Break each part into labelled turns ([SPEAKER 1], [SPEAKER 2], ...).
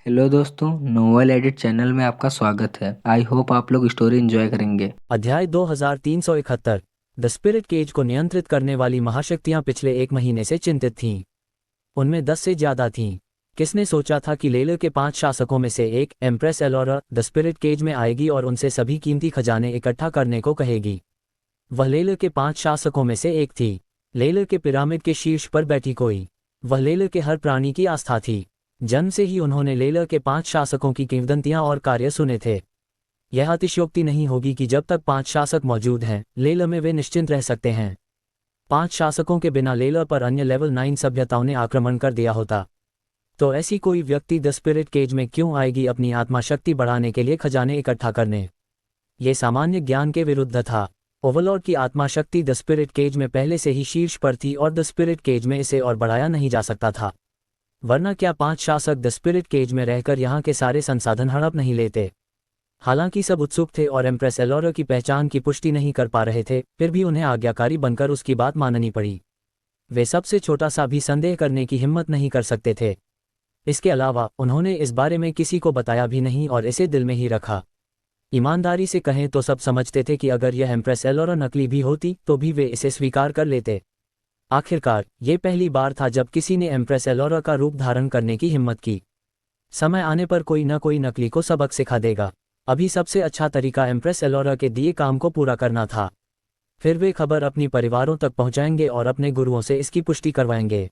[SPEAKER 1] Hello दोस्तों, novel edit channel में आपका स्वागत है। आई होप आप लोग स्टोरी एंजॉय करेंगे।
[SPEAKER 2] अध्याय 2371। द स्पिरिट केज को नियंत्रित करने वाली महाशक्तियां पिछले एक महीने से चिंतित थीं। उनमें 10 से ज्यादा थीं। किसने सोचा था कि लेलर के 5 शासकों में से एक empress Elora the Spirit Cage में आएगी और उनसे सभी कीमती खजाने इकट्ठा करने को कहेगी। वह लेलर के 5 शासकों में से एक थी। लेलर के पिरामिड के शीर्ष पर बैठी कोई। वह लेलर के हर प्राणी की आस्था थी। जन्म से ही उन्होंने लेलर के 5 शासकों की किंवदंतियां और कार्य सुने थे। यह अतिशयोक्ति नहीं होगी कि जब तक 5 शासक मौजूद हैं, लेलर में वे निश्चिंत रह सकते हैं। 5 शासकों के बिना लेलर पर अन्य लेवल 9 सभ्यताओं ने आक्रमण कर दिया होता। तो ऐसी कोई व्यक्ति द स्पिरिट केज में क्यों आएगी अपनी आत्मा शक्ति बढ़ाने के लिए खजाने इकट्ठा करने? ये सामान्य ज्ञान के विरुद्ध था। ओवरलॉर्ड की आत्मा शक्ति द स्पिरिट केज में पहले से ही शीर्ष पर थी और द स्पिरिट केज में इसे और बढ़ाया नहीं जा सकता था। वरना क्या 5 शासक द स्पिरिट केज में रहकर यहाँ के सारे संसाधन हड़प नहीं लेते? हालांकि सब उत्सुक थे और एम्प्रेस एलोरा की पहचान की पुष्टि नहीं कर पा रहे थे, फिर भी उन्हें आज्ञाकारी बनकर उसकी बात माननी पड़ी। वे सबसे छोटा सा भी संदेह करने की हिम्मत नहीं कर सकते थे। इसके अलावा उन्होंने इस बारे में किसी को बताया भी नहीं और इसे दिल में ही रखा। ईमानदारी से कहें तो सब समझते थे कि अगर यह एम्प्रेस एलोरा नकली भी होती तो भी वे इसे स्वीकार कर लेते। आखिरकार ये पहली बार था जब किसी ने एम्प्रेस एलोरा का रूप धारण करने की हिम्मत की। समय आने पर कोई न कोई नकली को सबक सिखा देगा। अभी सबसे अच्छा तरीका एम्प्रेस एलोरा के दिए काम को पूरा करना था। फिर वे खबर अपनी परिवारों तक पहुंचाएंगे और अपने गुरुओं से इसकी पुष्टि करवाएंगे।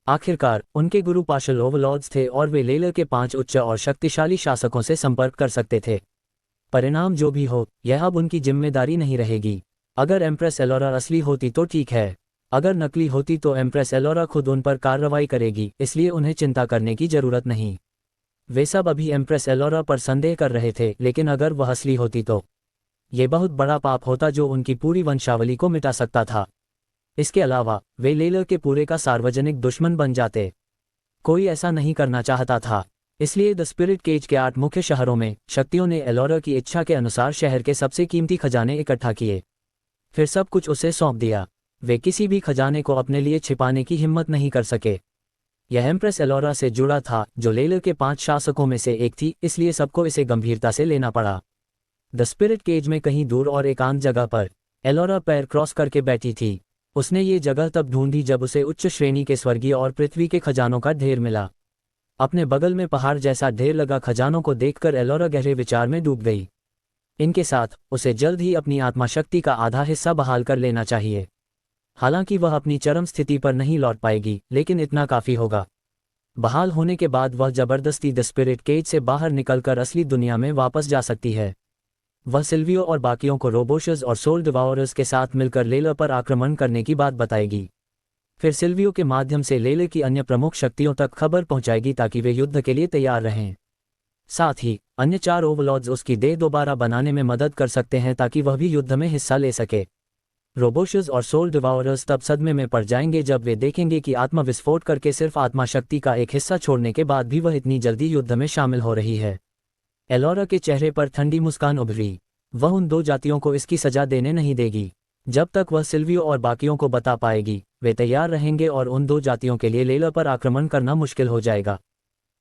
[SPEAKER 2] आखिरकार उनके गुरु पार्शल ओवरलॉर्ड्स थे और वे लेलर के 5 उच्च और शक्तिशाली शासकों से संपर्क कर सकते थे। परिणाम जो भी हो, यह अब उनकी जिम्मेदारी नहीं रहेगी। अगर एम्प्रेस एलोरा असली होती तो ठीक है, अगर नकली होती तो एम्प्रेस एलोरा खुद उन पर कार्रवाई करेगी, इसलिए उन्हें चिंता करने की जरूरत नहीं। वे सब अभी एम्प्रेस एलोरा पर संदेह कर रहे थे, लेकिन अगर वह असली होती तो ये बहुत बड़ा पाप होता जो उनकी पूरी वंशावली को मिटा सकता था। इसके अलावा वे लेलर के पूरे का सार्वजनिक दुश्मन बन जाते। कोई ऐसा नहीं करना चाहता था। इसलिए द स्पिरिट केज के 8 मुख्य शहरों में शक्तियों ने एलोरा की इच्छा के अनुसार शहर के सबसे कीमती खजाने इकट्ठा किए। फिर सब कुछ उसे सौंप दिया। वे किसी भी खजाने को अपने लिए छिपाने की हिम्मत नहीं कर सके। यह एम्प्रेस एलोरा से जुड़ा था, जो लेलर के 5 शासकों में से एक थी, इसलिए सबको इसे गंभीरता से लेना पड़ा। द स्पिरिट केज में कहीं दूर और एकांत जगह पर एलोरा पैर क्रॉस करके बैठी थी। उसने ये जगह तब ढूंढी जब उसे उच्च श्रेणी के स्वर्गीय और पृथ्वी के खजानों का ढेर मिला। अपने बगल में पहाड़ जैसा ढेर लगा खजानों को देखकर एलोरा गहरे विचार में डूब गई। इनके साथ उसे जल्द ही अपनी आत्मा शक्ति का आधा हिस्सा बहाल कर लेना चाहिए। हालांकि वह अपनी चरम स्थिति पर नहीं लौट पाएगी, लेकिन इतना काफी होगा। बहाल होने के बाद वह जबरदस्ती द स्पिरिट केज से बाहर निकलकर असली दुनिया में वापस जा सकती है। वह सिल्वियो और बाकियों को रोबोशस और सोल डिवाओरर्स के साथ मिलकर लेलर पर आक्रमण करने की बात बताएगी। फिर सिल्वियो के माध्यम से लेलर की अन्य प्रमुख शक्तियों तक खबर पहुंचाएगी ताकि वे युद्ध के लिए तैयार रहें। साथ ही अन्य 4 ओवरलॉर्ड्स उसकी देह दोबारा बनाने में मदद कर सकते हैं ताकि वह भी युद्ध में हिस्सा ले सके। रोबोशस और सोल डिवाओरर्स तब सदमे में पड़ जाएंगे जब वे देखेंगे कि आत्मा विस्फोट करके सिर्फ आत्मा शक्ति का एक हिस्सा छोड़ने के बाद भी वह इतनी जल्दी युद्ध में शामिल हो रही है। एलोरा के चेहरे पर ठंडी मुस्कान उभरी। वह उन 2 जातियों को इसकी सजा देने नहीं देगी। जब तक वह सिल्वियो और बाकियों को बता पाएगी, वे तैयार रहेंगे और उन 2 जातियों के लिए लेलर पर आक्रमण करना मुश्किल हो जाएगा।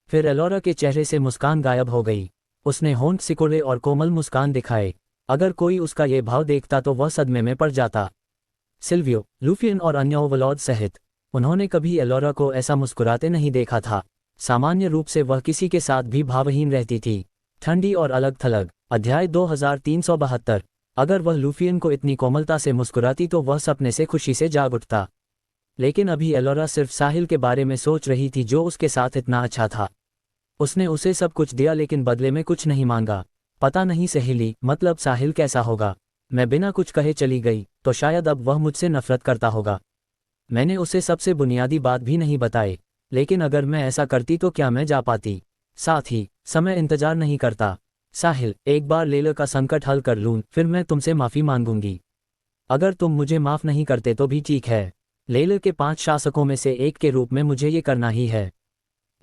[SPEAKER 2] फिर एलोरा के चेहरे से मुस्कान गायब हो गई। उसने होंठ सिकोड़े और कोमल मुस्कान दिखाए। अगर कोई उसका ये भाव देखता तो वह सदमे में पड़ जाता। सिल्वियो, लूफियन और अन्य ओवरलॉर्ड सहित उन्होंने कभी एलोरा को ऐसा मुस्कुराते नहीं देखा था। सामान्य रूप से वह किसी के साथ भी भावहीन रहती थी, ठंडी और अलग थलग। अध्याय 2372। अगर वह लूफियन को इतनी कोमलता से मुस्कुराती तो वह सपने से खुशी से जाग उठता। लेकिन अभी एलोरा सिर्फ साहिल के बारे में सोच रही थी जो उसके साथ इतना अच्छा था। उसने उसे सब कुछ दिया लेकिन बदले में कुछ नहीं मांगा। पता नहीं सहेली, मतलब साहिल कैसा होगा। मैं बिना कुछ कहे चली गई तो शायद अब वह मुझसे नफरत करता होगा। मैंने उसे सबसे बुनियादी बात भी नहीं बताई, लेकिन अगर मैं ऐसा करती तो क्या मैं जा पाती? साथ ही समय इंतजार नहीं करता। साहिल, एक बार लेलर का संकट हल कर लूं, फिर मैं तुमसे माफी मांगूंगी। अगर तुम मुझे माफ नहीं करते तो भी ठीक है। लेलर के 5 शासकों में से एक के रूप में मुझे ये करना ही है।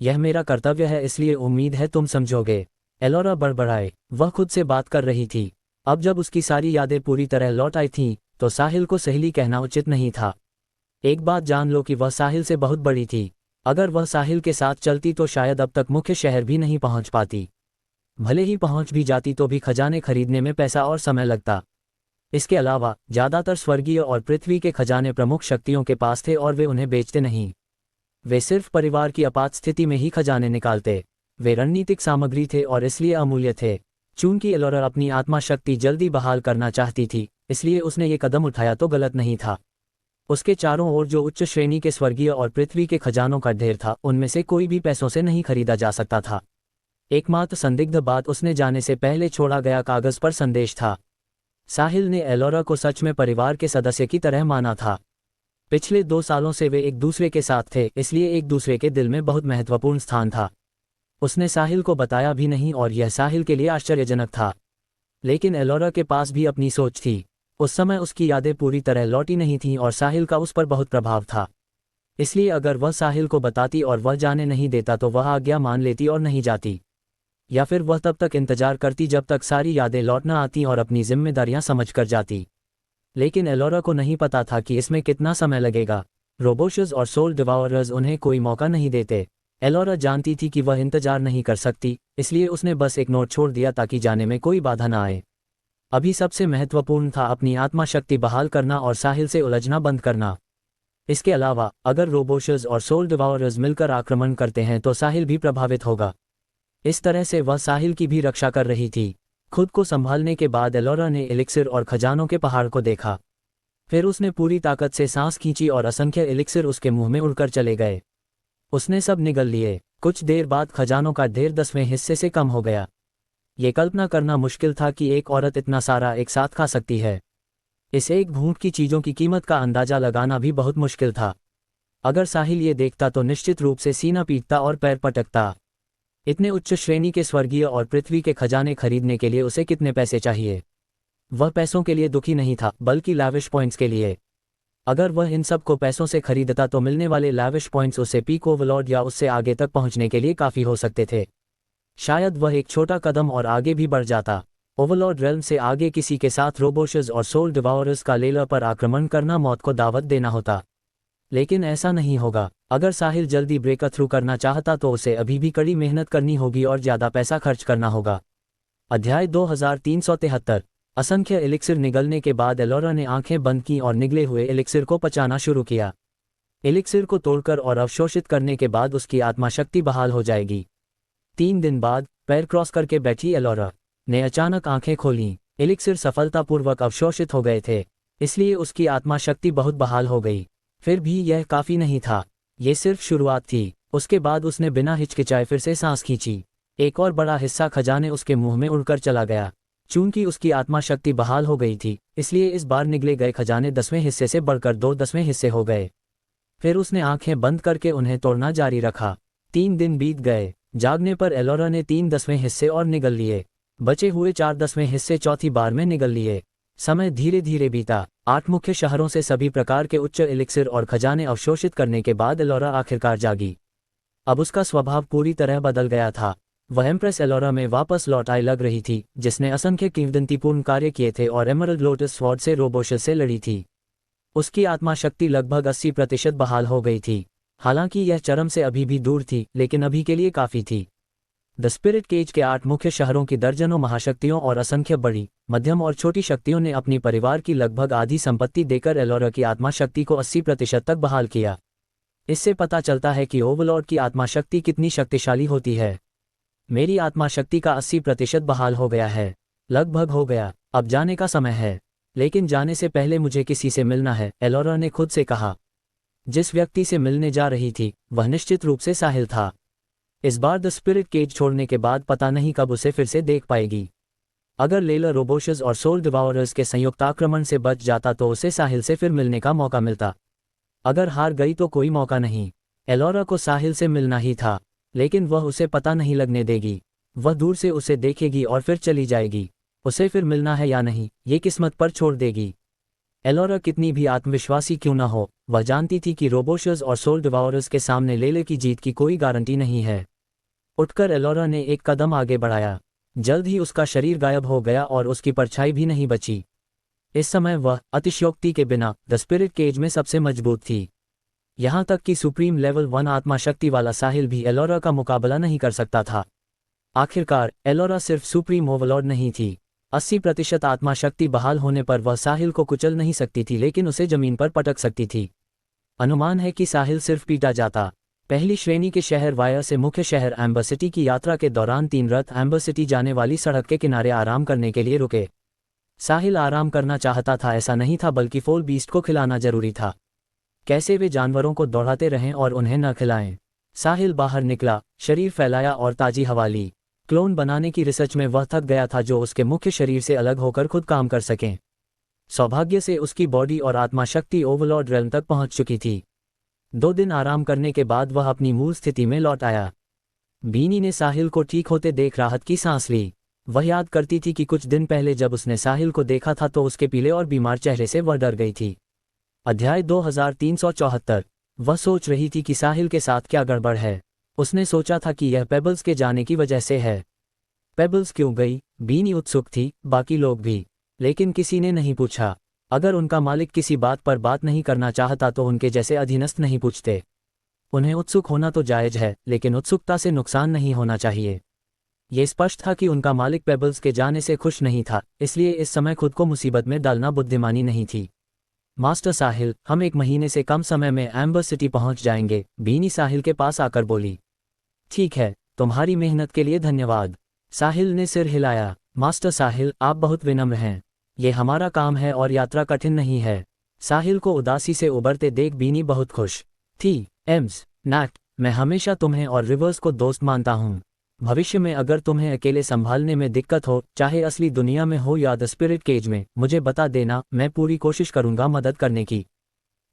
[SPEAKER 2] यह मेरा कर्तव्य है, इसलिए उम्मीद है तुम समझोगे। एलोरा बड़बड़ाए। वह खुद से बात कर रही थी। अब जब उसकी सारी यादें पूरी तरह लौट आई थीं, तो साहिल को सहेली कहना उचित नहीं था। एक बात जान लो कि वह साहिल से बहुत बड़ी थी। अगर वह साहिल के साथ चलती तो शायद अब तक मुख्य शहर भी नहीं पहुंच पाती। भले ही पहुंच भी जाती तो भी खजाने खरीदने में पैसा और समय लगता। इसके अलावा ज़्यादातर स्वर्गीय और पृथ्वी के खजाने प्रमुख शक्तियों के पास थे और वे उन्हें बेचते नहीं। वे सिर्फ परिवार की आपात स्थिति में ही खजाने निकालते। वे रणनीतिक सामग्री थे और इसलिए अमूल्य थे। चूंकि एलोरा अपनी आत्मा शक्ति जल्दी बहाल करना चाहती थी, इसलिए उसने ये कदम उठाया तो गलत नहीं था। उसके चारों ओर जो उच्च श्रेणी के स्वर्गीय और पृथ्वी के खजानों का ढेर था, उनमें से कोई भी पैसों से नहीं खरीदा जा सकता था। एकमात्र संदिग्ध बात उसने जाने से पहले छोड़ा गया कागज पर संदेश था। साहिल ने एलोरा को सच में परिवार के सदस्य की तरह माना था। पिछले 2 सालों से वे एक दूसरे के साथ थे, इसलिए एक दूसरे के दिल में बहुत महत्वपूर्ण स्थान था। उसने साहिल को बताया भी नहीं और यह साहिल के लिए आश्चर्यजनक था। लेकिन एलोरा के पास भी अपनी सोच थी। उस समय उसकी यादें पूरी तरह लौटी नहीं थीं और साहिल का उस पर बहुत प्रभाव था। इसलिए अगर वह साहिल को बताती और वह जाने नहीं देता तो वह आज्ञा मान लेती और नहीं जाती, या फिर वह तब तक इंतजार करती जब तक सारी यादें लौट न आती और अपनी जिम्मेदारियां समझ कर जाती। लेकिन एलोरा को नहीं पता था कि इसमें कितना समय लगेगा। रोबोशस और सोल डिवाउरर्स उन्हें कोई मौका नहीं देते। एलोरा जानती थी कि वह इंतजार नहीं कर सकती, इसलिए उसने बस एक नोट छोड़ दिया ताकि जाने में कोई बाधा न आए। अभी सबसे महत्वपूर्ण था अपनी आत्मा शक्ति बहाल करना और साहिल से उलझना बंद करना। इसके अलावा अगर रोबोशस और सोल डिवाउरर्स मिलकर आक्रमण करते हैं तो साहिल भी प्रभावित होगा। इस तरह से वह साहिल की भी रक्षा कर रही थी। खुद को संभालने के बाद एलोरा ने एलिक्सिर और खजानों के पहाड़ को देखा। फिर उसने पूरी ताकत से सांस खींची और असंख्य एलिक्सिर उसके मुंह में उड़कर चले गए। उसने सब निगल लिए। कुछ देर बाद खजानों का ढेर 10वें हिस्से से कम हो गया। ये कल्पना करना मुश्किल था कि एक औरत इतना सारा एक साथ खा सकती है। इस एक घूंट की चीज़ों की कीमत का अंदाजा लगाना भी बहुत मुश्किल था। अगर साहिल ये देखता तो निश्चित रूप से सीना पीटता और पैर पटकता। इतने उच्च श्रेणी के स्वर्गीय और पृथ्वी के खजाने खरीदने के लिए उसे कितने पैसे चाहिए? वह पैसों के लिए दुखी नहीं था, बल्कि लैविश पॉइंट्स के लिए। अगर वह इन सब को पैसों से खरीदता तो मिलने वाले लैविश पॉइंट्स उसे पीक ओवरलॉर्ड या उससे आगे तक पहुंचने के लिए काफ़ी हो सकते थे। शायद वह एक छोटा कदम और आगे भी बढ़ जाता। ओवरलॉर्ड रेल्म से आगे किसी के साथ रोबोशस और सोल डिवाउरर्स का लेला पर आक्रमण करना मौत को दावत देना होता। लेकिन ऐसा नहीं होगा। अगर साहिल जल्दी ब्रेक थ्रू करना चाहता तो उसे अभी भी कड़ी मेहनत करनी होगी और ज़्यादा पैसा खर्च करना होगा। अध्याय 2373। असंख्य एलिक्सिर निगलने के बाद एलोरा ने आंखें बंद की और निगले हुए एलिक्सिर को पचाना शुरू किया। एलिक्सिर को तोड़कर और अवशोषित करने के बाद उसकी आत्मा शक्ति बहाल हो जाएगी। 3 दिन बाद पैर क्रॉस करके बैठी एलोरा ने अचानक आंखें खोलीं। एलिक्सिर सफलतापूर्वक अवशोषित हो गए थे, इसलिए उसकी आत्मा शक्ति बहुत बहाल हो गई। फिर भी यह काफ़ी नहीं था। ये सिर्फ शुरुआत थी। उसके बाद उसने बिना हिचकिचाए फिर से सांस खींची। एक और बड़ा हिस्सा खजाने उसके मुंह में उड़कर चला गया। चूंकि उसकी आत्मा शक्ति बहाल हो गई थी, इसलिए इस बार निगले गए खजाने 10वें हिस्से से बढ़कर 2 10वें हिस्से हो गए। फिर उसने आंखें बंद करके उन्हें तोड़ना जारी रखा। 3 दिन बीत गए। जागने पर एलोरा ने 3 10वें हिस्से और निगल लिए। बचे हुए 4 10वें हिस्से चौथी बार में निगल लिए। समय धीरे धीरे बीता। 8 मुख्य शहरों से सभी प्रकार के उच्च एलिक्सिर और खजाने अवशोषित करने के बाद एलोरा आखिरकार जागी। अब उसका स्वभाव पूरी तरह बदल गया था। वह एम्प्रेस एलोरा में वापस लौट आई लग रही थी, जिसने असंख्य किंवदंतीपूर्ण कार्य किए थे और एमरल्ड लोटस स्वॉर्ड से रोबोशस से लड़ी थी। उसकी आत्मा शक्ति लगभग 80% बहाल हो गई थी। हालांकि यह चरम से अभी भी दूर थी, लेकिन अभी के लिए काफ़ी थी। द स्पिरिट केज के 8 मुख्य शहरों की दर्जनों महाशक्तियों और असंख्य बड़ी, मध्यम और छोटी शक्तियों ने अपनी परिवार की लगभग आधी संपत्ति देकर एलोरा की आत्मा शक्ति को 80% तक बहाल किया। इससे पता चलता है कि ओवरलॉर्ड की आत्मा शक्ति कितनी शक्तिशाली होती है। मेरी आत्मा शक्ति का 80% बहाल हो गया है। लगभग हो गया। अब जाने का समय है। लेकिन जाने से पहले मुझे किसी से मिलना है, एलोरा ने खुद से कहा। जिस व्यक्ति से मिलने जा रही थी वह निश्चित रूप से साहिल था। इस बार द स्पिरिट केज छोड़ने के बाद पता नहीं कब उसे फिर से देख पाएगी। अगर लेला रोबोशस और सोल डिवाउरर्स के संयुक्त आक्रमण से बच जाता तो उसे साहिल से फिर मिलने का मौका मिलता। अगर हार गई तो कोई मौका नहीं। एलोरा को साहिल से मिलना ही था, लेकिन वह उसे पता नहीं लगने देगी। वह दूर से उसे देखेगी और फिर चली जाएगी। उसे फिर मिलना है या नहीं, ये किस्मत पर छोड़ देगी। एलोरा कितनी भी आत्मविश्वासी क्यों न हो, वह जानती थी कि रोबोशस और सोल डिवाउरर्स के सामने लेले की जीत की कोई गारंटी नहीं है। उठकर एलोरा ने एक कदम आगे बढ़ाया। जल्द ही उसका शरीर गायब हो गया और उसकी परछाई भी नहीं बची। इस समय वह अतिशयोक्ति के बिना द स्पिरिट केज में सबसे मजबूत थी। यहाँ तक कि सुप्रीम लेवल 1 आत्मा शक्ति वाला साहिल भी एलोरा का मुकाबला नहीं कर सकता था। आखिरकार एलोरा सिर्फ सुप्रीम ओवरलॉर्ड नहीं थी। 80% आत्मा शक्ति बहाल होने पर वह साहिल को कुचल नहीं सकती थी, लेकिन उसे जमीन पर पटक सकती थी। अनुमान है कि साहिल सिर्फ पीटा जाता। पहली श्रेणी के शहर वाया से मुख्य शहर एम्बर सिटी की यात्रा के दौरान 3 रथ एम्बर सिटी जाने वाली सड़क के किनारे आराम करने के लिए रुके। साहिल आराम करना चाहता था, ऐसा नहीं था, बल्कि फोल बीस्ट को खिलाना जरूरी था। कैसे वे जानवरों को दौड़ाते रहें और उन्हें न खिलाएं। साहिल बाहर निकला, शरीर फैलाया और ताजी हवा ली। क्लोन बनाने की रिसर्च में वह थक गया था जो उसके मुख्य शरीर से अलग होकर खुद काम कर सकें। सौभाग्य से उसकी बॉडी और आत्मा शक्ति ओवरलॉर्ड रेल्म तक पहुंच चुकी थी। 2 दिन आराम करने के बाद वह अपनी मूल स्थिति में लौट आया। बीनी ने साहिल को ठीक होते देख राहत की सांस ली। वह याद करती थी कि कुछ दिन पहले जब उसने साहिल को देखा था तो उसके पीले और बीमार चेहरे से वह डर गई थी। अध्याय 2374। वह सोच रही थी कि साहिल के साथ क्या गड़बड़ है। उसने सोचा था कि यह पेबल्स के जाने की वजह से है। पेबल्स क्यों गई? बीनी उत्सुक थी, बाकी लोग भी, लेकिन किसी ने नहीं पूछा। अगर उनका मालिक किसी बात पर बात नहीं करना चाहता तो उनके जैसे अधीनस्थ नहीं पूछते। उन्हें उत्सुक होना तो जायज है, लेकिन उत्सुकता से नुकसान नहीं होना चाहिए। ये स्पष्ट था कि उनका मालिक पेबल्स के जाने से खुश नहीं था, इसलिए इस समय खुद को मुसीबत में डालना बुद्धिमानी नहीं थी। मास्टर साहिल, हम 1 महीने से कम समय में एम्बर सिटी पहुंच जाएंगे, बीनी साहिल के पास आकर बोली। ठीक है, तुम्हारी मेहनत के लिए धन्यवाद। साहिल ने सिर हिलाया। मास्टर साहिल, आप बहुत विनम्र हैं। ये हमारा काम है और यात्रा कठिन नहीं है। साहिल को उदासी से उबरते देख बीनी बहुत खुश थी। एम्स, नैट, मैं हमेशा तुम्हें और रिवर्स को दोस्त मानता हूँ। भविष्य में अगर तुम्हें अकेले संभालने में दिक्कत हो, चाहे असली दुनिया में हो या द स्पिरिट केज में, मुझे बता देना, मैं पूरी कोशिश करूंगा मदद करने की।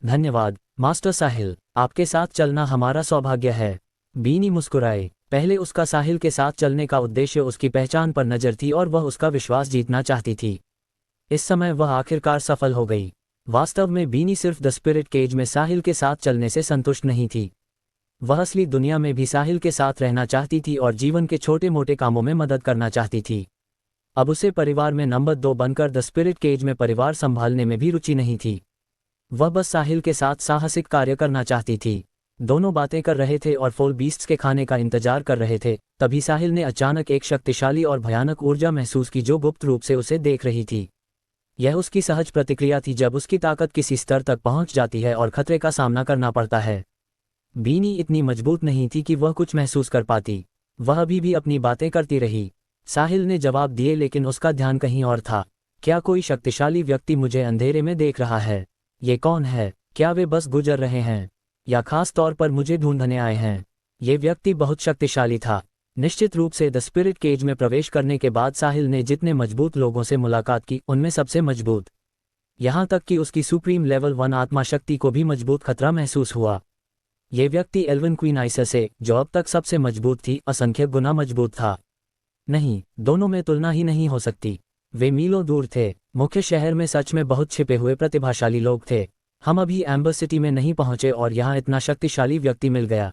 [SPEAKER 2] धन्यवाद मास्टर साहिल, आपके साथ चलना हमारा सौभाग्य है। बीनी मुस्कुराए। पहले उसका साहिल के साथ चलने का उद्देश्य उसकी पहचान पर नजर थी और वह उसका विश्वास जीतना चाहती थी। इस समय वह आखिरकार सफल हो गई। वास्तव में बीनी सिर्फ द स्पिरिट केज में साहिल के साथ चलने से संतुष्ट नहीं थी। वह असली दुनिया में भी साहिल के साथ रहना चाहती थी और जीवन के छोटे मोटे कामों में मदद करना चाहती थी। अब उसे परिवार में नंबर 2 बनकर द स्पिरिट केज में परिवार संभालने में भी रुचि नहीं थी। वह बस साहिल के साथ साहसिक कार्य करना चाहती थी। दोनों बातें कर रहे थे और फोल बीस्ट्स के खाने का इंतजार कर रहे थे, तभी साहिल ने अचानक एक शक्तिशाली और भयानक ऊर्जा महसूस की जो गुप्त रूप से उसे देख रही थी। यह उसकी सहज प्रतिक्रिया थी जब उसकी ताकत किसी स्तर तक पहुंच जाती है और खतरे का सामना करना पड़ता है। बीनी इतनी मजबूत नहीं थी कि वह कुछ महसूस कर पाती। वह अभी भी अपनी बातें करती रही। साहिल ने जवाब दिए, लेकिन उसका ध्यान कहीं और था। क्या कोई शक्तिशाली व्यक्ति मुझे अंधेरे में देख रहा है? ये कौन है? क्या वे बस गुजर रहे हैं या खास तौर पर मुझे ढूंढने आए हैं? ये व्यक्ति बहुत शक्तिशाली था। निश्चित रूप से द स्पिरिट केज में प्रवेश करने के बाद साहिल ने जितने मजबूत लोगों से मुलाकात की, उनमें सबसे मजबूत, यहाँ तक कि उसकी सुप्रीम लेवल 1 आत्मा शक्ति को भी मजबूत खतरा महसूस हुआ। ये व्यक्ति एल्विन क्वीन आइसर से, जो अब तक सबसे मजबूत थी, असंख्य गुना मजबूत था। नहीं, दोनों में तुलना ही नहीं हो सकती। वे मीलों दूर थे। मुख्य शहर में सच में बहुत छिपे हुए प्रतिभाशाली लोग थे। हम अभी एम्बर सिटी में नहीं पहुंचे और यहाँ इतना शक्तिशाली व्यक्ति मिल गया।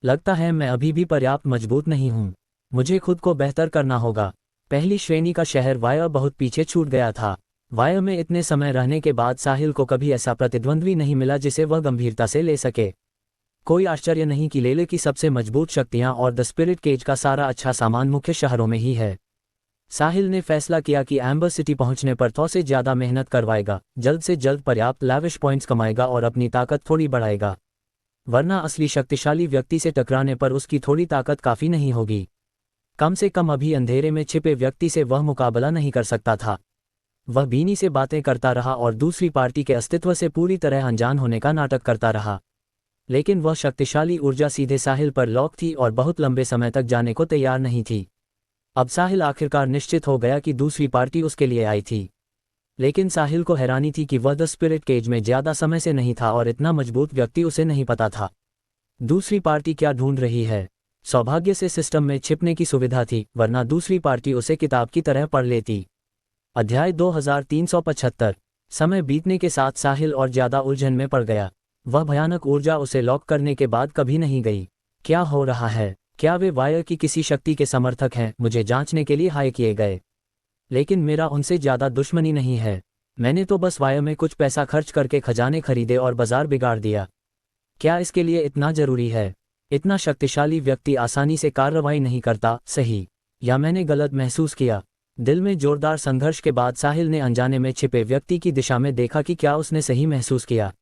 [SPEAKER 2] लगता है मैं अभी भी पर्याप्त मजबूत नहीं हूँ। मुझे खुद को बेहतर करना होगा। पहली श्रेणी का शहर वाया बहुत पीछे छूट गया था। वाया में इतने समय रहने के बाद साहिल को कभी ऐसा प्रतिद्वंद्वी नहीं मिला जिसे वह गंभीरता से ले सके। कोई आश्चर्य नहीं कि लेले की सबसे मजबूत शक्तियां और द स्पिरिट केज का सारा अच्छा सामान मुख्य शहरों में ही है। साहिल ने फैसला किया कि एम्बर सिटी पहुंचने पर 100 से ज़्यादा मेहनत करवाएगा, जल्द से जल्द पर्याप्त लैविश पॉइंट्स कमाएगा और अपनी ताकत थोड़ी बढ़ाएगा, वरना असली शक्तिशाली व्यक्ति से टकराने पर उसकी थोड़ी ताकत काफ़ी नहीं होगी। कम से कम अभी अंधेरे में छिपे व्यक्ति से वह मुकाबला नहीं कर सकता था। वह बीनी से बातें करता रहा और दूसरी पार्टी के अस्तित्व से पूरी तरह अनजान होने का नाटक करता रहा, लेकिन वह शक्तिशाली ऊर्जा सीधे साहिल पर लॉक थी और बहुत लंबे समय तक जाने को तैयार नहीं थी। अब साहिल आखिरकार निश्चित हो गया कि दूसरी पार्टी उसके लिए आई थी, लेकिन साहिल को हैरानी थी कि वह द स्पिरिट केज में ज़्यादा समय से नहीं था और इतना मजबूत व्यक्ति उसे नहीं पता था। दूसरी पार्टी क्या ढूंढ रही है? सौभाग्य से सिस्टम में छिपने की सुविधा थी, वरना दूसरी पार्टी उसे किताब की तरह पढ़ लेती। अध्याय 2375। समय बीतने के साथ साहिल और ज़्यादा उलझन में पड़ गया। वह भयानक ऊर्जा उसे लॉक करने के बाद कभी नहीं गई। क्या हो रहा है? क्या वे वायर की किसी शक्ति के समर्थक हैं? मुझे जांचने के लिए हाय किए गए, लेकिन मेरा उनसे ज़्यादा दुश्मनी नहीं है। मैंने तो बस वायर में कुछ पैसा खर्च करके खजाने खरीदे और बाजार बिगाड़ दिया। क्या इसके लिए इतना जरूरी है? इतना शक्तिशाली व्यक्ति आसानी से कार्रवाई नहीं करता, सही या मैंने गलत महसूस किया? दिल में जोरदार संघर्ष के बाद साहिल ने अनजाने में छिपे व्यक्ति की दिशा में देखा कि क्या उसने सही महसूस किया।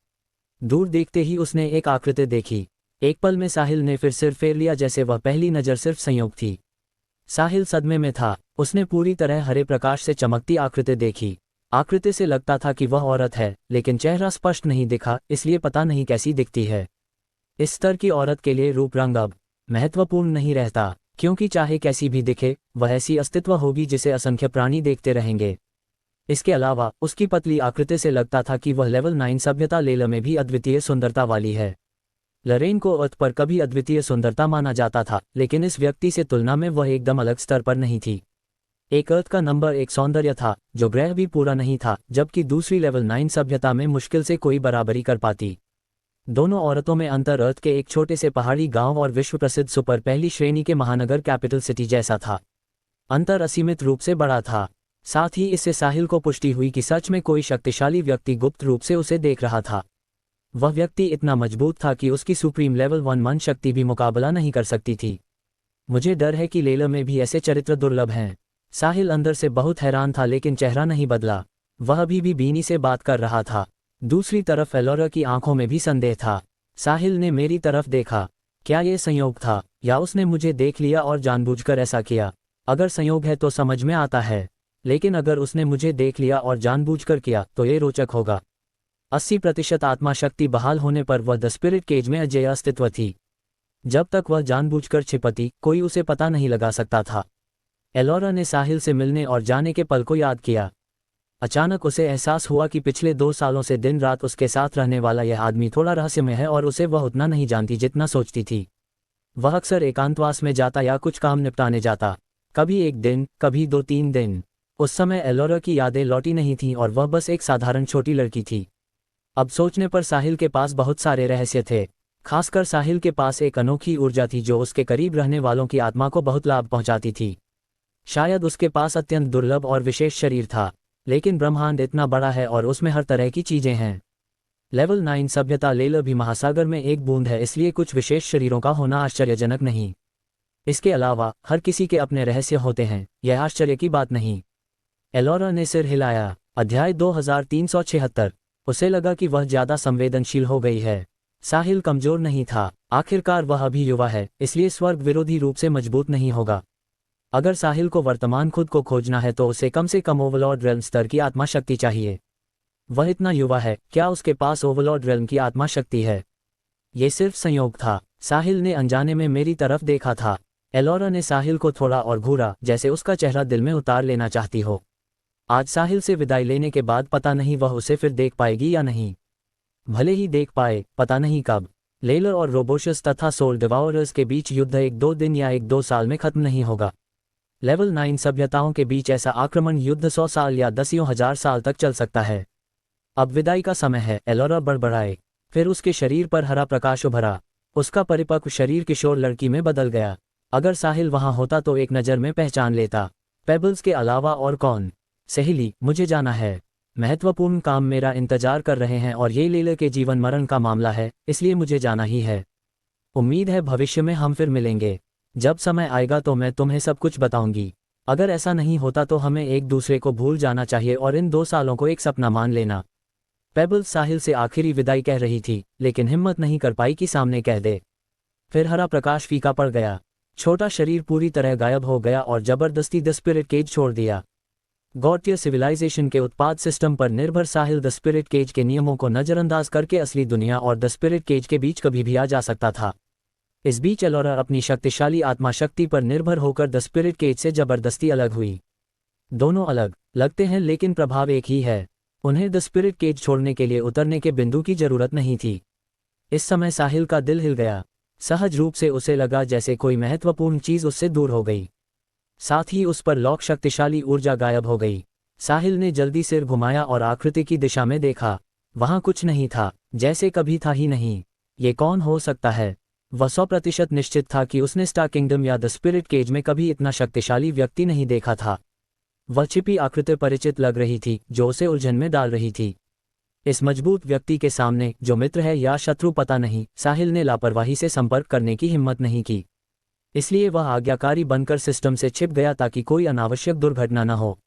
[SPEAKER 2] दूर देखते ही उसने एक आकृति देखी। एक पल में साहिल ने फिर सिर फेर लिया, जैसे वह पहली नज़र सिर्फ संयोग थी। साहिल सदमे में था। उसने पूरी तरह हरे प्रकाश से चमकती आकृति देखी। आकृति से लगता था कि वह औरत है, लेकिन चेहरा स्पष्ट नहीं दिखा, इसलिए पता नहीं कैसी दिखती है। इस स्तर की औरत के लिए रूप रंग अब महत्वपूर्ण नहीं रहता, क्योंकि चाहे कैसी भी दिखे, वह ऐसी अस्तित्व होगी जिसे असंख्य प्राणी देखते रहेंगे। इसके अलावा उसकी पतली आकृति से लगता था कि वह लेवल 9 सभ्यता लेला में भी अद्वितीय सुंदरता वाली है। लरेन को अर्थ पर कभी अद्वितीय सुंदरता माना जाता था, लेकिन इस व्यक्ति से तुलना में वह एकदम अलग स्तर पर नहीं थी। एक अर्थ का नंबर 1 सौंदर्य था जो ग्रह भी पूरा नहीं था, जबकि दूसरी लेवल 9 सभ्यता में मुश्किल से कोई बराबरी कर पाती। दोनों औरतों में अंतर अर्थ के एक छोटे से पहाड़ी गांव और विश्व प्रसिद्ध सुपर पहली श्रेणी के महानगर कैपिटल सिटी जैसा था। अंतर असीमित रूप से बड़ा था। साथ ही इससे साहिल को पुष्टि हुई कि सच में कोई शक्तिशाली व्यक्ति गुप्त रूप से उसे देख रहा था। वह व्यक्ति इतना मजबूत था कि उसकी सुप्रीम लेवल 1 मन शक्ति भी मुकाबला नहीं कर सकती थी। मुझे डर है कि लेला में भी ऐसे चरित्र दुर्लभ हैं। साहिल अंदर से बहुत हैरान था, लेकिन चेहरा नहीं बदला। वह अभी भी बीनी से बात कर रहा था। दूसरी तरफ एलोरा की आंखों में भी संदेह था। साहिल ने मेरी तरफ देखा। क्या ये संयोग था, या उसने मुझे देख लिया और जानबूझकर ऐसा किया? अगर संयोग है तो समझ में आता है, लेकिन अगर उसने मुझे देख लिया और जानबूझकर किया तो ये रोचक होगा। 80% आत्मा शक्ति बहाल होने पर वह द स्पिरिट केज में अजेय अस्तित्व थी। जब तक वह जानबूझकर छिपती, कोई उसे पता नहीं लगा सकता था। एलोरा ने साहिल से मिलने और जाने के पल को याद किया। अचानक उसे एहसास हुआ कि पिछले 2 सालों से दिन रात उसके साथ रहने वाला यह आदमी थोड़ा रहस्यमय है, और उसे वह उतना नहीं जानती जितना सोचती थी। वह अक्सर एकांतवास में जाता या कुछ काम निपटाने जाता, कभी 1 दिन, कभी 2-3 दिन। उस समय एलोरा की यादें लौटी नहीं थीं और वह बस एक साधारण छोटी लड़की थी। अब सोचने पर साहिल के पास बहुत सारे रहस्य थे। खासकर साहिल के पास एक अनोखी ऊर्जा थी जो उसके करीब रहने वालों की आत्मा को बहुत लाभ पहुंचाती थी। शायद उसके पास अत्यंत दुर्लभ और विशेष शरीर था, लेकिन ब्रह्मांड इतना बड़ा है और उसमें हर तरह की चीजें हैं। लेवल 9 सभ्यता लेला भी महासागर में एक बूंद है, इसलिए कुछ विशेष शरीरों का होना आश्चर्यजनक नहीं। इसके अलावा हर किसी के अपने रहस्य होते हैं, यह आश्चर्य की बात नहीं। एलोरा ने सिर हिलाया। अध्याय 2376। उसे लगा कि वह ज्यादा संवेदनशील हो गई है। साहिल कमजोर नहीं था, आखिरकार वह अभी युवा है, इसलिए स्वर्ग विरोधी रूप से मजबूत नहीं होगा। अगर साहिल को वर्तमान खुद को खोजना है तो उसे कम से कम ओवरलॉर्ड रेल्म स्तर की आत्मा शक्ति चाहिए। वह इतना युवा है, क्या उसके पास ओवरलॉर्ड रेल्म की आत्मा शक्ति है? ये सिर्फ संयोग था। साहिल ने अनजाने में मेरी तरफ देखा था। एलोरा ने साहिल को थोड़ा और घूरा, जैसे उसका चेहरा दिल में उतार लेना चाहती हो। आज साहिल से विदाई लेने के बाद पता नहीं वह उसे फिर देख पाएगी या नहीं। भले ही देख पाए, पता नहीं कब। लेलर और रोबोशस तथा सोल डिवाउरर्स के बीच युद्ध 1-2 दिन या 1-2 साल में खत्म नहीं होगा। लेवल 9 सभ्यताओं के बीच ऐसा आक्रमण युद्ध 100 साल या 10,000 साल तक चल सकता है। अब विदाई का समय है, एलोरा बड़बड़ाए। फिर उसके शरीर पर हरा प्रकाश उभरा। उसका परिपक्व शरीर किशोर लड़की में बदल गया। अगर साहिल वहां होता तो एक नज़र में पहचान लेता। पेबल्स के अलावा और कौन? सहेली, मुझे जाना है। महत्वपूर्ण काम मेरा इंतजार कर रहे हैं और ये लेला के जीवन मरण का मामला है, इसलिए मुझे जाना ही है। उम्मीद है भविष्य में हम फिर मिलेंगे। जब समय आएगा तो मैं तुम्हें सब कुछ बताऊंगी। अगर ऐसा नहीं होता तो हमें एक दूसरे को भूल जाना चाहिए और इन 2 सालों को एक सपना मान लेना। पेबल्स साहिल से आखिरी विदाई कह रही थी, लेकिन हिम्मत नहीं कर पाई कि सामने कह दे। फिर हरा प्रकाश फीका पड़ गया। छोटा शरीर पूरी तरह गायब हो गया और जबरदस्ती द स्पिरिट केज छोड़ दिया। गॉटियर सिविलाइजेशन के उत्पाद सिस्टम पर निर्भर साहिल द स्पिरिट केज के नियमों को नजरअंदाज करके असली दुनिया और द स्पिरिट केज के बीच कभी भी आ जा सकता था। इस बीच एलोरा अपनी शक्तिशाली आत्मा शक्ति पर निर्भर होकर द स्पिरिट केज से जबरदस्ती अलग हुई। दोनों अलग लगते हैं, लेकिन प्रभाव एक ही है। उन्हें द स्पिरिट केज छोड़ने के लिए उतरने के बिंदु की जरूरत नहीं थी। इस समय साहिल का दिल हिल गया। सहज रूप से उसे लगा जैसे कोई महत्वपूर्ण चीज उससे दूर हो गई। साथ ही उस पर लॉक शक्तिशाली ऊर्जा गायब हो गई। साहिल ने जल्दी सिर घुमाया और आकृति की दिशा में देखा। वहां कुछ नहीं था, जैसे कभी था ही नहीं। ये कौन हो सकता है? वह 100% निश्चित था कि उसने स्टार किंगडम या द स्पिरिट केज में कभी इतना शक्तिशाली व्यक्ति नहीं देखा था। वह छिपी आकृति परिचित लग रही थी, जो उसे उलझन में डाल रही थी। इस मजबूत व्यक्ति के सामने, जो मित्र है या शत्रु पता नहीं, साहिल ने लापरवाही से संपर्क करने की हिम्मत नहीं की। इसलिए वह आज्ञाकारी बनकर सिस्टम से छिप गया ताकि कोई अनावश्यक दुर्घटना न हो।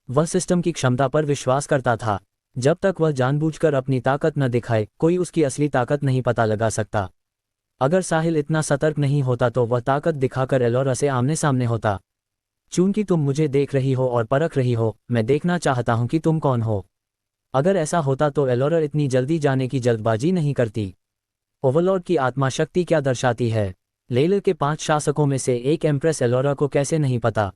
[SPEAKER 2] वह सिस्टम की क्षमता पर विश्वास करता था। जब तक वह जानबूझकर अपनी ताकत न दिखाए, कोई उसकी असली ताकत नहीं पता लगा सकता। अगर साहिल इतना सतर्क नहीं होता तो वह ताकत दिखाकर एलोरा से आमने सामने होता। चूंकि तुम मुझे देख रही हो और परख रही हो, मैं देखना चाहता हूं कि तुम कौन हो। अगर ऐसा होता तो एलोरा इतनी जल्दी जाने की जल्दबाजी नहीं करती। ओवरलॉर्ड की आत्मा शक्ति क्या दर्शाती है? लेलर के 5 शासकों में से एक एम्प्रेस एलोरा को कैसे नहीं पता?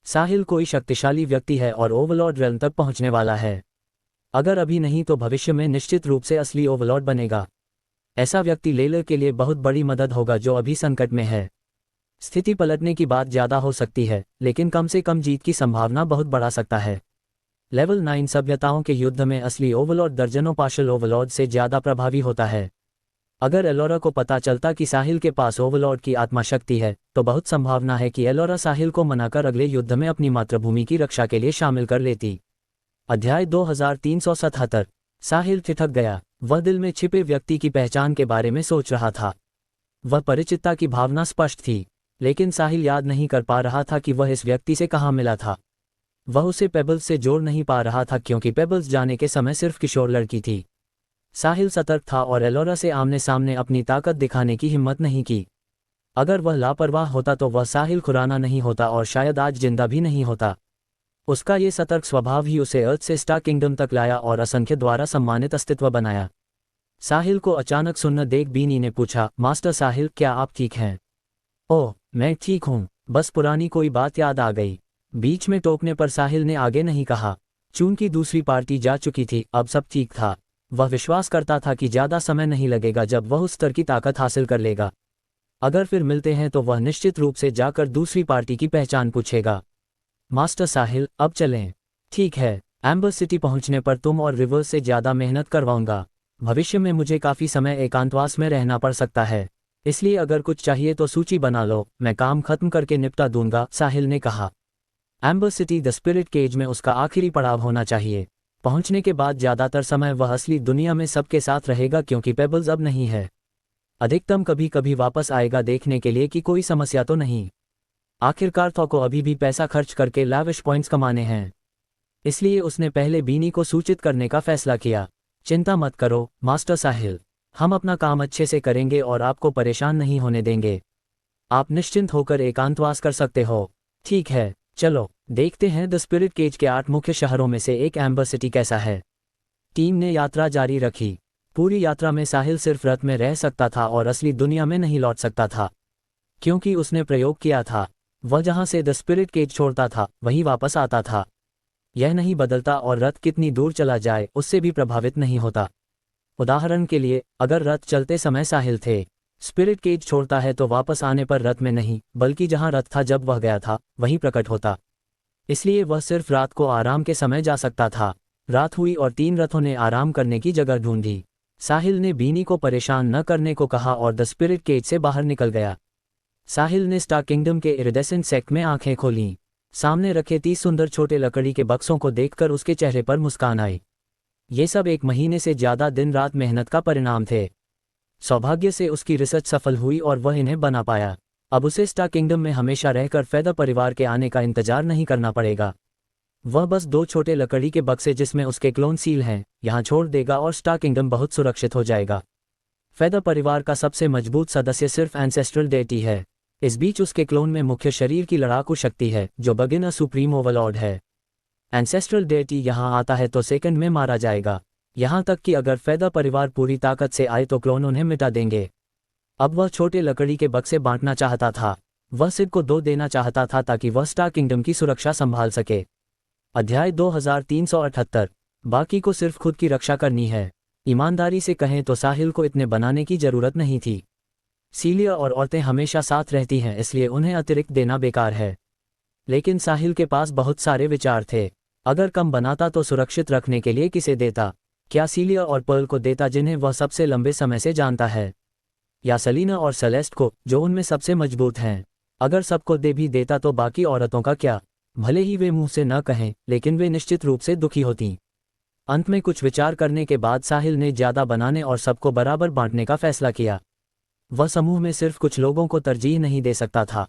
[SPEAKER 2] साहिल कोई शक्तिशाली व्यक्ति है और ओवरलॉर्ड रेल्म तक पहुंचने वाला है। अगर अभी नहीं तो भविष्य में निश्चित रूप से असली ओवरलॉर्ड बनेगा। ऐसा व्यक्ति लेलर के लिए बहुत बड़ी मदद होगा जो अभी संकट में है। स्थिति पलटने की बात ज्यादा हो सकती है, लेकिन कम से कम जीत की संभावना बहुत बढ़ा सकता है। लेवल 9 सभ्यताओं के युद्ध में असली ओवरलॉर्ड दर्जनों पार्शियल ओवरलॉर्ड से ज्यादा प्रभावी होता है। अगर एलोरा को पता चलता कि साहिल के पास ओवरलॉर्ड की आत्मा शक्ति है, तो बहुत संभावना है कि एलोरा साहिल को मनाकर अगले युद्ध में अपनी मातृभूमि की रक्षा के लिए शामिल कर लेती। अध्याय 2377। साहिल ठिठक गया। वह दिल में छिपे व्यक्ति की पहचान के बारे में सोच रहा था। वह परिचितता की भावना स्पष्ट थी, लेकिन साहिल याद नहीं कर पा रहा था कि वह इस व्यक्ति से कहाँ मिला था। वह उसे पेबल्स से जोड़ नहीं पा रहा था क्योंकि पेबल्स जाने के समय सिर्फ किशोर लड़की थी। साहिल सतर्क था और एलोरा से आमने सामने अपनी ताकत दिखाने की हिम्मत नहीं की। अगर वह लापरवाह होता तो वह साहिल खुराना नहीं होता और शायद आज जिंदा भी नहीं होता। उसका ये सतर्क स्वभाव ही उसे अर्थ से स्टार किंगडम तक लाया और असंख्य द्वारा सम्मानित अस्तित्व बनाया। साहिल को अचानक सुन्न देख बीनी ने पूछा, मास्टर साहिल, क्या आप ठीक हैं? ओह, मैं ठीक हूँ, बस पुरानी कोई बात याद आ गई। बीच में टोकने पर साहिल ने आगे नहीं कहा। चूंकि दूसरी पार्टी जा चुकी थी, अब सब ठीक था। वह विश्वास करता था कि ज्यादा समय नहीं लगेगा जब वह उस स्तर की ताकत हासिल कर लेगा। अगर फिर मिलते हैं तो वह निश्चित रूप से जाकर दूसरी पार्टी की पहचान पूछेगा। मास्टर साहिल, अब चलें। ठीक है, एम्बर सिटी पहुंचने पर तुम और रिवर्स से ज्यादा मेहनत करवाऊंगा। भविष्य में मुझे काफी समय एकांतवास में रहना पड़ सकता है, इसलिए अगर कुछ चाहिए तो सूची बना लो, मैं काम खत्म करके निपटा दूंगा, साहिल ने कहा। Ember City the Spirit Cage में उसका आखिरी पड़ाव होना चाहिए। पहुंचने के बाद ज्यादातर समय वह असली दुनिया में सबके साथ रहेगा क्योंकि पेबल्स अब नहीं है। अधिकतम कभी कभी वापस आएगा देखने के लिए कि कोई समस्या तो नहीं। आखिरकार थॉ को अभी भी पैसा खर्च करके लाविश पॉइंट्स कमाने हैं, इसलिए उसने पहले बीनी को सूचित करने का फैसला किया। चिंता मत करो मास्टर साहिल, हम अपना काम अच्छे से करेंगे और आपको परेशान नहीं होने देंगे। आप निश्चिंत होकर एकांतवास कर सकते हो। ठीक है, चलो देखते हैं द स्पिरिट केज के 8 मुख्य शहरों में से एक एम्बर सिटी कैसा है। टीम ने यात्रा जारी रखी। पूरी यात्रा में साहिल सिर्फ रथ में रह सकता था और असली दुनिया में नहीं लौट सकता था, क्योंकि उसने प्रयोग किया था। वह जहां से द स्पिरिट केज छोड़ता था वहीं वापस आता था। यह नहीं बदलता और रथ कितनी दूर चला जाए उससे भी प्रभावित नहीं होता। उदाहरण के लिए, अगर रथ चलते समय साहिल थे, स्पिरिट केज छोड़ता है तो वापस आने पर रथ में नहीं, बल्कि जहां रथ था जब वह गया था वहीं प्रकट होता। इसलिए वह सिर्फ रात को आराम के समय जा सकता था। रात हुई और 3 रथों ने आराम करने की जगह ढूंढी। साहिल ने बीनी को परेशान न करने को कहा और द स्पिरिट केज से बाहर निकल गया। साहिल ने स्टार किंगडम के इरिडेसेंट सेक्ट में आंखें खोलीं। सामने रखे 30 सुंदर छोटे लकड़ी के बक्सों को देखकर उसके चेहरे पर मुस्कान आई। ये सब 1 महीने से ज्यादा दिन रात मेहनत का परिणाम थे। सौभाग्य से उसकी रिसर्च सफल हुई और वह इन्हें बना पाया। अब उसे स्टार किंगडम में हमेशा रहकर फेदर परिवार के आने का इंतजार नहीं करना पड़ेगा। वह बस 2 छोटे लकड़ी के बक्से जिसमें उसके क्लोन सील हैं, यहाँ छोड़ देगा और स्टार किंगडम बहुत सुरक्षित हो जाएगा। फेदर परिवार का सबसे मजबूत सदस्य सिर्फ एंसेस्ट्रल डेटी है। इस बीच उसके क्लोन में मुख्य शरीर की लड़ाकू शक्ति है जो बगिनर सुप्रीम ओवरलॉर्ड है। एंसेस्ट्रल डेटी यहाँ आता है तो सेकंड में मारा जाएगा। यहाँ तक कि अगर फेदर परिवार पूरी ताकत से आए तो क्लोन उन्हें मिटा देंगे। अब वह छोटे लकड़ी के बक्से बांटना चाहता था। वह सिड को 2 देना चाहता था ताकि वह स्टार किंगडम की सुरक्षा संभाल सके। अध्याय 2378। बाकी को सिर्फ खुद की रक्षा करनी है। ईमानदारी से कहें तो साहिल को इतने बनाने की जरूरत नहीं थी। सीलिया और औरतें हमेशा साथ रहती हैं, इसलिए उन्हें अतिरिक्त देना बेकार है। लेकिन साहिल के पास बहुत सारे विचार थे। अगर कम बनाता तो सुरक्षित रखने के लिए किसे देता? क्या सीलिया और पर्ल को देता जिन्हें वह सबसे लंबे समय से जानता है, या सलीना और सेलेस्ट को जो उनमें सबसे मजबूत हैं? अगर सबको दे भी देता तो बाकी औरतों का क्या? भले ही वे मुंह से न कहें, लेकिन वे निश्चित रूप से दुखी होतीं। अंत में कुछ विचार करने के बाद साहिल ने ज़्यादा बनाने और सबको बराबर बांटने का फैसला किया। वह समूह में सिर्फ कुछ लोगों को तरजीह नहीं दे सकता था।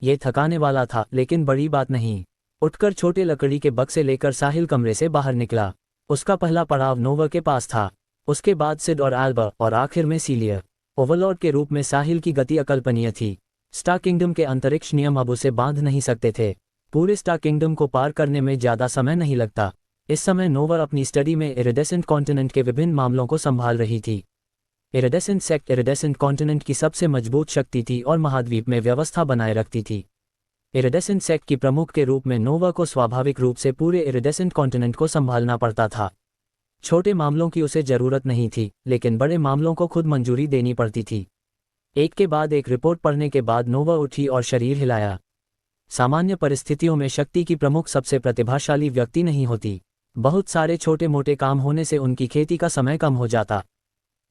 [SPEAKER 2] ये थकाने वाला था, लेकिन बड़ी बात नहीं। उठकर छोटे लकड़ी के बक्से लेकर साहिल कमरे से बाहर निकला। उसका पहला पड़ाव नोवा के पास था, उसके बाद सिड और एल्बा, और आखिर में सीलियर। ओवरलॉर्ड के रूप में साहिल की गति अकल्पनीय थी। स्टार किंगडम के अंतरिक्ष नियम अब उसे बांध नहीं सकते थे। पूरे स्टार किंगडम को पार करने में ज़्यादा समय नहीं लगता। इस समय नोवा अपनी स्टडी में इरिडेसेंट कॉन्टिनेंट के विभिन्न मामलों को संभाल रही थी। इरिडेसेंट सेक्ट इरिडेसेंट कॉन्टिनेंट की सबसे मजबूत शक्ति थी और महाद्वीप में व्यवस्था बनाए रखती थी। इरिडेसेंट सेक्ट की प्रमुख के रूप में नोवा को स्वाभाविक रूप से पूरे इरिडेसेंट कॉन्टिनेंट को संभालना पड़ता था। छोटे मामलों की उसे जरूरत नहीं थी, लेकिन बड़े मामलों को खुद मंजूरी देनी पड़ती थी। एक के बाद एक रिपोर्ट पढ़ने के बाद नोवा उठी और शरीर हिलाया। सामान्य परिस्थितियों में शक्ति की प्रमुख सबसे प्रतिभाशाली व्यक्ति नहीं होती। बहुत सारे छोटे मोटे काम होने से उनकी खेती का समय कम हो जाता।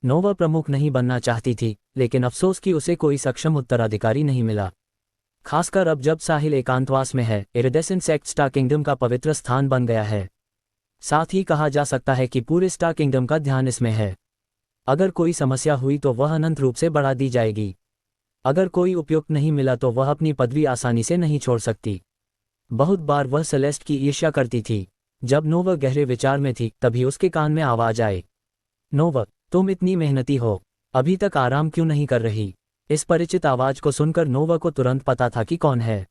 [SPEAKER 2] नोवा प्रमुख नहीं बनना चाहती थी, लेकिन अफसोस कि उसे कोई सक्षम उत्तराधिकारी नहीं मिला। खासकर अब जब साहिल एकांतवास में है। इरिडेसेंट सेक्ट स्टार किंगडम का पवित्र स्थान बन गया है। साथ ही कहा जा सकता है कि पूरे स्टार किंगडम का ध्यान इसमें है। अगर कोई समस्या हुई तो वह अनंत रूप से बढ़ा दी जाएगी। अगर कोई उपयुक्त नहीं मिला तो वह अपनी पदवी आसानी से नहीं छोड़ सकती। बहुत बार वह सेलेस्ट की ईर्ष्या करती थी। जब नोवा गहरे विचार में थी, तभी उसके कान में आवाज आए, नोवा, तुम इतनी मेहनती हो, अभी तक आराम क्यों नहीं कर रही? इस परिचित आवाज को सुनकर नोवा को तुरंत पता था कि कौन है।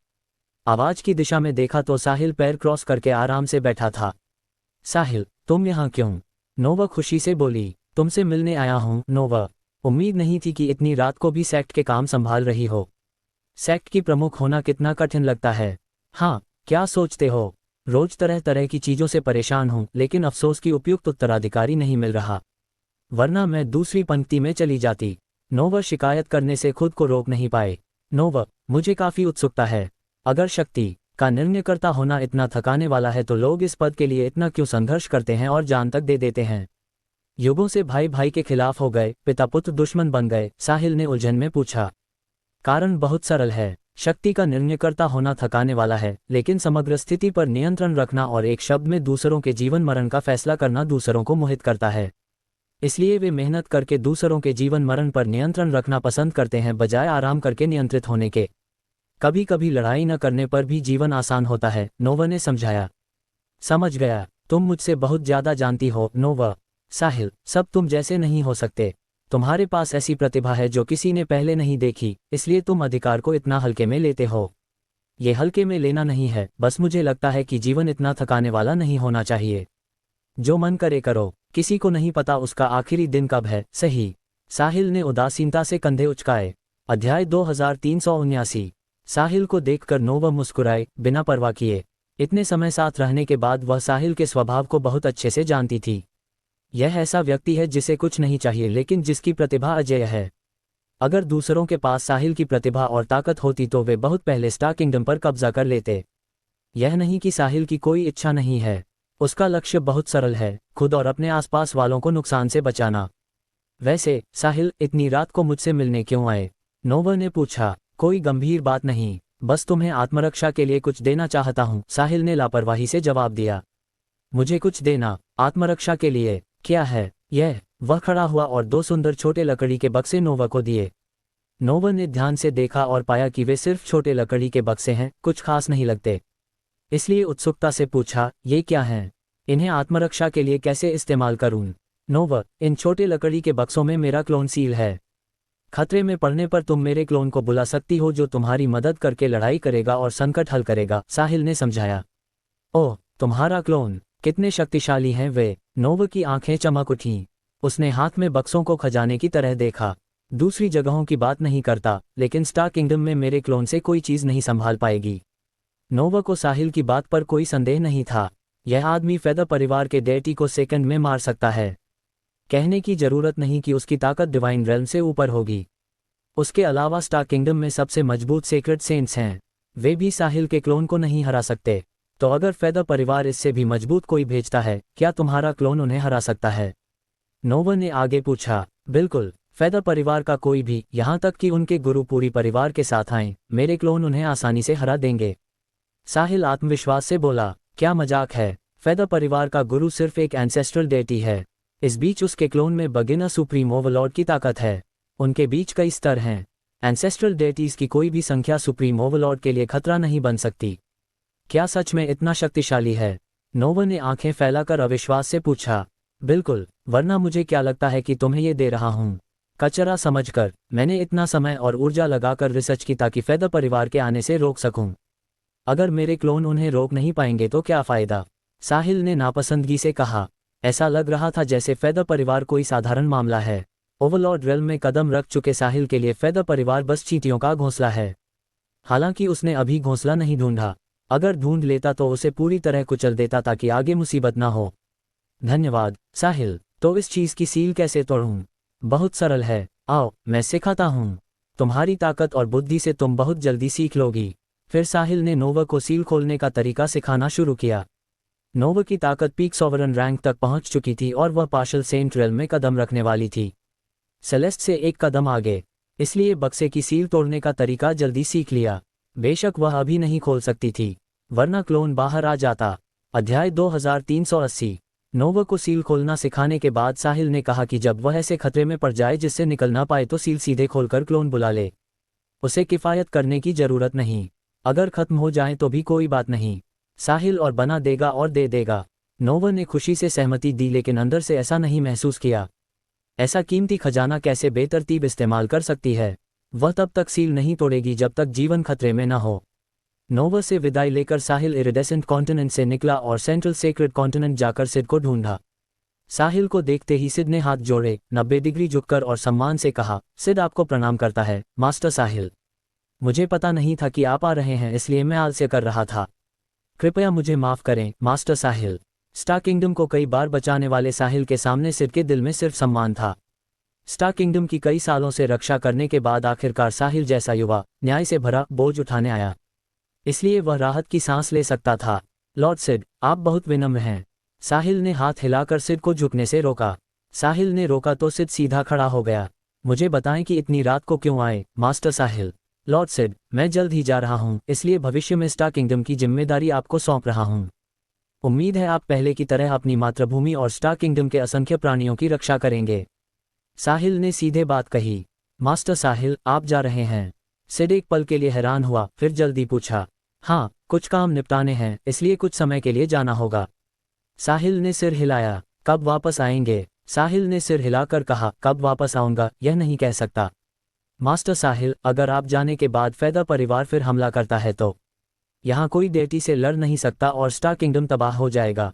[SPEAKER 2] आवाज की दिशा में देखा तो साहिल पैर क्रॉस करके आराम से बैठा था। साहिल, तुम यहाँ क्यों? नोवा खुशी से बोली, तुमसे मिलने आया हूँ नोवा। उम्मीद नहीं थी कि इतनी रात को भी सेक्ट के काम संभाल रही हो। सेक्ट की प्रमुख होना कितना कठिन लगता है। हाँ, क्या सोचते हो? रोज तरह तरह की चीजों से परेशान हूँ, लेकिन अफसोस की उपयुक्त उत्तराधिकारी नहीं मिल रहा, वरना मैं दूसरी पंक्ति में चली जाती। नोवा शिकायत करने से खुद को रोक नहीं पाए। नोवा, मुझे काफी उत्सुकता है। अगर शक्ति का निर्णयकर्ता होना इतना थकाने वाला है तो लोग इस पद के लिए इतना क्यों संघर्ष करते हैं और जान तक दे देते हैं? युगों से भाई भाई के खिलाफ हो गए, पिता पुत्र दुश्मन बन गए, साहिल ने उलझन में पूछा। कारण बहुत सरल है। शक्ति का निर्णयकर्ता होना थकाने वाला है, लेकिन समग्र स्थिति पर नियंत्रण रखना और एक शब्द में दूसरों के जीवन मरण का फैसला करना दूसरों को मोहित करता है। इसलिए वे मेहनत करके दूसरों के जीवन मरण पर नियंत्रण रखना पसंद करते हैं, बजाय आराम करके नियंत्रित होने के। कभी कभी लड़ाई न करने पर भी जीवन आसान होता है, नोवा ने समझाया। समझ गया, तुम मुझसे बहुत ज्यादा जानती हो नोवा। साहिल, सब तुम जैसे नहीं हो सकते। तुम्हारे पास ऐसी प्रतिभा है जो किसी ने पहले नहीं देखी, इसलिए तुम अधिकार को इतना हल्के में लेते हो। ये हल्के में लेना नहीं है, बस मुझे लगता है कि जीवन इतना थकाने वाला नहीं होना चाहिए। जो मन करे करो, किसी को नहीं पता उसका आखिरी दिन कब है, सही? साहिल ने उदासीनता से कंधे उचकाए। अध्याय 2379। साहिल को देखकर नोवा मुस्कुराए, बिना परवाह किए। इतने समय साथ रहने के बाद वह साहिल के स्वभाव को बहुत अच्छे से जानती थी। यह ऐसा व्यक्ति है जिसे कुछ नहीं चाहिए, लेकिन जिसकी प्रतिभा अजेय है। अगर दूसरों के पास साहिल की प्रतिभा और ताकत होती तो वे बहुत पहले स्टार किंगडम पर कब्जा कर लेते। यह नहीं कि साहिल की कोई इच्छा नहीं है, उसका लक्ष्य बहुत सरल है, खुद और अपने आसपास वालों को नुकसान से बचाना। वैसे साहिल, इतनी रात को मुझसे मिलने क्यों आए? नोवा ने पूछा। कोई गंभीर बात नहीं, बस तुम्हें आत्मरक्षा के लिए कुछ देना चाहता हूँ, साहिल ने लापरवाही से जवाब दिया। मुझे कुछ देना? आत्मरक्षा के लिए? क्या है यह? वह खड़ा हुआ और दो सुंदर छोटे लकड़ी के बक्से नोवा को दिए। नोवा ने ध्यान से देखा और पाया कि वे सिर्फ छोटे लकड़ी के बक्से हैं, कुछ खास नहीं लगते। इसलिए उत्सुकता से पूछा, ये क्या हैं? इन्हें आत्मरक्षा के लिए कैसे इस्तेमाल करूं? नोवा, इन छोटे लकड़ी के बक्सों में मेरा क्लोन सील है। खतरे में पड़ने पर तुम मेरे क्लोन को बुला सकती हो, जो तुम्हारी मदद करके लड़ाई करेगा और संकट हल करेगा, साहिल ने समझाया। ओह, तुम्हारा क्लोन? कितने शक्तिशाली हैं वे? नोवा की आंखें चमक उठीं। उसने हाथ में बक्सों को खजाने की तरह देखा। दूसरी जगहों की बात नहीं करता, लेकिन स्टार किंगडम में मेरे क्लोन से कोई चीज नहीं संभाल पाएगी। नोवा को साहिल की बात पर कोई संदेह नहीं था। यह आदमी फेदर परिवार के डेटी को सेकंड में मार सकता है। कहने की जरूरत नहीं कि उसकी ताकत डिवाइन रेल्म से ऊपर होगी। उसके अलावा स्टार किंगडम में सबसे मजबूत सेक्रेट सेंट्स हैं, वे भी साहिल के क्लोन को नहीं हरा सकते। तो अगर फेदर परिवार इससे भी मजबूत कोई भेजता है, क्या तुम्हारा क्लोन उन्हें हरा सकता है? नोवा ने आगे पूछा। बिल्कुल, फेदर परिवार का कोई भी, यहाँ तक कि उनके गुरु पूरी परिवार के साथ आएं, मेरे क्लोन उन्हें आसानी से हरा देंगे, साहिल आत्मविश्वास से बोला। क्या मजाक है? फेदर परिवार का गुरु सिर्फ एक एंसेस्ट्रल डेटी है। इस बीच उसके क्लोन में बगिना सुप्रीम ओवरलॉर्ड की ताकत है। उनके बीच कई स्तर हैं। एंसेस्ट्रल डेटीज की कोई भी संख्या सुप्रीम ओवरलॉर्ड के लिए खतरा नहीं बन सकती। क्या सच में इतना शक्तिशाली है? नोवा ने आंखें फैलाकर अविश्वास से पूछा। बिल्कुल, वरना मुझे क्या लगता है कि तुम्हें ये दे रहा हूँ कचरा समझकर। मैंने इतना समय और ऊर्जा लगाकर रिसर्च की ताकि फेदर परिवार के आने से रोक सकूं। अगर मेरे क्लोन उन्हें रोक नहीं पाएंगे तो क्या फ़ायदा? साहिल ने नापसंदगी से कहा। ऐसा लग रहा था जैसे फेदर परिवार कोई साधारण मामला है। ओवरलॉर्ड रेल्म में कदम रख चुके साहिल के लिए फेदर परिवार बस चींटियों का घोंसला है। हालांकि उसने अभी घोंसला नहीं ढूंढा। अगर ढूंढ लेता तो उसे पूरी तरह कुचल देता ताकि आगे मुसीबत ना हो। धन्यवाद साहिल। तो इस चीज़ की सील कैसे तोड़ूं? बहुत सरल है, आओ मैं सिखाता हूँ। तुम्हारी ताकत और बुद्धि से तुम बहुत जल्दी सीख लोगी। फिर साहिल ने नोवा को सील खोलने का तरीका सिखाना शुरू किया। नोवा की ताकत पीक सॉवरन रैंक तक पहुंच चुकी थी और वह पार्शल सेंट रेल्म में कदम रखने वाली थी, सेलेस्ट से एक कदम आगे। इसलिए बक्से की सील तोड़ने का तरीका जल्दी सीख लिया। बेशक वह अभी नहीं खोल सकती थी, वरना क्लोन बाहर आ जाता। अध्याय 2380। नोवा को सील खोलना सिखाने के बाद साहिल ने कहा कि जब वह ऐसे खतरे में पड़ जाए जिससे निकल ना पाए तो सील सीधे खोलकर क्लोन बुला ले। उसे किफ़ायत करने की ज़रूरत नहीं। अगर खत्म हो जाए तो भी कोई बात नहीं, साहिल और बना देगा और दे देगा। नोवा ने खुशी से सहमति दी, लेकिन अंदर से ऐसा नहीं महसूस किया। ऐसा कीमती खजाना कैसे बेतरतीब इस्तेमाल कर सकती है? वह तब तक सील नहीं तोड़ेगी जब तक जीवन खतरे में न हो। नोवा से विदाई लेकर साहिल इरिडेसेंट कॉन्टिनेंट से निकला और सेंट्रल सेक्रेट कॉन्टिनेंट जाकर सिड को ढूंढा। साहिल को देखते ही सिड ने हाथ जोड़े, 90 डिग्री झुककर और सम्मान से कहा, सिड आपको प्रणाम करता है मास्टर साहिल। मुझे पता नहीं था कि आप आ रहे हैं, इसलिए मैं आलस्य कर रहा था। कृपया मुझे माफ़ करें मास्टर साहिल। स्टार किंगडम को कई बार बचाने वाले साहिल के सामने सिड के दिल में सिर्फ सम्मान था। स्टार किंगडम की कई सालों से रक्षा करने के बाद आखिरकार साहिल जैसा युवा न्याय से भरा बोझ उठाने आया, इसलिए वह राहत की सांस ले सकता था। लॉर्ड सिड, आप बहुत विनम्र हैं। साहिल ने हाथ हिलाकर सिड को झुकने से रोका। साहिल ने रोका तो सिड सीधा खड़ा हो गया। मुझे बताएं कि इतनी रात को क्यों आए मास्टर साहिल। लॉर्ड सिड, मैं जल्द ही जा रहा हूँ, इसलिए भविष्य में स्टार किंगडम की जिम्मेदारी आपको सौंप रहा हूँ। उम्मीद है आप पहले की तरह अपनी मातृभूमि और स्टार किंगडम के असंख्य प्राणियों की रक्षा करेंगे। साहिल ने सीधे बात कही। मास्टर साहिल, आप जा रहे हैं? सिड एक पल के लिए हैरान हुआ, फिर जल्दी पूछा। हाँ, कुछ काम निपटाने हैं, इसलिए कुछ समय के लिए जाना होगा। साहिल ने सिर हिलाया। कब वापस आएंगे? साहिल ने सिर हिलाकर कहा, कब वापस आऊंगा यह नहीं कह सकता मास्टर साहिल। अगर आप जाने के बाद फेदर परिवार फिर हमला करता है तो यहाँ कोई डेटी से लड़ नहीं सकता और स्टार किंगडम तबाह हो जाएगा।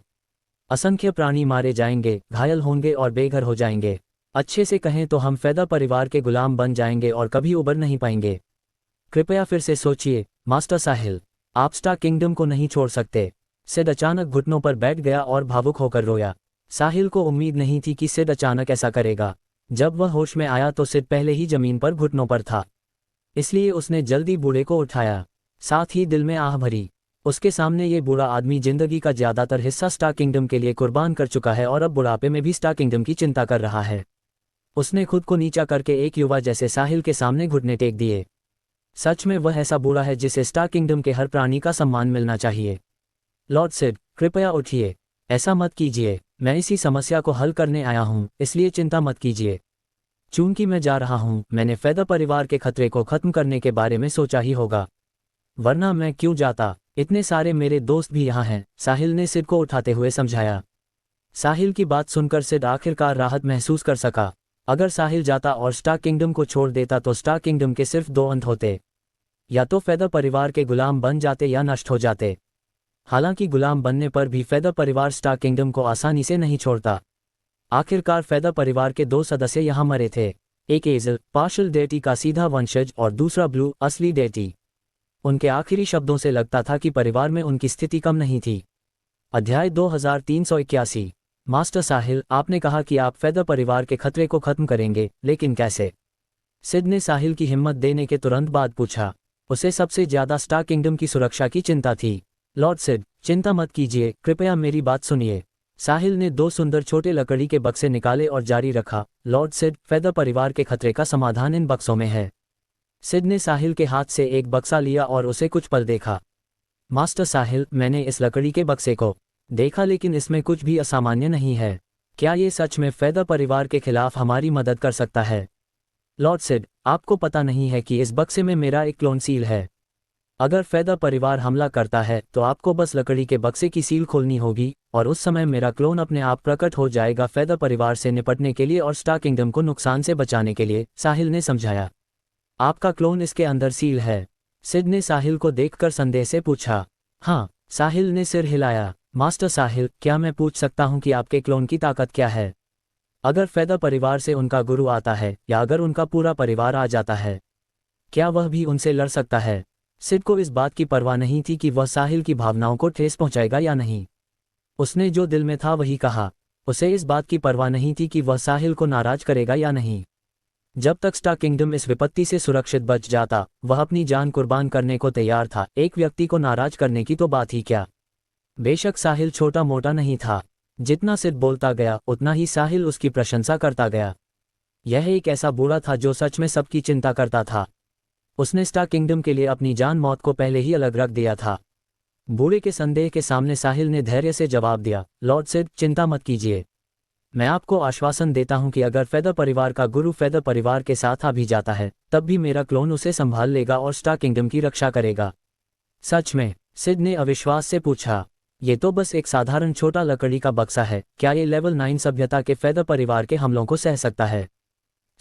[SPEAKER 2] असंख्य प्राणी मारे जाएंगे, घायल होंगे और बेघर हो जाएंगे। अच्छे से कहें तो हम फेदर परिवार के गुलाम बन जाएंगे और कभी उबर नहीं पाएंगे। कृपया फिर से सोचिए मास्टर साहिल, आप स्टार किंगडम को नहीं छोड़ सकते। सिड अचानक घुटनों पर बैठ गया और भावुक होकर रोया। साहिल को उम्मीद नहीं थी कि सिड अचानक ऐसा करेगा। जब वह होश में आया तो सिड पहले ही जमीन पर घुटनों पर था, इसलिए उसने जल्दी बूढ़े को उठाया, साथ ही दिल में आह भरी। उसके सामने ये बूढ़ा आदमी जिंदगी का ज्यादातर हिस्सा स्टार किंगडम के लिए कुर्बान कर चुका है और अब बुढ़ापे में भी स्टार किंगडम की चिंता कर रहा है। उसने खुद को नीचा करके एक युवा जैसे साहिल के सामने घुटने टेक दिए। सच में वह ऐसा बूढ़ा है जिसे स्टार किंगडम के हर प्राणी का सम्मान मिलना चाहिए। लॉर्ड सिड, कृपया उठिए, ऐसा मत कीजिए। मैं इसी समस्या को हल करने आया हूँ, इसलिए चिंता मत कीजिए। चूंकि मैं जा रहा हूँ, मैंने फेदर परिवार के खतरे को खत्म करने के बारे में सोचा ही होगा, वरना मैं क्यों जाता? इतने सारे मेरे दोस्त भी यहाँ हैं, साहिल ने सिड को उठाते हुए समझाया। साहिल की बात सुनकर सिड आखिरकार राहत महसूस कर सका। अगर साहिल जाता और स्टार किंगडम को छोड़ देता तो स्टार किंगडम के सिर्फ दो अंत होते, या तो फेदर परिवार के गुलाम बन जाते या नष्ट हो जाते। हालांकि गुलाम बनने पर भी फेदर परिवार स्टार किंगडम को आसानी से नहीं छोड़ता। आखिरकार फेदर परिवार के दो सदस्य यहाँ मरे थे, एक एजल पार्शल डेटी का सीधा वंशज और दूसरा ब्लू असली डेटी। उनके आखिरी शब्दों से लगता था कि परिवार में उनकी स्थिति कम नहीं थी। अध्याय 2381। मास्टर साहिल, आपने कहा कि आप फेदर परिवार के खतरे को खत्म करेंगे, लेकिन कैसे? सिड ने साहिल की हिम्मत देने के तुरंत बाद पूछा। उसे सबसे ज्यादा स्टार किंगडम की सुरक्षा की चिंता थी। लॉर्ड सिड, चिंता मत कीजिए, कृपया मेरी बात सुनिए। साहिल ने दो सुंदर छोटे लकड़ी के बक्से निकाले और जारी रखा। लॉर्ड सिड, फेदर परिवार के खतरे का समाधान इन बक्सों में है। सिड ने साहिल के हाथ से एक बक्सा लिया और उसे कुछ पल देखा। मास्टर साहिल, मैंने इस लकड़ी के बक्से को देखा, लेकिन इसमें कुछ भी असामान्य नहीं है। क्या ये सच में फेदर परिवार के खिलाफ हमारी मदद कर सकता है? लॉर्ड सिड, आपको पता नहीं है कि इस बक्से में मेरा एक क्लोन सील है। अगर फेदर परिवार हमला करता है तो आपको बस लकड़ी के बक्से की सील खोलनी होगी और उस समय मेरा क्लोन अपने आप प्रकट हो जाएगा फेदर परिवार से निपटने के लिए और स्टार किंगडम को नुकसान से बचाने के लिए, साहिल ने समझाया। आपका क्लोन इसके अंदर सील है? सिड ने साहिल को देखकर संदेह से पूछा। हाँ, साहिल ने सिर हिलाया। मास्टर साहिल, क्या मैं पूछ सकता हूँ कि आपके क्लोन की ताकत क्या है? अगर फेदर परिवार से उनका गुरु आता है या अगर उनका पूरा परिवार आ जाता है, क्या वह भी उनसे लड़ सकता है? सिड को इस बात की परवाह नहीं थी कि वह साहिल की भावनाओं को ठेस पहुंचाएगा या नहीं। उसने जो दिल में था वही कहा। उसे इस बात की परवाह नहीं थी कि वह साहिल को नाराज करेगा या नहीं। जब तक स्टार किंगडम इस विपत्ति से सुरक्षित बच जाता, वह अपनी जान कुर्बान करने को तैयार था। एक व्यक्ति को नाराज करने की तो बात ही क्या। बेशक साहिल छोटा मोटा नहीं था। जितना सिड बोलता गया उतना ही साहिल उसकी प्रशंसा करता गया। यह एक ऐसा बूढ़ा था जो सच में सबकी चिंता करता था। उसने स्टार किंगडम के लिए अपनी जान मौत को पहले ही अलग रख दिया था। बूढ़े के संदेह के सामने साहिल ने धैर्य से जवाब दिया, लॉर्ड सिड, चिंता मत कीजिए। मैं आपको आश्वासन देता हूं कि अगर फेदर परिवार का गुरु फेदर परिवार के साथ आ भी जाता है तब भी मेरा क्लोन उसे संभाल लेगा और स्टार किंगडम की रक्षा करेगा। सच में? सिड ने अविश्वास से पूछा। ये तो बस एक साधारण छोटा लकड़ी का बक्सा है, क्या ये लेवल 9 सभ्यता के फेदर परिवार के हमलों को सह सकता है?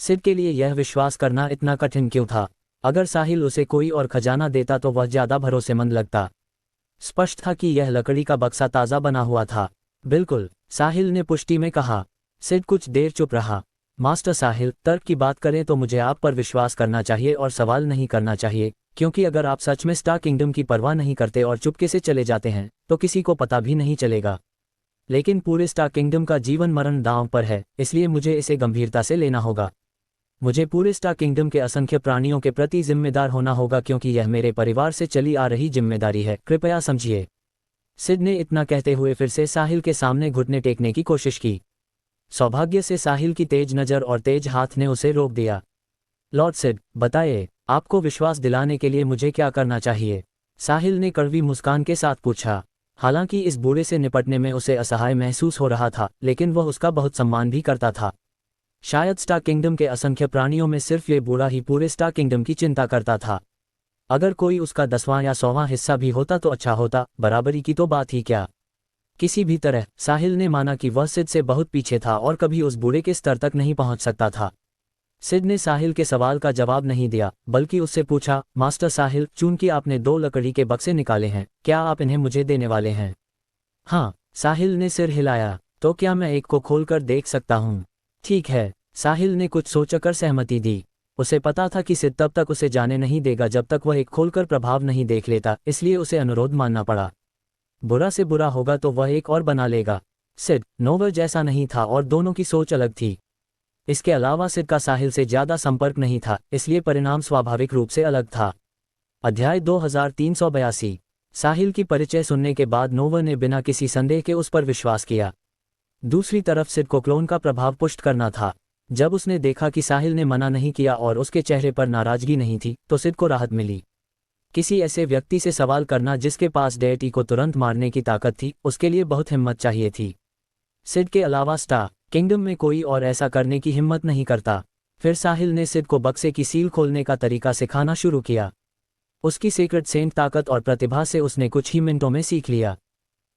[SPEAKER 2] सिड के लिए यह विश्वास करना इतना कठिन क्यों था? अगर साहिल उसे कोई और खजाना देता तो वह ज्यादा भरोसेमंद लगता। स्पष्ट था कि यह लकड़ी का बक्सा ताज़ा बना हुआ था। बिल्कुल, साहिल ने पुष्टि में कहा। सिड कुछ देर चुप रहा। मास्टर साहिल, तर्क की बात करें तो मुझे आप पर विश्वास करना चाहिए और सवाल नहीं करना चाहिए, क्योंकि अगर आप सच में स्टार किंगडम की परवाह नहीं करते और चुपके से चले जाते हैं तो किसी को पता भी नहीं चलेगा। लेकिन पूरे स्टार किंगडम का जीवन मरण दांव पर है, इसलिए मुझे इसे गंभीरता से लेना होगा। मुझे पूरे स्टार किंगडम के असंख्य प्राणियों के प्रति जिम्मेदार होना होगा, क्योंकि यह मेरे परिवार से चली आ रही जिम्मेदारी है, कृपया समझिए। सिड ने इतना कहते हुए फिर से साहिल के सामने घुटने टेकने की कोशिश की। सौभाग्य से साहिल की तेज नज़र और तेज हाथ ने उसे रोक दिया। लॉर्ड सिड, बताइए, आपको विश्वास दिलाने के लिए मुझे क्या करना चाहिए? साहिल ने कड़वी मुस्कान के साथ पूछा। हालांकि इस बूढ़े से निपटने में उसे असहाय महसूस हो रहा था, लेकिन वह उसका बहुत सम्मान भी करता था। शायद स्टार किंगडम के असंख्य प्राणियों में सिर्फ ये बूढ़ा ही पूरे स्टार किंगडम की चिंता करता था। अगर कोई उसका 10वां या 100वां हिस्सा भी होता तो अच्छा होता, बराबरी की तो बात ही क्या। किसी भी तरह साहिल ने माना कि वह सिड से बहुत पीछे था और कभी उस बूढ़े के स्तर तक नहीं पहुंच सकता था। सिड ने साहिल के सवाल का जवाब नहीं दिया, बल्कि उससे पूछा, मास्टर साहिल, चूंकि आपने 2 लकड़ी के बक्से निकाले हैं, क्या आप इन्हें मुझे देने वाले हैं? हाँ, साहिल ने सिर हिलाया। तो क्या मैं एक को खोलकर देख सकता हूँ? ठीक है, साहिल ने कुछ सोचकर सहमति दी। उसे पता था कि सिड तब तक उसे जाने नहीं देगा जब तक वह एक खोलकर प्रभाव नहीं देख लेता, इसलिए उसे अनुरोध मानना पड़ा। बुरा से बुरा होगा तो वह एक और बना लेगा। सिड नोवा जैसा नहीं था और दोनों की सोच अलग थी। इसके अलावा सिड का साहिल से ज्यादा संपर्क नहीं था, इसलिए परिणाम स्वाभाविक रूप से अलग था। अध्याय 2382। साहिल की परिचय सुनने के बाद नोवा ने बिना किसी संदेह के उस पर विश्वास किया। दूसरी तरफ सिड को क्लोन का प्रभाव पुष्ट करना था। जब उसने देखा कि साहिल ने मना नहीं किया और उसके चेहरे पर नाराजगी नहीं थी, तो सिड को राहत मिली। किसी ऐसे व्यक्ति से सवाल करना जिसके पास डेटी को तुरंत मारने की ताकत थी, उसके लिए बहुत हिम्मत चाहिए थी। सिड के अलावा स्टार किंगडम में कोई और ऐसा करने की हिम्मत नहीं करता। फिर साहिल ने सिड को बक्से की सील खोलने का तरीका सिखाना शुरू किया। उसकी सीक्रेट सेंट ताकत और प्रतिभा से उसने कुछ ही मिनटों में सीख लिया।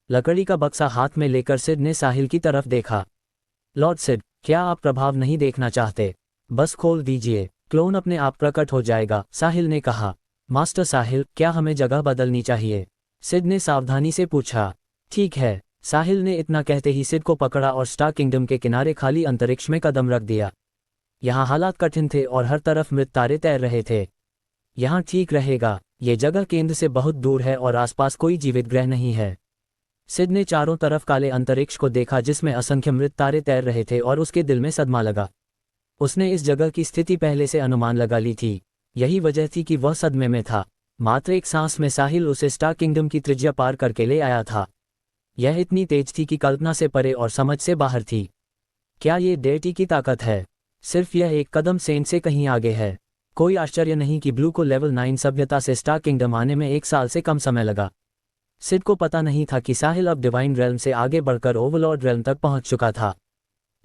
[SPEAKER 2] लकड़ी का बक्सा हाथ में लेकर सिड ने साहिल की तरफ देखा। लॉर्ड सिड, क्या आप प्रभाव नहीं देखना चाहते? बस खोल दीजिए, क्लोन अपने आप प्रकट हो जाएगा, साहिल ने कहा। मास्टर साहिल, क्या हमें जगह बदलनी चाहिए? सिड ने सावधानी से पूछा। ठीक है, साहिल ने इतना कहते ही सिड को पकड़ा और स्टार किंगडम के किनारे खाली अंतरिक्ष में कदम रख दिया। यहाँ हालात कठिन थे और हर तरफ मृत तारे तैर रहे थे। यहाँ ठीक रहेगा, ये जगह केंद्र से बहुत दूर है और आसपास कोई जीवित ग्रह नहीं है। सिड ने चारों तरफ काले अंतरिक्ष को देखा जिसमें असंख्य मृत तारे तैर रहे थे और उसके दिल में सदमा लगा। उसने इस जगह की स्थिति पहले से अनुमान लगा ली थी। यही वजह थी कि वह सदमे में था। मात्र एक सांस में साहिल उसे स्टार किंगडम की त्रिज्या पार करके ले आया था। यह इतनी तेज थी कि कल्पना से परे और समझ से बाहर थी। क्या ये डेटी की ताकत है? सिर्फ यह एक कदम सेंट से कहीं आगे है। कोई आश्चर्य नहीं कि ब्लू को लेवल 9 सभ्यता से स्टार किंगडम आने में 1 साल से कम समय लगा। सिड को पता नहीं था कि साहिल अब डिवाइन रेल्म से आगे बढ़कर ओवरलॉर्ड रेल्म तक पहुंच चुका था।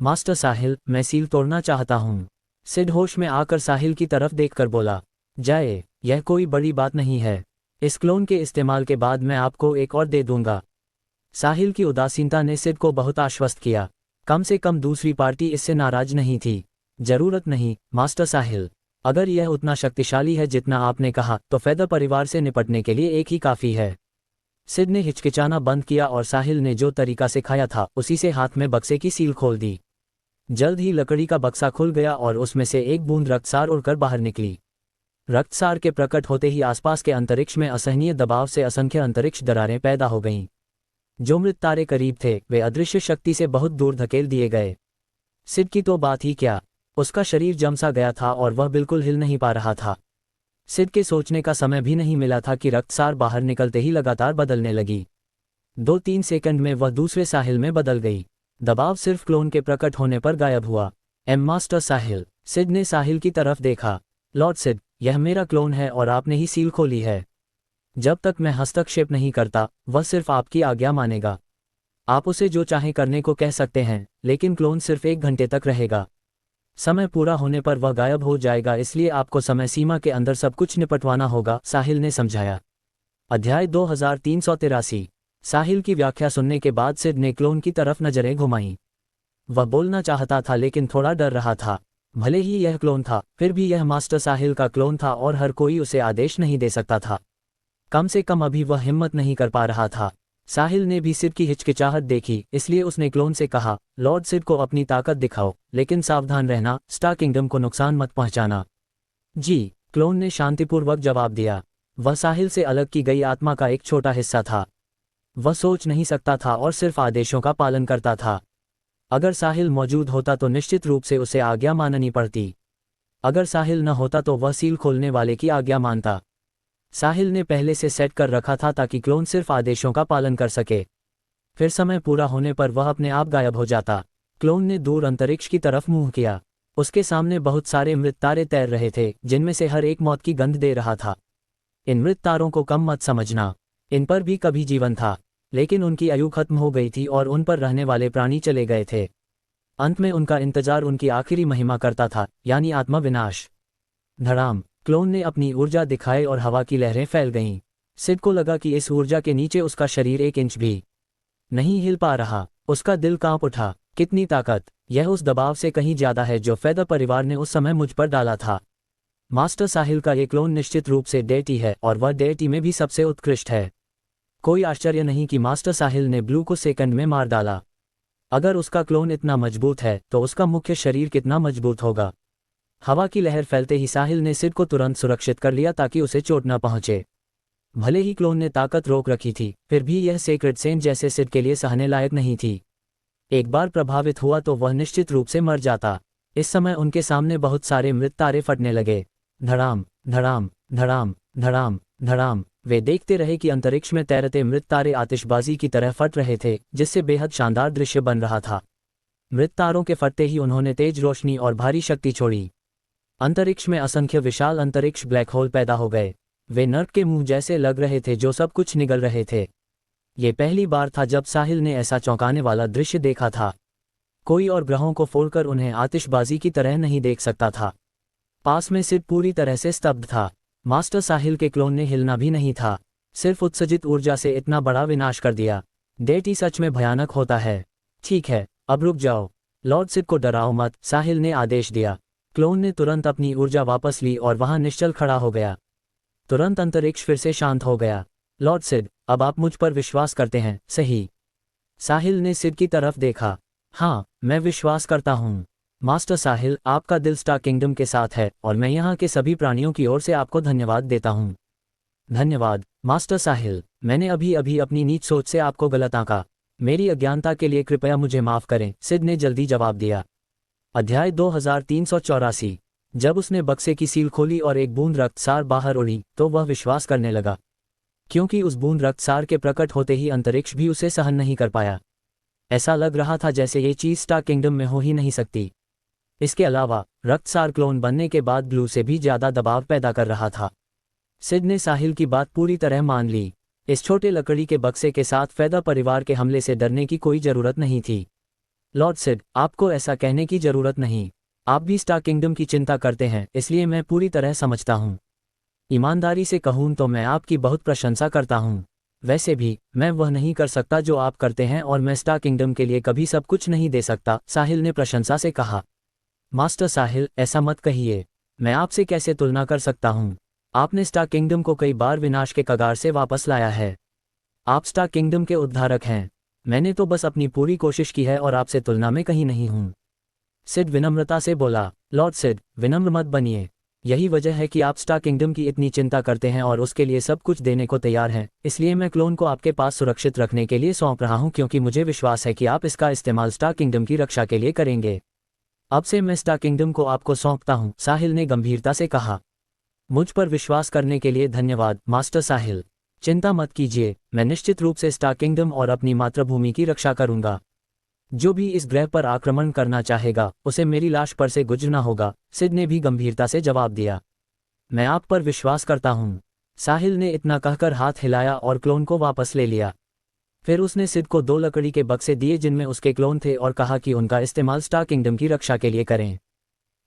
[SPEAKER 2] मास्टर साहिल, मैं सील तोड़ना चाहता हूँ। सिड होश में आकर साहिल की तरफ देखकर बोला। जाए, यह कोई बड़ी बात नहीं है। इस क्लोन के इस्तेमाल के बाद मैं आपको एक और दे दूंगा। साहिल की उदासीनता ने सिड को बहुत आश्वस्त किया। कम से कम दूसरी पार्टी इससे नाराज नहीं थी। जरूरत नहीं, मास्टर साहिल। अगर यह उतना शक्तिशाली है जितना आपने कहा, तो फेदर परिवार से निपटने के लिए एक ही काफ़ी है। सिड ने हिचकिचाना बंद किया और साहिल ने जो तरीका सिखाया था उसी से हाथ में बक्से की सील खोल दी। जल्द ही लकड़ी का बक्सा खुल गया और उसमें से एक बूंद रक्तसार उड़कर बाहर निकली। रक्तसार के प्रकट होते ही आसपास के अंतरिक्ष में असहनीय दबाव से असंख्य अंतरिक्ष दरारें पैदा हो गईं। जो मृत तारे करीब थे वे अदृश्य शक्ति से बहुत दूर धकेल दिए गए। सिड की तो बात ही क्या, उसका शरीर जम सा गया था और वह बिल्कुल हिल नहीं पा रहा था। सिड के सोचने का समय भी नहीं मिला था कि रक्तसार बाहर निकलते ही लगातार बदलने लगी। 2-3 सेकंड में वह दूसरे साहिल में बदल गई। दबाव सिर्फ क्लोन के प्रकट होने पर गायब हुआ। मास्टर साहिल। सिड ने साहिल की तरफ देखा। लॉर्ड सिड, यह मेरा क्लोन है और आपने ही सील खोली है। जब तक मैं हस्तक्षेप नहीं करता, वह सिर्फ आपकी आज्ञा मानेगा। आप उसे जो चाहे करने को कह सकते हैं, लेकिन क्लोन सिर्फ 1 घंटे तक रहेगा। समय पूरा होने पर वह गायब हो जाएगा, इसलिए आपको समय सीमा के अंदर सब कुछ निपटवाना होगा, साहिल ने समझाया। अध्याय 2383। साहिल की व्याख्या सुनने के बाद सिड ने क्लोन की तरफ नजरें घुमाईं। वह बोलना चाहता था लेकिन थोड़ा डर रहा था। भले ही यह क्लोन था, फिर भी यह मास्टर साहिल का क्लोन था और हर कोई उसे आदेश नहीं दे सकता था। कम से कम अभी वह हिम्मत नहीं कर पा रहा था। साहिल ने भी सिड की हिचकिचाहट देखी, इसलिए उसने क्लोन से कहा, लॉर्ड सिड को अपनी ताकत दिखाओ, लेकिन सावधान रहना, स्टार किंगडम को नुकसान मत पहुंचाना। जी, क्लोन ने शांतिपूर्वक जवाब दिया। वह साहिल से अलग की गई आत्मा का एक छोटा हिस्सा था। वह सोच नहीं सकता था और सिर्फ आदेशों का पालन करता था। अगर साहिल मौजूद होता तो निश्चित रूप से उसे आज्ञा माननी पड़ती। अगर साहिल न होता तो वह सील खोलने वाले की आज्ञा मानता। साहिल ने पहले से सेट कर रखा था ताकि क्लोन सिर्फ आदेशों का पालन कर सके। फिर समय पूरा होने पर वह अपने आप गायब हो जाता। क्लोन ने दूर अंतरिक्ष की तरफ मुंह किया। उसके सामने बहुत सारे मृत तारे तैर रहे थे, जिनमें से हर एक मौत की गंध दे रहा था। इन मृत तारों को कम मत समझना। इन पर भी कभी जीवन था, लेकिन उनकी आयु खत्म हो गई थी और उन पर रहने वाले प्राणी चले गए थे। अंत में उनका इंतजार उनकी आखिरी महिमा करता था, यानी आत्मा विनाश। धड़ाम। क्लोन ने अपनी ऊर्जा दिखाई और हवा की लहरें फैल गईं। सिड को लगा कि इस ऊर्जा के नीचे उसका शरीर 1 इंच भी नहीं हिल पा रहा। उसका दिल कांप उठा। कितनी ताकत! यह उस दबाव से कहीं ज्यादा है जो फेदर परिवार ने उस समय मुझ पर डाला था। मास्टर साहिल का ये क्लोन निश्चित रूप से डेटी है और वह डेटी में भी सबसे उत्कृष्ट है। कोई आश्चर्य नहीं कि मास्टर साहिल ने ब्लू को सेकंड में मार डाला। अगर उसका क्लोन इतना मजबूत है तो उसका मुख्य शरीर कितना मजबूत होगा। हवा की लहर फैलते ही साहिल ने सिड को तुरंत सुरक्षित कर लिया ताकि उसे चोट न पहुंचे। भले ही क्लोन ने ताकत रोक रखी थी, फिर भी यह सेक्रेड सेंट जैसे सिड के लिए सहने लायक नहीं थी। एक बार प्रभावित हुआ तो वह निश्चित रूप से मर जाता। इस समय उनके सामने बहुत सारे मृत तारे फटने लगे। धड़ाम धड़ाम धड़ाम धड़ाम धड़ाम। वे देखते रहे कि अंतरिक्ष में तैरते मृत तारे आतिशबाजी की तरह फट रहे थे, जिससे बेहद शानदार दृश्य बन रहा था। मृत तारों के फटते ही उन्होंने तेज रोशनी और भारी शक्ति छोड़ी। अंतरिक्ष में असंख्य विशाल अंतरिक्ष ब्लैक होल पैदा हो गए। वे नर्क के मुंह जैसे लग रहे थे जो सब कुछ निगल रहे थे। ये पहली बार था जब साहिल ने ऐसा चौंकाने वाला दृश्य देखा था। कोई और ग्रहों को फोड़कर उन्हें आतिशबाजी की तरह नहीं देख सकता था। पास में सिड पूरी तरह से स्तब्ध था। मास्टर साहिल के क्लोन ने हिलना भी नहीं था। सिर्फ उत्सर्जित ऊर्जा से इतना बड़ा विनाश कर दिया। डेटी सच में भयानक होता है। ठीक है, अब रुक जाओ। लॉर्ड सिड को डराओ मत, साहिल ने आदेश दिया। क्लोन ने तुरंत अपनी ऊर्जा वापस ली और वहां निश्चल खड़ा हो गया। तुरंत अंतरिक्ष फिर से शांत हो गया। लॉर्ड सिड, अब आप मुझ पर विश्वास करते हैं, सही? साहिल ने सिड की तरफ देखा। हाँ, मैं विश्वास करता हूँ। मास्टर साहिल, आपका दिल स्टार किंगडम के साथ है और मैं यहाँ के सभी प्राणियों की ओर से आपको धन्यवाद देता हूँ। धन्यवाद, मास्टर साहिल। मैंने अभी अभी अपनी नीच सोच से आपको गलत आंका। मेरी अज्ञानता के लिए कृपया मुझे माफ करें, सिड ने जल्दी जवाब दिया। अध्याय 2384। जब उसने बक्से की सील खोली और एक बूंद रक्तसार बाहर उड़ी तो वह विश्वास करने लगा, क्योंकि उस बूंद रक्तसार के प्रकट होते ही अंतरिक्ष भी उसे सहन नहीं कर पाया। ऐसा लग रहा था जैसे ये चीज स्टार किंगडम में हो ही नहीं सकती। इसके अलावा रक्तसार क्लोन बनने के बाद ब्लू से भी ज्यादा दबाव पैदा कर रहा था। सिड ने साहिल की बात पूरी तरह मान ली। इस छोटे लकड़ी के बक्से के साथ फेदर परिवार के हमले से डरने की कोई जरूरत नहीं थी। लॉर्ड सिड, आपको ऐसा कहने की जरूरत नहीं। आप भी स्टार किंगडम की चिंता करते हैं, इसलिए मैं पूरी तरह समझता हूँ। ईमानदारी से कहूँ तो मैं आपकी बहुत प्रशंसा करता हूँ। वैसे भी मैं वह नहीं कर सकता जो आप करते हैं, और मैं स्टार किंगडम के लिए कभी सब कुछ नहीं दे सकता, साहिल ने प्रशंसा से कहा। मास्टर साहिल, ऐसा मत कहिए। मैं आपसे कैसे तुलना कर सकता हूँ? आपने स्टार किंगडम को कई बार विनाश के कगार से वापस लाया है। आप स्टार किंगडम के उद्धारक हैं। मैंने तो बस अपनी पूरी कोशिश की है और आपसे तुलना में कहीं नहीं हूँ। सिड विनम्रता से बोला। लॉर्ड सिड, विनम्र मत बनिए। यही वजह है कि आप स्टार किंगडम की इतनी चिंता करते हैं और उसके लिए सब कुछ देने को तैयार हैं, इसलिए मैं क्लोन को आपके पास सुरक्षित रखने के लिए सौंप रहा हूं, क्योंकि मुझे विश्वास है कि आप इसका इस्तेमाल स्टार किंगडम की रक्षा के लिए करेंगे। अब से मैं स्टार किंगडम को आपको सौंपता हूं, साहिल ने गंभीरता से कहा। मुझ पर विश्वास करने के लिए धन्यवाद मास्टर साहिल। चिंता मत कीजिए, मैं निश्चित रूप से स्टार किंगडम और अपनी मातृभूमि की रक्षा करूंगा। जो भी इस ग्रह पर आक्रमण करना चाहेगा उसे मेरी लाश पर से गुजरना होगा, सिड ने भी गंभीरता से जवाब दिया। मैं आप पर विश्वास करता हूँ। साहिल ने इतना कहकर हाथ हिलाया और क्लोन को वापस ले लिया। फिर उसने सिड को 2 लकड़ी के बक्से दिए जिनमें उसके क्लोन थे और कहा कि उनका इस्तेमाल स्टार किंगडम की रक्षा के लिए करें।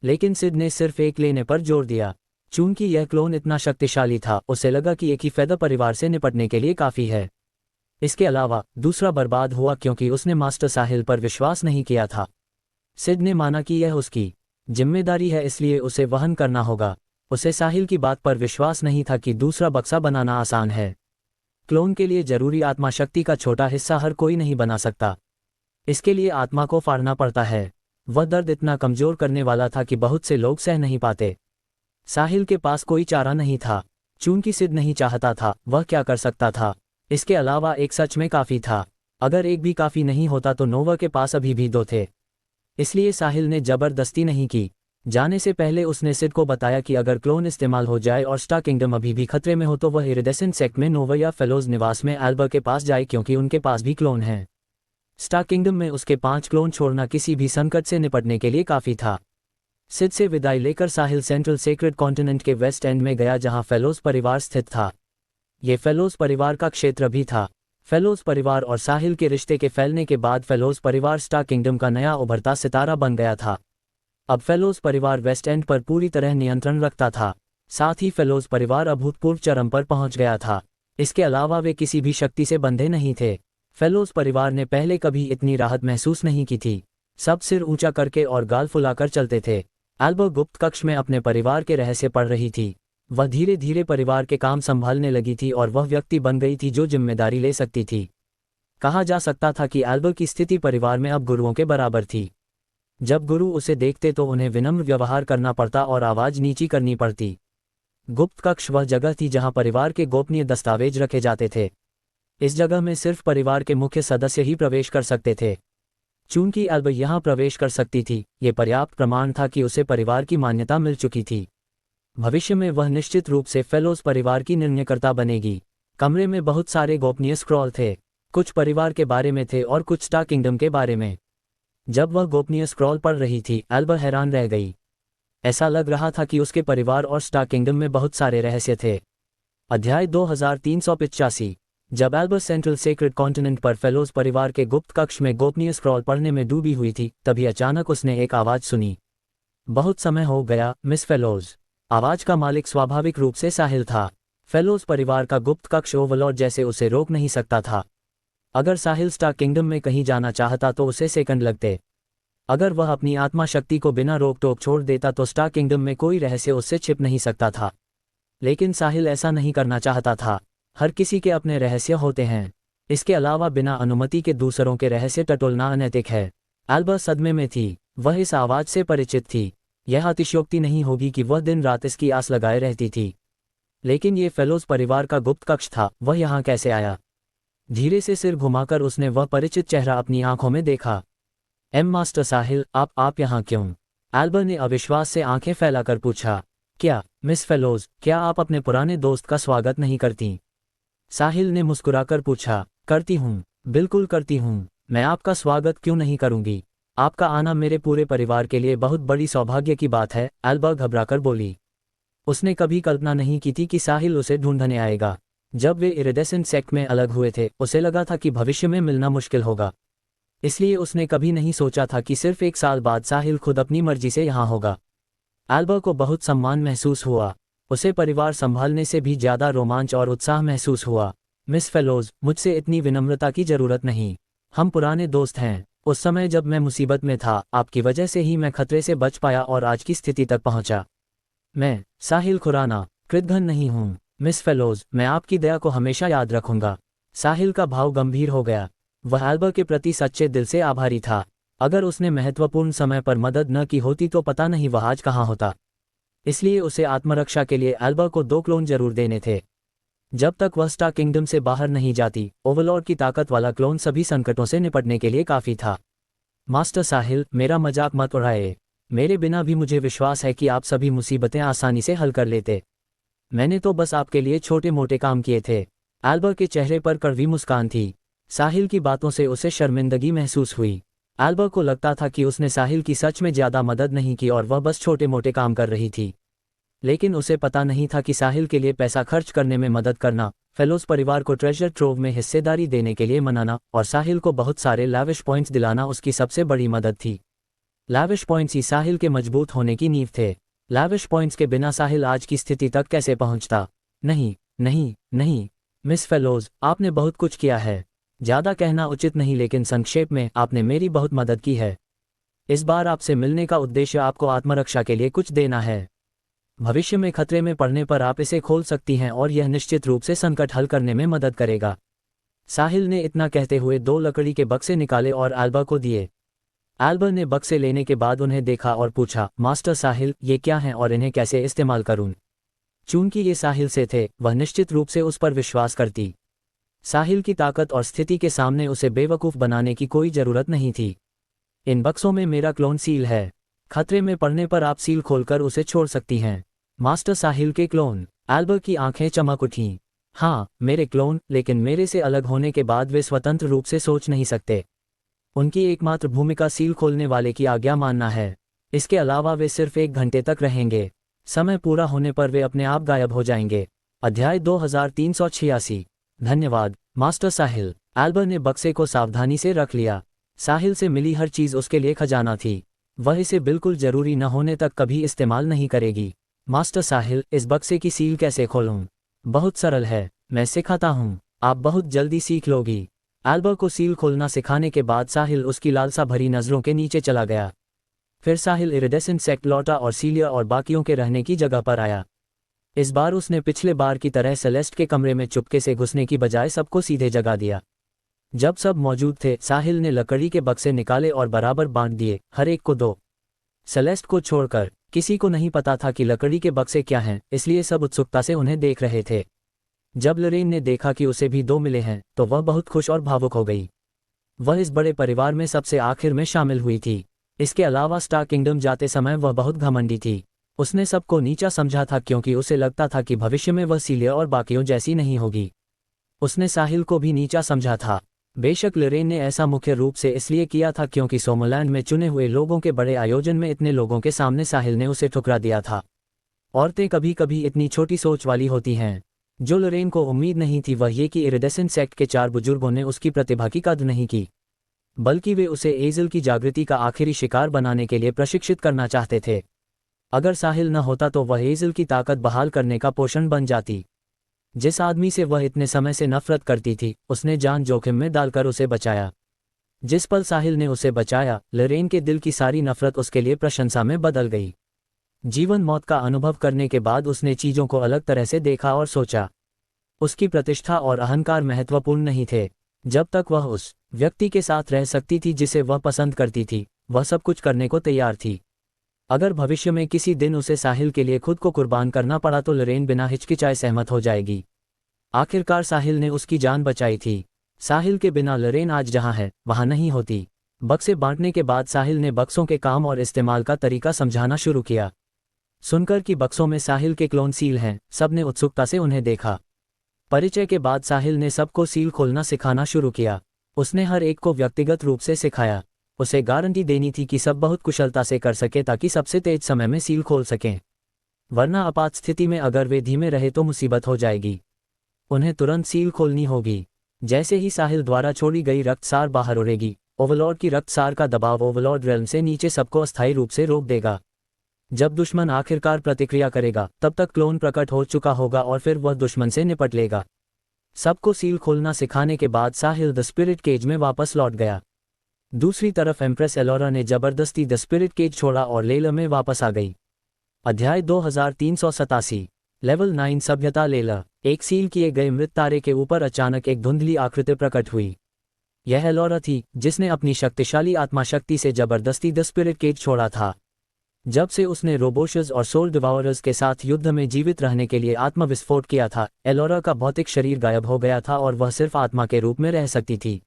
[SPEAKER 2] लेकिन सिड ने सिर्फ एक लेने पर जोर दिया। चूंकि यह क्लोन इतना शक्तिशाली था, उसे लगा कि एक ही फेदर परिवार से निपटने के लिए काफ़ी है। इसके अलावा दूसरा बर्बाद हुआ क्योंकि उसने मास्टर साहिल पर विश्वास नहीं किया था। सिड ने माना कि यह उसकी जिम्मेदारी है, इसलिए उसे वहन करना होगा। उसे साहिल की बात पर विश्वास नहीं था कि दूसरा बक्सा बनाना आसान है। क्लोन के लिए जरूरी आत्मा शक्ति का छोटा हिस्सा हर कोई नहीं बना सकता। इसके लिए आत्मा को फाड़ना पड़ता है। वह दर्द इतना कमजोर करने वाला था कि बहुत से लोग सह नहीं पाते। साहिल के पास कोई चारा नहीं था। चूंकि सिड नहीं चाहता था, वह क्या कर सकता था? इसके अलावा एक सच में काफ़ी था। अगर एक भी काफ़ी नहीं होता तो नोवा के पास अभी भी 2 थे। इसलिए साहिल ने जबरदस्ती नहीं की। जाने से पहले उसने सिड को बताया कि अगर क्लोन इस्तेमाल हो जाए और स्टार किंगडम अभी भी खतरे में हो तो वह इरिडेसेंट सेक्ट में नोवा या फेलोज निवास में एल्बर के पास जाए, क्योंकि उनके पास भी क्लोन हैं। स्टार किंगडम में उसके 5 क्लोन छोड़ना किसी भी संकट से निपटने के लिए काफ़ी था। सिड से विदाई लेकर साहिल सेंट्रल सेक्रेड कॉन्टिनेंट के वेस्ट एंड में गया, जहां फेलोज परिवार स्थित था। ये फेलोज परिवार का क्षेत्र भी था। फेलोज परिवार और साहिल के रिश्ते के फैलने के बाद फेलोज परिवार स्टार किंगडम का नया उभरता सितारा बन गया था। अब फेलोज परिवार वेस्ट एंड पर पूरी तरह नियंत्रण रखता था। साथ ही फेलोज परिवार अभूतपूर्व चरम पर पहुंच गया था। इसके अलावा वे किसी भी शक्ति से बंधे नहीं थे। फेलोज परिवार ने पहले कभी इतनी राहत महसूस नहीं की थी। सब सिर ऊंचा करके और गाल फुलाकर चलते थे। एल्बर गुप्त कक्ष में अपने परिवार के रहस्य पढ़ रही थी। वह धीरे धीरे परिवार के काम संभालने लगी थी और वह व्यक्ति बन गई थी जो जिम्मेदारी ले सकती थी। कहा जा सकता था कि एल्बर की स्थिति परिवार में अब गुरुओं के बराबर थी। जब गुरु उसे देखते तो उन्हें विनम्र व्यवहार करना पड़ता और आवाज नीची करनी पड़ती। गुप्त कक्ष वह जगह थी जहां परिवार के गोपनीय दस्तावेज रखे जाते थे। इस जगह में सिर्फ परिवार के मुख्य सदस्य ही प्रवेश कर सकते थे। चूंकि एल्बर यहां प्रवेश कर सकती थी, ये पर्याप्त प्रमाण था कि उसे परिवार की मान्यता मिल चुकी थी। भविष्य में वह निश्चित रूप से फेलोज परिवार की निर्णयकर्ता बनेगी। कमरे में बहुत सारे गोपनीय स्क्रॉल थे। कुछ परिवार के बारे में थे और कुछ स्टार किंगडम के बारे में। जब वह गोपनीय स्क्रॉल पढ़ रही थी, एल्बर हैरान रह गई। ऐसा लग रहा था कि उसके परिवार और स्टार किंगडम में बहुत सारे रहस्य थे। अध्याय 2385। जब एल्बर सेंट्रल सेक्रेड कॉन्टिनेंट पर फेलोज परिवार के गुप्त कक्ष में गोपनीय स्क्रॉल पढ़ने में डूबी हुई थी, तभी अचानक उसने एक आवाज सुनी। बहुत समय हो गया मिस फेलोज। आवाज का मालिक स्वाभाविक रूप से साहिल था। फेलोज परिवार का गुप्त कक्ष ओवरलॉर्ड जैसे उसे रोक नहीं सकता था। अगर साहिल स्टार किंगडम में कहीं जाना चाहता तो उसे सेकंड लगते। अगर वह अपनी आत्मा शक्ति को बिना रोक टोक छोड़ देता तो स्टार किंगडम में कोई रहस्य उससे छिप नहीं सकता था। लेकिन साहिल ऐसा नहीं करना चाहता था। हर किसी के अपने रहस्य होते हैं। इसके अलावा बिना अनुमति के दूसरों के रहस्य टटोलना अनैतिक है। एल्बर सदमे में थी। वह इस आवाज से परिचित थी। यह अतिशयोक्ति नहीं होगी कि वह दिन रात इसकी आस लगाए रहती थी। लेकिन ये फेलोज परिवार का गुप्त कक्ष था, वह यहाँ कैसे आया? धीरे से सिर घुमाकर उसने वह परिचित चेहरा अपनी आंखों में देखा। मास्टर साहिल, आप यहाँ क्यों? एल्बर ने अविश्वास से आंखें फैलाकर पूछा। क्या मिस फेलोज, क्या आप अपने पुराने दोस्त का स्वागत नहीं करती? साहिल ने मुस्कुराकर पूछा। करती हूँ, बिल्कुल करती हूँ। मैं आपका स्वागत क्यों नहीं करूँगी? आपका आना मेरे पूरे परिवार के लिए बहुत बड़ी सौभाग्य की बात है, एल्बर घबराकर बोली। उसने कभी कल्पना नहीं की थी कि साहिल उसे ढूंढने आएगा। जब वे इरिडेसेंट सेक्ट में अलग हुए थे उसे लगा था कि भविष्य में मिलना मुश्किल होगा, इसलिए उसने कभी नहीं सोचा था कि सिर्फ 1 साल बाद साहिल खुद अपनी मर्जी से यहाँ होगा। एल्बा को बहुत सम्मान महसूस हुआ, उसे परिवार संभालने से भी ज़्यादा रोमांच और उत्साह महसूस हुआ। मिस फेलोज, मुझसे इतनी विनम्रता की ज़रूरत नहीं, हम पुराने दोस्त हैं। उस समय जब मैं मुसीबत में था आपकी वजह से ही मैं खतरे से बच पाया और आज की स्थिति तक पहुंचा। मैं साहिल खुराना कृतघ्न नहीं हूँ मिस फेलोज, मैं आपकी दया को हमेशा याद रखूंगा। साहिल का भाव गंभीर हो गया, वह एल्बा के प्रति सच्चे दिल से आभारी था। अगर उसने महत्वपूर्ण समय पर मदद न की होती तो पता नहीं वह आज कहाँ होता। इसलिए उसे आत्मरक्षा के लिए एल्बा को 2 क्लोन जरूर देने थे। जब तक वह स्टार किंगडम से बाहर नहीं जाती, ओवरलॉर्ड की ताकत वाला क्लोन सभी संकटों से निपटने के लिए काफ़ी था। मास्टर साहिल, मेरा मजाक मत उड़ाए। मेरे बिना भी मुझे विश्वास है कि आप सभी मुसीबतें आसानी से हल कर लेते। मैंने तो बस आपके लिए छोटे मोटे काम किए थे। एल्बा के चेहरे पर कड़वी मुस्कान थी। साहिल की बातों से उसे शर्मिंदगी महसूस हुई। एल्बा को लगता था कि उसने साहिल की सच में ज़्यादा मदद नहीं की और वह बस छोटे मोटे काम कर रही थी। लेकिन उसे पता नहीं था कि साहिल के लिए पैसा खर्च करने में मदद करना, फेलोज परिवार को ट्रेजर ट्रोव में हिस्सेदारी देने के लिए मनाना और साहिल को बहुत सारे लैविश पॉइंट्स दिलाना उसकी सबसे बड़ी मदद थी। लैविश पॉइंट्स ही साहिल के मजबूत होने की नींव थे। लैविश पॉइंट्स के बिना साहिल आज की स्थिति तक कैसे पहुंचता? नहीं नहीं नहीं मिस फेलोज, आपने बहुत कुछ किया है। ज़्यादा कहना उचित नहीं, लेकिन संक्षेप में आपने मेरी बहुत मदद की है। इस बार आपसे मिलने का उद्देश्य आपको आत्मरक्षा के लिए कुछ देना है। भविष्य में खतरे में पड़ने पर आप इसे खोल सकती हैं और यह निश्चित रूप से संकट हल करने में मदद करेगा। साहिल ने इतना कहते हुए 2 लकड़ी के बक्से निकाले और एल्बा को दिए। एल्बा ने बक्से लेने के बाद उन्हें देखा और पूछा, मास्टर साहिल, ये क्या हैं और इन्हें कैसे इस्तेमाल करूं? चूंकि ये साहिल से थे, वह निश्चित रूप से उस पर विश्वास करती। साहिल की ताकत और स्थिति के सामने उसे बेवकूफ़ बनाने की कोई ज़रूरत नहीं थी। इन बक्सों में मेरा क्लोन सील है। खतरे में पड़ने पर आप सील खोलकर उसे छोड़ सकती हैं। मास्टर साहिल के क्लोन। एल्बा की आंखें चमक उठीं। हाँ, मेरे क्लोन, लेकिन मेरे से अलग होने के बाद वे स्वतंत्र रूप से सोच नहीं सकते। उनकी एकमात्र भूमिका सील खोलने वाले की आज्ञा मानना है। इसके अलावा वे सिर्फ 1 घंटे तक रहेंगे। समय पूरा होने पर वे अपने आप गायब हो जाएंगे। अध्याय 2386। धन्यवाद मास्टर साहिल। एल्बा ने बक्से को सावधानी से रख लिया। साहिल से मिली हर चीज़ उसके लिए खजाना थी। वह इसे बिल्कुल जरूरी न होने तक कभी इस्तेमाल नहीं करेगी। मास्टर साहिल, इस बक्से की सील कैसे खोलूं? बहुत सरल है, मैं सिखाता हूँ, आप बहुत जल्दी सीख लोगी। एल्बा को सील खोलना सिखाने के बाद साहिल उसकी लालसा भरी नज़रों के नीचे चला गया। फिर साहिल इरिडेसेंट सेक्ट लौटा और सीलिया और बाकियों के रहने की जगह पर आया। इस बार उसने पिछले बार की तरह सेलेस्ट के कमरे में चुपके से घुसने की बजाय सबको सीधे जगा दिया। जब सब मौजूद थे, साहिल ने लकड़ी के बक्से निकाले और बराबर बांट दिए, हर एक को 2। सेलेस्ट को छोड़कर किसी को नहीं पता था कि लकड़ी के बक्से क्या हैं, इसलिए सब उत्सुकता से उन्हें देख रहे थे। जब लॉरेन ने देखा कि उसे भी 2 मिले हैं, तो वह बहुत खुश और भावुक हो गई। वह इस बड़े परिवार में सबसे आखिर में शामिल हुई थी। इसके अलावा स्टार किंगडम जाते समय वह बहुत घमंडी थी। उसने सबको नीचा समझा था क्योंकि उसे लगता था कि भविष्य में वह सीलिया और बाकियों जैसी नहीं होगी। उसने साहिल को भी नीचा समझा था। बेशक लॉरेन ने ऐसा मुख्य रूप से इसलिए किया था क्योंकि सोमोलैंड में चुने हुए लोगों के बड़े आयोजन में इतने लोगों के सामने साहिल ने उसे ठुकरा दिया था। औरतें कभी कभी इतनी छोटी सोच वाली होती हैं। जो लॉरेन को उम्मीद नहीं थी वह ये कि इरिडेसेंट सेक्ट के 4 बुजुर्गों ने उसकी प्रतिभा की कद्र नहीं की, बल्कि वे उसे एजल की जागृति का आखिरी शिकार बनाने के लिए प्रशिक्षित करना चाहते थे। अगर साहिल न होता तो वह एजल की ताकत बहाल करने का पोषण बन जाती। जिस आदमी से वह इतने समय से नफरत करती थी, उसने जान जोखिम में डालकर उसे बचाया। जिस पल साहिल ने उसे बचाया, लॉरेन के दिल की सारी नफरत उसके लिए प्रशंसा में बदल गई। जीवन मौत का अनुभव करने के बाद उसने चीज़ों को अलग तरह से देखा और सोचा। उसकी प्रतिष्ठा और अहंकार महत्वपूर्ण नहीं थे। जब तक वह उस व्यक्ति के साथ रह सकती थी जिसे वह पसंद करती थी, वह सब कुछ करने को तैयार थी। अगर भविष्य में किसी दिन उसे साहिल के लिए खुद को कुर्बान करना पड़ा तो लॉरेन बिना हिचकिचाए सहमत हो जाएगी। आखिरकार साहिल ने उसकी जान बचाई थी। साहिल के बिना लॉरेन आज जहां है वहां नहीं होती। बक्से बांटने के बाद साहिल ने बक्सों के काम और इस्तेमाल का तरीका समझाना शुरू किया। सुनकर कि बक्सों में साहिल के क्लोन सील हैं, सबने उत्सुकता से उन्हें देखा। परिचय के बाद साहिल ने सबको सील खोलना सिखाना शुरू किया। उसने हर एक को व्यक्तिगत रूप से सिखाया। उसे गारंटी देनी थी कि सब बहुत कुशलता से कर सके ताकि सबसे तेज समय में सील खोल सकें, वरना आपात स्थिति में अगर वे धीमे रहे तो मुसीबत हो जाएगी। उन्हें तुरंत सील खोलनी होगी। जैसे ही साहिल द्वारा छोड़ी गई रक्तसार बाहर उड़ेगी, ओवरलॉर्ड की रक्तसार का दबाव ओवरलॉर्ड रेल्म से नीचे सबको अस्थायी रूप से रोक देगा। जब दुश्मन आखिरकार प्रतिक्रिया करेगा, तब तक क्लोन प्रकट हो चुका होगा और फिर वह दुश्मन से निपट लेगा। सबको सील खोलना सिखाने के बाद साहिल द स्पिरिट केज में वापस लौट गया। दूसरी तरफ एम्प्रेस एलोरा ने जबरदस्ती द स्पिरिट केज छोड़ा और लेला में वापस आ गई। अध्याय 2387, लेवल 9 सभ्यता लेला। एक सील किए गए मृत तारे के ऊपर अचानक एक धुंधली आकृति प्रकट हुई। यह एलोरा थी, जिसने अपनी शक्तिशाली आत्मा शक्ति से जबरदस्ती द स्पिरिट केज छोड़ा था। जब से उसने रोबोशस और सोल डिवाउरर्स के साथ युद्ध में जीवित रहने के लिए आत्म विस्फोट किया था, एलोरा का भौतिक शरीर गायब हो गया था और वह सिर्फ आत्मा के रूप में रह सकती थी।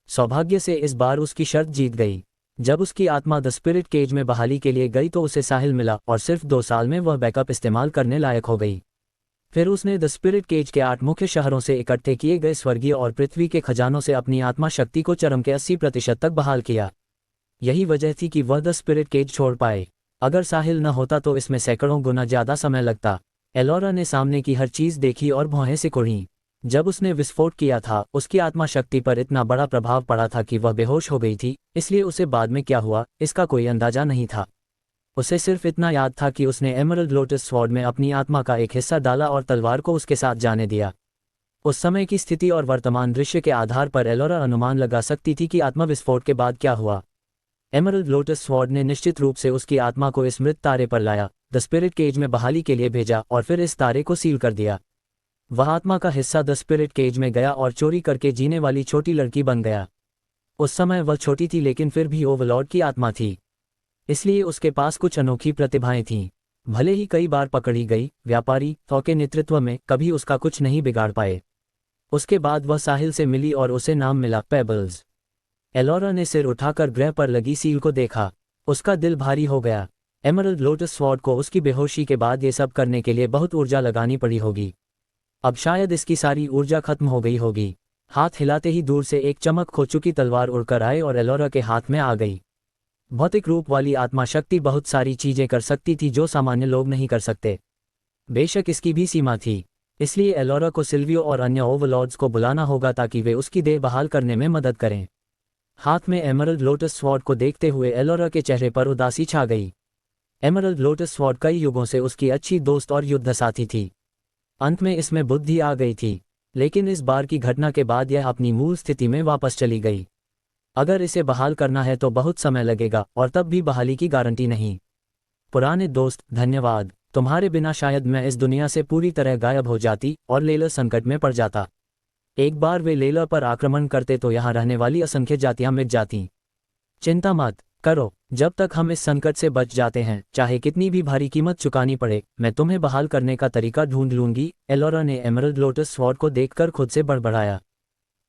[SPEAKER 2] सौभाग्य से इस बार उसकी शर्त जीत गई। जब उसकी आत्मा द स्पिरिट केज में बहाली के लिए गई तो उसे साहिल मिला और सिर्फ 2 साल में वह बैकअप इस्तेमाल करने लायक हो गई। फिर उसने द स्पिरिट केज के 8 मुख्य शहरों से इकट्ठे किए गए स्वर्गीय और पृथ्वी के खजानों से अपनी आत्मा शक्ति को चरम के 80% तक बहाल किया। यही वजह थी कि वह द स्पिरिट केज छोड़ पाए। अगर साहिल न होता तो इसमें सैकड़ों गुना ज़्यादा समय लगता। एलोरा ने सामने की हर चीज़ देखी और भौहें सिकुड़ी। जब उसने विस्फोट किया था, उसकी आत्मा शक्ति पर इतना बड़ा प्रभाव पड़ा था कि वह बेहोश हो गई थी, इसलिए उसे बाद में क्या हुआ इसका कोई अंदाजा नहीं था। उसे सिर्फ इतना याद था कि उसने एमरल्ड लोटस स्वॉर्ड में अपनी आत्मा का एक हिस्सा डाला और तलवार को उसके साथ जाने दिया। उस समय की स्थिति और वर्तमान दृश्य के आधार पर एलोरा अनुमान लगा सकती थी कि आत्मा विस्फोट के बाद क्या हुआ। एमरल्ड लोटस स्वॉर्ड ने निश्चित रूप से उसकी आत्मा को इस मृत तारे पर लाया, द स्पिरिट केज में बहाली के लिए भेजा और फिर इस तारे को सील कर दिया। वह आत्मा का हिस्सा द स्पिरिट केज में गया और चोरी करके जीने वाली छोटी लड़की बन गया। उस समय वह छोटी थी लेकिन फिर भी ओवरलॉर्ड की आत्मा थी, इसलिए उसके पास कुछ अनोखी प्रतिभाएं थीं। भले ही कई बार पकड़ी गई, व्यापारी थॉ के नेतृत्व में कभी उसका कुछ नहीं बिगाड़ पाए। उसके बाद वह साहिल से मिली और उसे नाम मिला पेबल्स। एलोरा ने सिर उठाकर ग्रह पर लगी सील को देखा। उसका दिल भारी हो गया। एमरल्ड लोटस स्वॉर्ड को उसकी बेहोशी के बाद ये सब करने के लिए बहुत ऊर्जा लगानी पड़ी होगी। अब शायद इसकी सारी ऊर्जा खत्म हो गई होगी। हाथ हिलाते ही दूर से एक चमक खो चुकी तलवार उड़कर आई और एलोरा के हाथ में आ गई। भौतिक रूप वाली आत्मा शक्ति बहुत सारी चीजें कर सकती थी जो सामान्य लोग नहीं कर सकते। बेशक इसकी भी सीमा थी, इसलिए एलोरा को सिल्वियो और अन्य ओवरलॉर्ड्स को बुलाना होगा ताकि वे उसकी देह बहाल करने में मदद करें। हाथ में एमरल्ड लोटस स्वॉर्ड को देखते हुए एलोरा के चेहरे पर उदासी छा गई। एमरल्ड लोटस स्वॉर्ड कई युगों से उसकी अच्छी दोस्त और युद्ध साथी थी। अंत में इसमें बुद्धि आ गई थी, लेकिन इस बार की घटना के बाद यह अपनी मूल स्थिति में वापस चली गई। अगर इसे बहाल करना है तो बहुत समय लगेगा और तब भी बहाली की गारंटी नहीं। पुराने दोस्त, धन्यवाद। तुम्हारे बिना शायद मैं इस दुनिया से पूरी तरह गायब हो जाती और लेला संकट में पड़ जाता। एक बार वे लेला पर आक्रमण करते तो यहाँ रहने वाली असंख्य जातियां मिट जातीं। चिंता मत करो, जब तक हम इस संकट से बच जाते हैं, चाहे कितनी भी भारी कीमत चुकानी पड़े, मैं तुम्हें बहाल करने का तरीका ढूंढ लूंगी। एलोरा ने एमरल्ड लोटस स्वॉर्ड को देखकर खुद से बड़बड़ाया।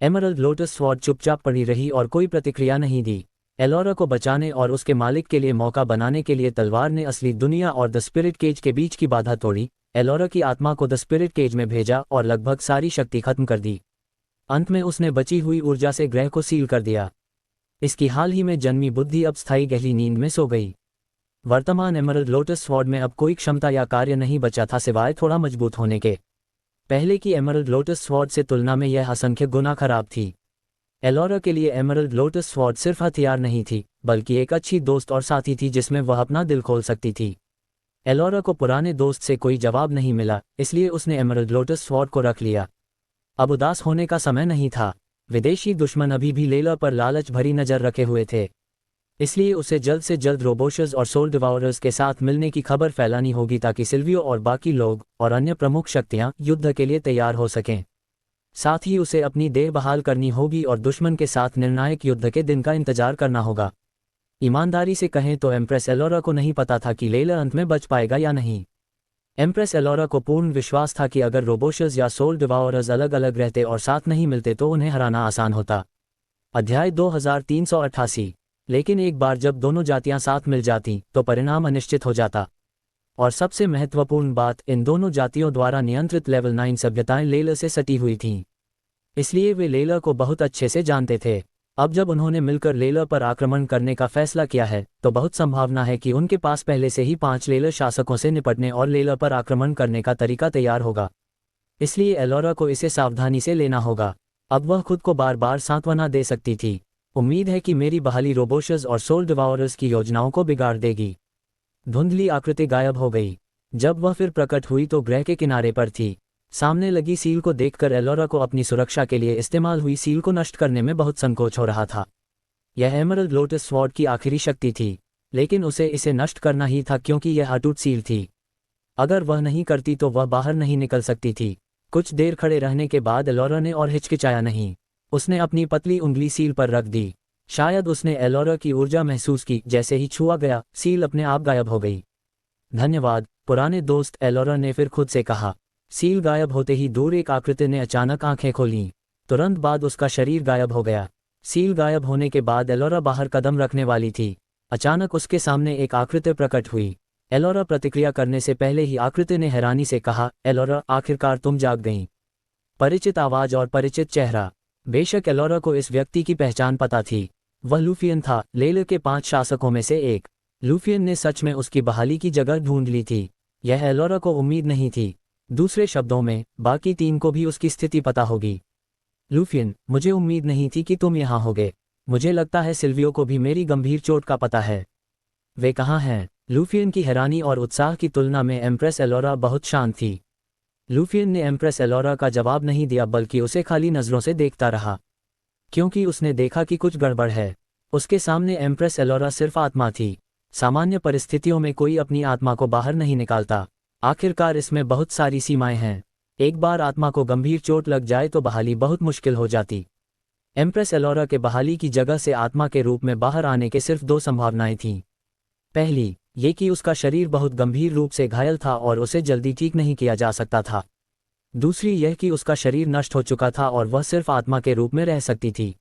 [SPEAKER 2] एमरल्ड लोटस स्वॉर्ड चुपचाप पड़ी रही और कोई प्रतिक्रिया नहीं दी। एलोरा को बचाने और उसके मालिक के लिए मौका बनाने के लिए तलवार ने असली दुनिया और द स्पिरिट केज के बीच की बाधा तोड़ी, एलोरा की आत्मा को द स्पिरिट केज में भेजा और लगभग सारी शक्ति खत्म कर दी। अंत में उसने बची हुई ऊर्जा से ग्रह को सील कर दिया। इसकी हाल ही में जन्मी बुद्धि अब स्थायी गहरी नींद में सो गई। वर्तमान एमरल्ड लोटस स्वॉर्ड में अब कोई क्षमता या कार्य नहीं बचा था सिवाय थोड़ा मजबूत होने के। पहले की एमरल्ड लोटस स्वॉर्ड से तुलना में यह असंख्य गुना खराब थी। एलोरा के लिए एमरल्ड लोटस स्वॉर्ड सिर्फ हथियार नहीं थी, बल्कि एक अच्छी दोस्त और साथी थी जिसमें वह अपना दिल खोल सकती थी। एलोरा को पुराने दोस्त से कोई जवाब नहीं मिला, इसलिए उसने एमरल्ड लोटस स्वॉर्ड को रख लिया। अब उदास होने का समय नहीं था। विदेशी दुश्मन अभी भी लेला पर लालच भरी नजर रखे हुए थे, इसलिए उसे जल्द से जल्द रोबोशस और सोल डिवाउरर्स के साथ मिलने की खबर फैलानी होगी ताकि सिल्वियो और बाकी लोग और अन्य प्रमुख शक्तियां युद्ध के लिए तैयार हो सकें। साथ ही उसे अपनी देह बहाल करनी होगी और दुश्मन के साथ निर्णायक युद्ध के दिन का इंतजार करना होगा। ईमानदारी से कहें तो एम्प्रेस एलोरा को नहीं पता था कि लेला अंत में बच पाएगा या नहीं। एम्प्रेस एलोरा को पूर्ण विश्वास था कि अगर रोबोशस या सोल डिवाउरर्स अलग अलग रहते और साथ नहीं मिलते तो उन्हें हराना आसान होता। अध्याय 2388। लेकिन एक बार जब दोनों जातियां साथ मिल जातीं तो परिणाम अनिश्चित हो जाता। और सबसे महत्वपूर्ण बात, इन दोनों जातियों द्वारा नियंत्रित लेवल 9 सभ्यताएं लेला से सटी हुई थीं, इसलिए वे लेला को बहुत अच्छे से जानते थे। अब जब उन्होंने मिलकर लेला पर आक्रमण करने का फैसला किया है तो बहुत संभावना है कि उनके पास पहले से ही 5 लेला शासकों से निपटने और लेला पर आक्रमण करने का तरीका तैयार होगा। इसलिए एलोरा को इसे सावधानी से लेना होगा। अब वह खुद को बार बार सांत्वना दे सकती थी। उम्मीद है कि मेरी बहाली रोबोशस और सोल डिवाउरर्स की योजनाओं को बिगाड़ देगी। धुंधली आकृति गायब हो गई। जब वह फिर प्रकट हुई तो ग्रह के किनारे पर थी। सामने लगी सील को देखकर एलोरा को अपनी सुरक्षा के लिए इस्तेमाल हुई सील को नष्ट करने में बहुत संकोच हो रहा था। यह एमरल्ड लोटस स्वॉर्ड की आखिरी शक्ति थी, लेकिन उसे इसे नष्ट करना ही था क्योंकि यह अटूट सील थी। अगर वह नहीं करती तो वह बाहर नहीं निकल सकती थी। कुछ देर खड़े रहने के बाद एलोरा ने और हिचकिचाया नहीं। उसने अपनी पतली उंगली सील पर रख दी। शायद उसने एलोरा की ऊर्जा महसूस की। जैसे ही छुआ गया, सील अपने आप गायब हो गई। धन्यवाद पुराने दोस्त, एलोरा ने फिर खुद से कहा। सील गायब होते ही दूर एक आकृति ने अचानक आंखें खोलीं। तुरंत बाद उसका शरीर गायब हो गया। सील गायब होने के बाद एलोरा बाहर कदम रखने वाली थी। अचानक उसके सामने एक आकृति प्रकट हुई। एलोरा प्रतिक्रिया करने से पहले ही आकृति ने हैरानी से कहा, एलोरा, आखिरकार तुम जाग गईं। परिचित आवाज और परिचित चेहरा। बेशक एलोरा को इस व्यक्ति की पहचान पता थी। वह लूफियन था, लेले के 5 शासकों में से एक। लूफियन ने सच में उसकी बहाली की जगह ढूंढ ली थी। यह एलोरा को उम्मीद नहीं थी। दूसरे शब्दों में, बाकी 3 को भी उसकी स्थिति पता होगी। लूफियन, मुझे उम्मीद नहीं थी कि तुम यहाँ होगे। मुझे लगता है सिल्वियो को भी मेरी गंभीर चोट का पता है। वे कहाँ हैं? लूफियन की हैरानी और उत्साह की तुलना में एम्प्रेस एलोरा बहुत शांत थी। लूफियन ने एम्प्रेस एलोरा का जवाब नहीं दिया, बल्कि उसे खाली नज़रों से देखता रहा, क्योंकि उसने देखा कि कुछ गड़बड़ है। उसके सामने एम्प्रेस एलोरा सिर्फ आत्मा थी। सामान्य परिस्थितियों में कोई अपनी आत्मा को बाहर नहीं निकालता। आखिरकार इसमें बहुत सारी सीमाएं हैं। एक बार आत्मा को गंभीर चोट लग जाए तो बहाली बहुत मुश्किल हो जाती। एम्प्रेस एलोरा के बहाली की जगह से आत्मा के रूप में बाहर आने के सिर्फ 2 संभावनाएं थीं। पहली, ये कि उसका शरीर बहुत गंभीर रूप से घायल था और उसे जल्दी ठीक नहीं किया जा सकता था। दूसरी यह कि उसका शरीर नष्ट हो चुका था और वह सिर्फ आत्मा के रूप में रह सकती थी।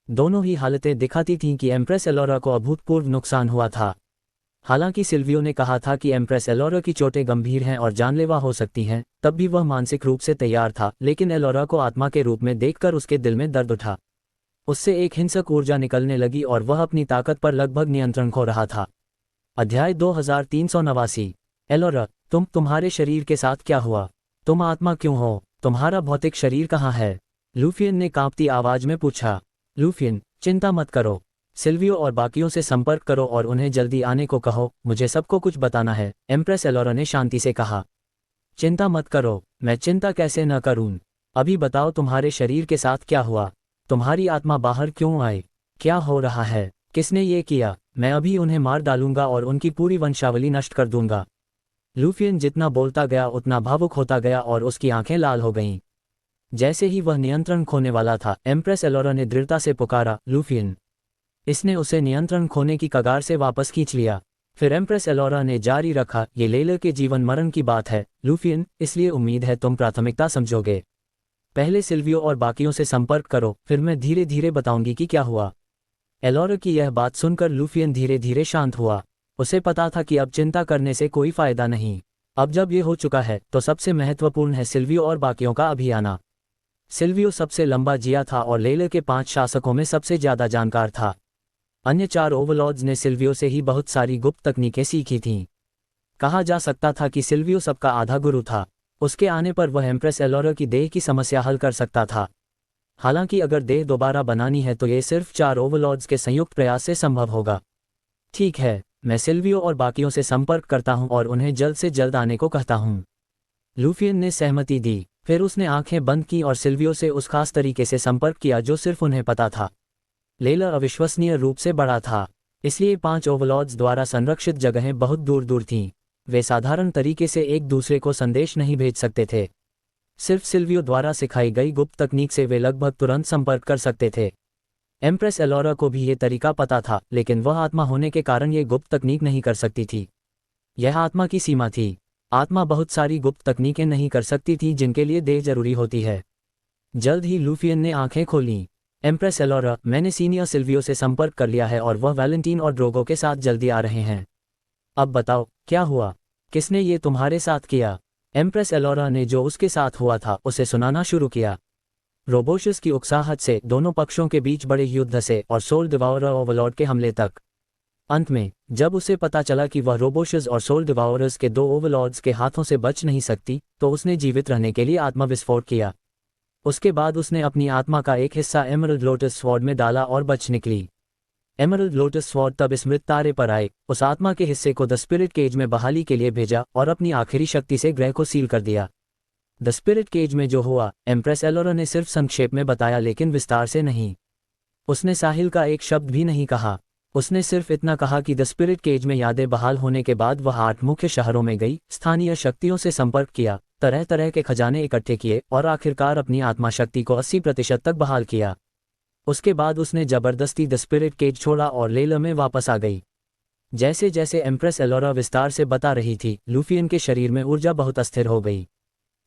[SPEAKER 2] दोनों ही हालतें दिखाती थीं कि एम्प्रेस एलोरा को अभूतपूर्व नुकसान हुआ था। हालांकि सिल्वियो ने कहा था कि एम्प्रेस एलोरा की चोटें गंभीर हैं और जानलेवा हो सकती हैं, तब भी वह मानसिक रूप से तैयार था। लेकिन एलोरा को आत्मा के रूप में देखकर उसके दिल में दर्द उठा। उससे एक हिंसक ऊर्जा निकलने लगी और वह अपनी ताकत पर लगभग नियंत्रण खो रहा था। अध्याय 2389। एलोरा, तुम्हारे शरीर के साथ क्या हुआ? तुम आत्मा क्यों हो? तुम्हारा भौतिक शरीर कहाँ है? लूफियन ने कांपती आवाज में पूछा। लूफियन, चिंता मत करो। सिल्वियो और बाकियों से संपर्क करो और उन्हें जल्दी आने को कहो। मुझे सबको कुछ बताना है, एम्प्रेस एलोरा ने शांति से कहा। चिंता मत करो। मैं चिंता कैसे न करूं? अभी बताओ, तुम्हारे शरीर के साथ क्या हुआ? तुम्हारी आत्मा बाहर क्यों आई? क्या हो रहा है? किसने ये किया? मैं अभी उन्हें मार डालूंगा और उनकी पूरी वंशावली नष्ट कर दूंगा। लूफियन जितना बोलता गया उतना भावुक होता गया और उसकी आंखें लाल हो गईं। जैसे ही वह नियंत्रण खोने वाला था, एम्प्रेस एलोरा ने दृढ़ता से पुकारा, लूफियन। इसने उसे नियंत्रण खोने की कगार से वापस खींच लिया। फिर एम्प्रेस एलोरा ने जारी रखा, ये लेले के जीवन मरण की बात है, लूफियन, इसलिए उम्मीद है तुम प्राथमिकता समझोगे। पहले सिल्वियो और बाकियों से संपर्क करो, फिर मैं धीरे धीरे बताऊंगी कि क्या हुआ। एलोरा की यह बात सुनकर लूफियन धीरे धीरे शांत हुआ। उसे पता था कि अब चिंता करने से कोई फायदा नहीं। अब जब ये हो चुका है तो सबसे महत्वपूर्ण है सिल्वियो और बाकियों का अभी आना। सिल्वियो सबसे लंबा जिया था और लेले के 5 शासकों में सबसे ज्यादा जानकार था। अन्य 4 ओवरलॉर्ड्स ने सिल्वियो से ही बहुत सारी गुप्त तकनीकें सीखी थीं। कहा जा सकता था कि सिल्वियो सबका आधा गुरु था। उसके आने पर वह एम्प्रेस एलोरा की देह की समस्या हल कर सकता था। हालांकि अगर देह दोबारा बनानी है तो ये सिर्फ 4 ओवरलॉर्ड्स के संयुक्त प्रयास से संभव होगा। ठीक है, मैं सिल्वियो और बाकियों से संपर्क करता हूं और उन्हें जल्द से जल्द आने को कहता हूं। लूफियन ने सहमति दी। फिर उसने आंखें बंद की और सिल्वियो से उस खास तरीके से संपर्क किया जो सिर्फ उन्हें पता था। लेला अविश्वसनीय रूप से बड़ा था, इसलिए 5 ओवरलॉर्ड्स द्वारा संरक्षित जगहें बहुत दूर दूर थीं। वे साधारण तरीके से एक दूसरे को संदेश नहीं भेज सकते थे। सिर्फ सिल्वियो द्वारा सिखाई गई गुप्त तकनीक से वे लगभग तुरंत संपर्क कर सकते थे। एम्प्रेस एलोरा को भी ये तरीका पता था, लेकिन वह आत्मा होने के कारण ये गुप्त तकनीक नहीं कर सकती थी। यह आत्मा की सीमा थी। आत्मा बहुत सारी गुप्त तकनीकें नहीं कर सकती थी जिनके लिए देह जरूरी होती है। जल्द ही लूफियन ने आंखें खोलीं। एम्प्रेस एलोरा, मैंने सीनियर सिल्वियो से संपर्क कर लिया है और वह वैलेंटीन और ड्रोगो के साथ जल्दी आ रहे हैं। अब बताओ, क्या हुआ? किसने ये तुम्हारे साथ किया? एम्प्रेस एलोरा ने जो उसके साथ हुआ था उसे सुनाना शुरू किया। रोबोशस की उकसाहट से दोनों पक्षों के बीच बड़े युद्ध से और सोल डिवाउरर ओवरलॉर्ड के हमले तक। अंत में जब उसे पता चला कि वह रोबोशस और सोल डिवाउरर्स के दो ओवरलॉर्ड्स के हाथों से बच नहीं सकती, तो उसने जीवित रहने के लिए आत्मविस्फोट किया। उसके बाद उसने अपनी आत्मा का एक हिस्सा एमरल्ड लोटस स्वॉर्ड में डाला और बच निकली। एमरल्ड लोटस स्वॉर्ड तब इस मृत तारे पर आए, उस आत्मा के हिस्से को द स्पिरिट केज में बहाली के लिए भेजा और अपनी आखिरी शक्ति से ग्रह को सील कर दिया। द स्पिरिट केज में जो हुआ, एम्प्रेस एलोरा ने सिर्फ संक्षेप में बताया, लेकिन विस्तार से नहीं। उसने साहिल का एक शब्द भी नहीं कहा। उसने सिर्फ इतना कहा कि द स्पिरिट केज में यादें बहाल होने के बाद वह 8 मुख्य शहरों में गई, स्थानीय शक्तियों से संपर्क किया, तरह तरह के खजाने इकट्ठे किए और आखिरकार अपनी आत्मा शक्ति को 80% तक बहाल किया। उसके बाद उसने जबरदस्ती द स्पिरिट केज छोड़ा और लेला में वापस आ गई। जैसे जैसे एम्प्रेस एलोरा विस्तार से बता रही थी, लूफियन के शरीर में ऊर्जा बहुत अस्थिर हो गई।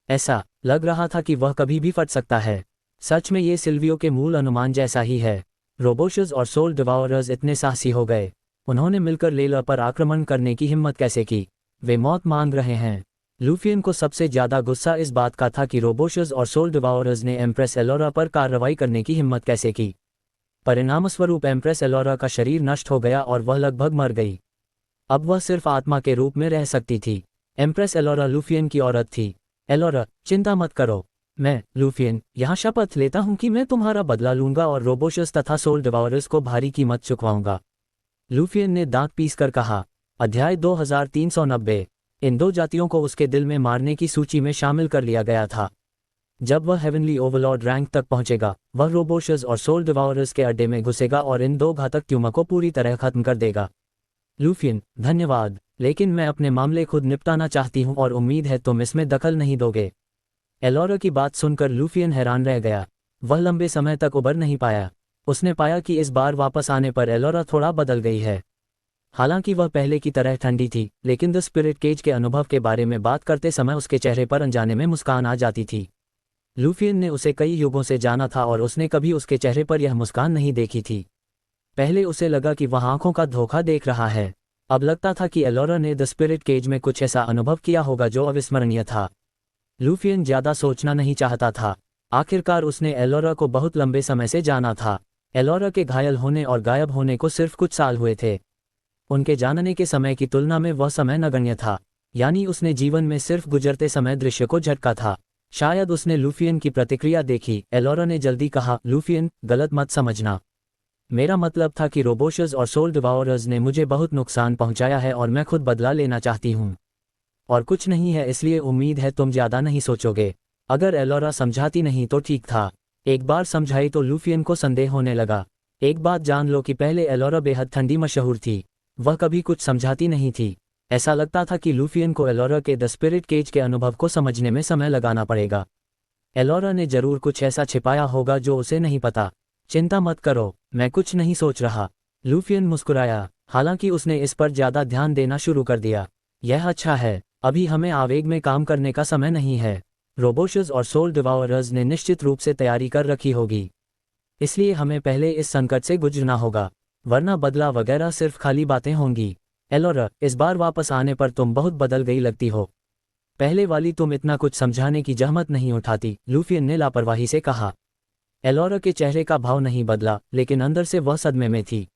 [SPEAKER 2] ऐसा लग रहा था कि वह कभी भी फट सकता है। सच में ये सिल्वियो के मूल अनुमान जैसा ही है। रोबोशस और सोल डिवाउरर्स इतने साहसी हो गए। उन्होंने मिलकर लेला पर आक्रमण करने की हिम्मत कैसे की? वे मौत मांग रहे हैं। लूफियन को सबसे ज्यादा गुस्सा इस बात का था कि रोबोशस और सोल डिवाउरर्स ने एम्प्रेस एलोरा पर कार्रवाई करने की हिम्मत कैसे की। परिणामस्वरूप एम्प्रेस एलोरा का शरीर नष्ट हो गया और वह लगभग मर गई। अब वह सिर्फ आत्मा के रूप में रह सकती थी। एम्प्रेस एलोरा लूफियन की औरत थी। एलोरा, चिंता मत करो। मैं, लूफियन, यहाँ शपथ लेता हूँ कि मैं तुम्हारा बदला लूंगा और रोबोशस तथा सोल डिवाउरर्स को भारी कीमत चुकवाऊंगा। लूफियन ने दांत पीसकर कहा। अध्याय 2390। इन दो जातियों को उसके दिल में मारने की सूची में शामिल कर लिया गया था। जब वह हेवनली ओवरलॉर्ड रैंक तक पहुंचेगा, वह रोबोशस और सोल डिवाउरर्स के अड्डे में घुसेगा और इन दो घातक ट्यूमर को पूरी तरह खत्म कर देगा। लूफियन, धन्यवाद, लेकिन मैं अपने मामले खुद निपटाना चाहती हूँ और उम्मीद है तुम इसमें दखल नहीं दोगे। एलोरा की बात सुनकर लूफियन हैरान रह गया। वह लंबे समय तक उबर नहीं पाया। उसने पाया कि इस बार वापस आने पर एलोरा थोड़ा बदल गई है। हालांकि वह पहले की तरह ठंडी थी, लेकिन द स्पिरिट केज के अनुभव के बारे में बात करते समय उसके चेहरे पर अनजाने में मुस्कान आ जाती थी। लूफियन ने उसे कई युगों से जाना था और उसने कभी उसके चेहरे पर यह मुस्कान नहीं देखी थी। पहले उसे लगा कि वह आंखों का धोखा देख रहा है। अब लगता था कि एलोरा ने द स्पिरिट केज में कुछ ऐसा अनुभव किया होगा जो अविस्मरणीय था। लूफियन ज्यादा सोचना नहीं चाहता था। आखिरकार उसने एलोरा को बहुत लंबे समय से जाना था। एलोरा के घायल होने और गायब होने को सिर्फ कुछ साल हुए थे। उनके जानने के समय की तुलना में वह समय नगण्य था, यानी उसने जीवन में सिर्फ गुजरते समय दृश्य को झटका था। शायद उसने लूफियन की प्रतिक्रिया देखी। एलोरा ने जल्दी कहा, लूफियन, गलत मत समझना। मेरा मतलब था कि रोबोशस और सोल डिवाउरर्स ने मुझे बहुत नुकसान पहुंचाया है और मैं खुद बदला लेना चाहती हूं। और कुछ नहीं है, इसलिए उम्मीद है तुम ज्यादा नहीं सोचोगे। अगर एलोरा समझाती नहीं तो ठीक था। एक बार समझाई तो लूफियन को संदेह होने लगा। एक बात जान लो कि पहले एलोरा बेहद ठंडी मशहूर थी। वह कभी कुछ समझाती नहीं थी। ऐसा लगता था कि लूफियन को एलोरा के द स्पिरिट केज के अनुभव को समझने में समय लगाना पड़ेगा। एलोरा ने जरूर कुछ ऐसा छिपाया होगा जो उसे नहीं पता। चिंता मत करो, मैं कुछ नहीं सोच रहा। लूफियन मुस्कुराया। हालांकि उसने इस पर ज्यादा ध्यान देना शुरू कर दिया। यह अच्छा है, अभी हमें आवेग में काम करने का समय नहीं है। रोबोशस और सोल डिवाउरर्स ने निश्चित रूप से तैयारी कर रखी होगी, इसलिए हमें पहले इस संकट से गुजरना होगा, वरना बदला वगैरह सिर्फ खाली बातें होंगी। एलोरा, इस बार वापस आने पर तुम बहुत बदल गई लगती हो। पहले वाली तुम इतना कुछ समझाने की जहमत नहीं उठाती, लूफियन ने लापरवाही से कहा। एलोरा के चेहरे का भाव नहीं बदला, लेकिन अंदर से वह सदमे में थी।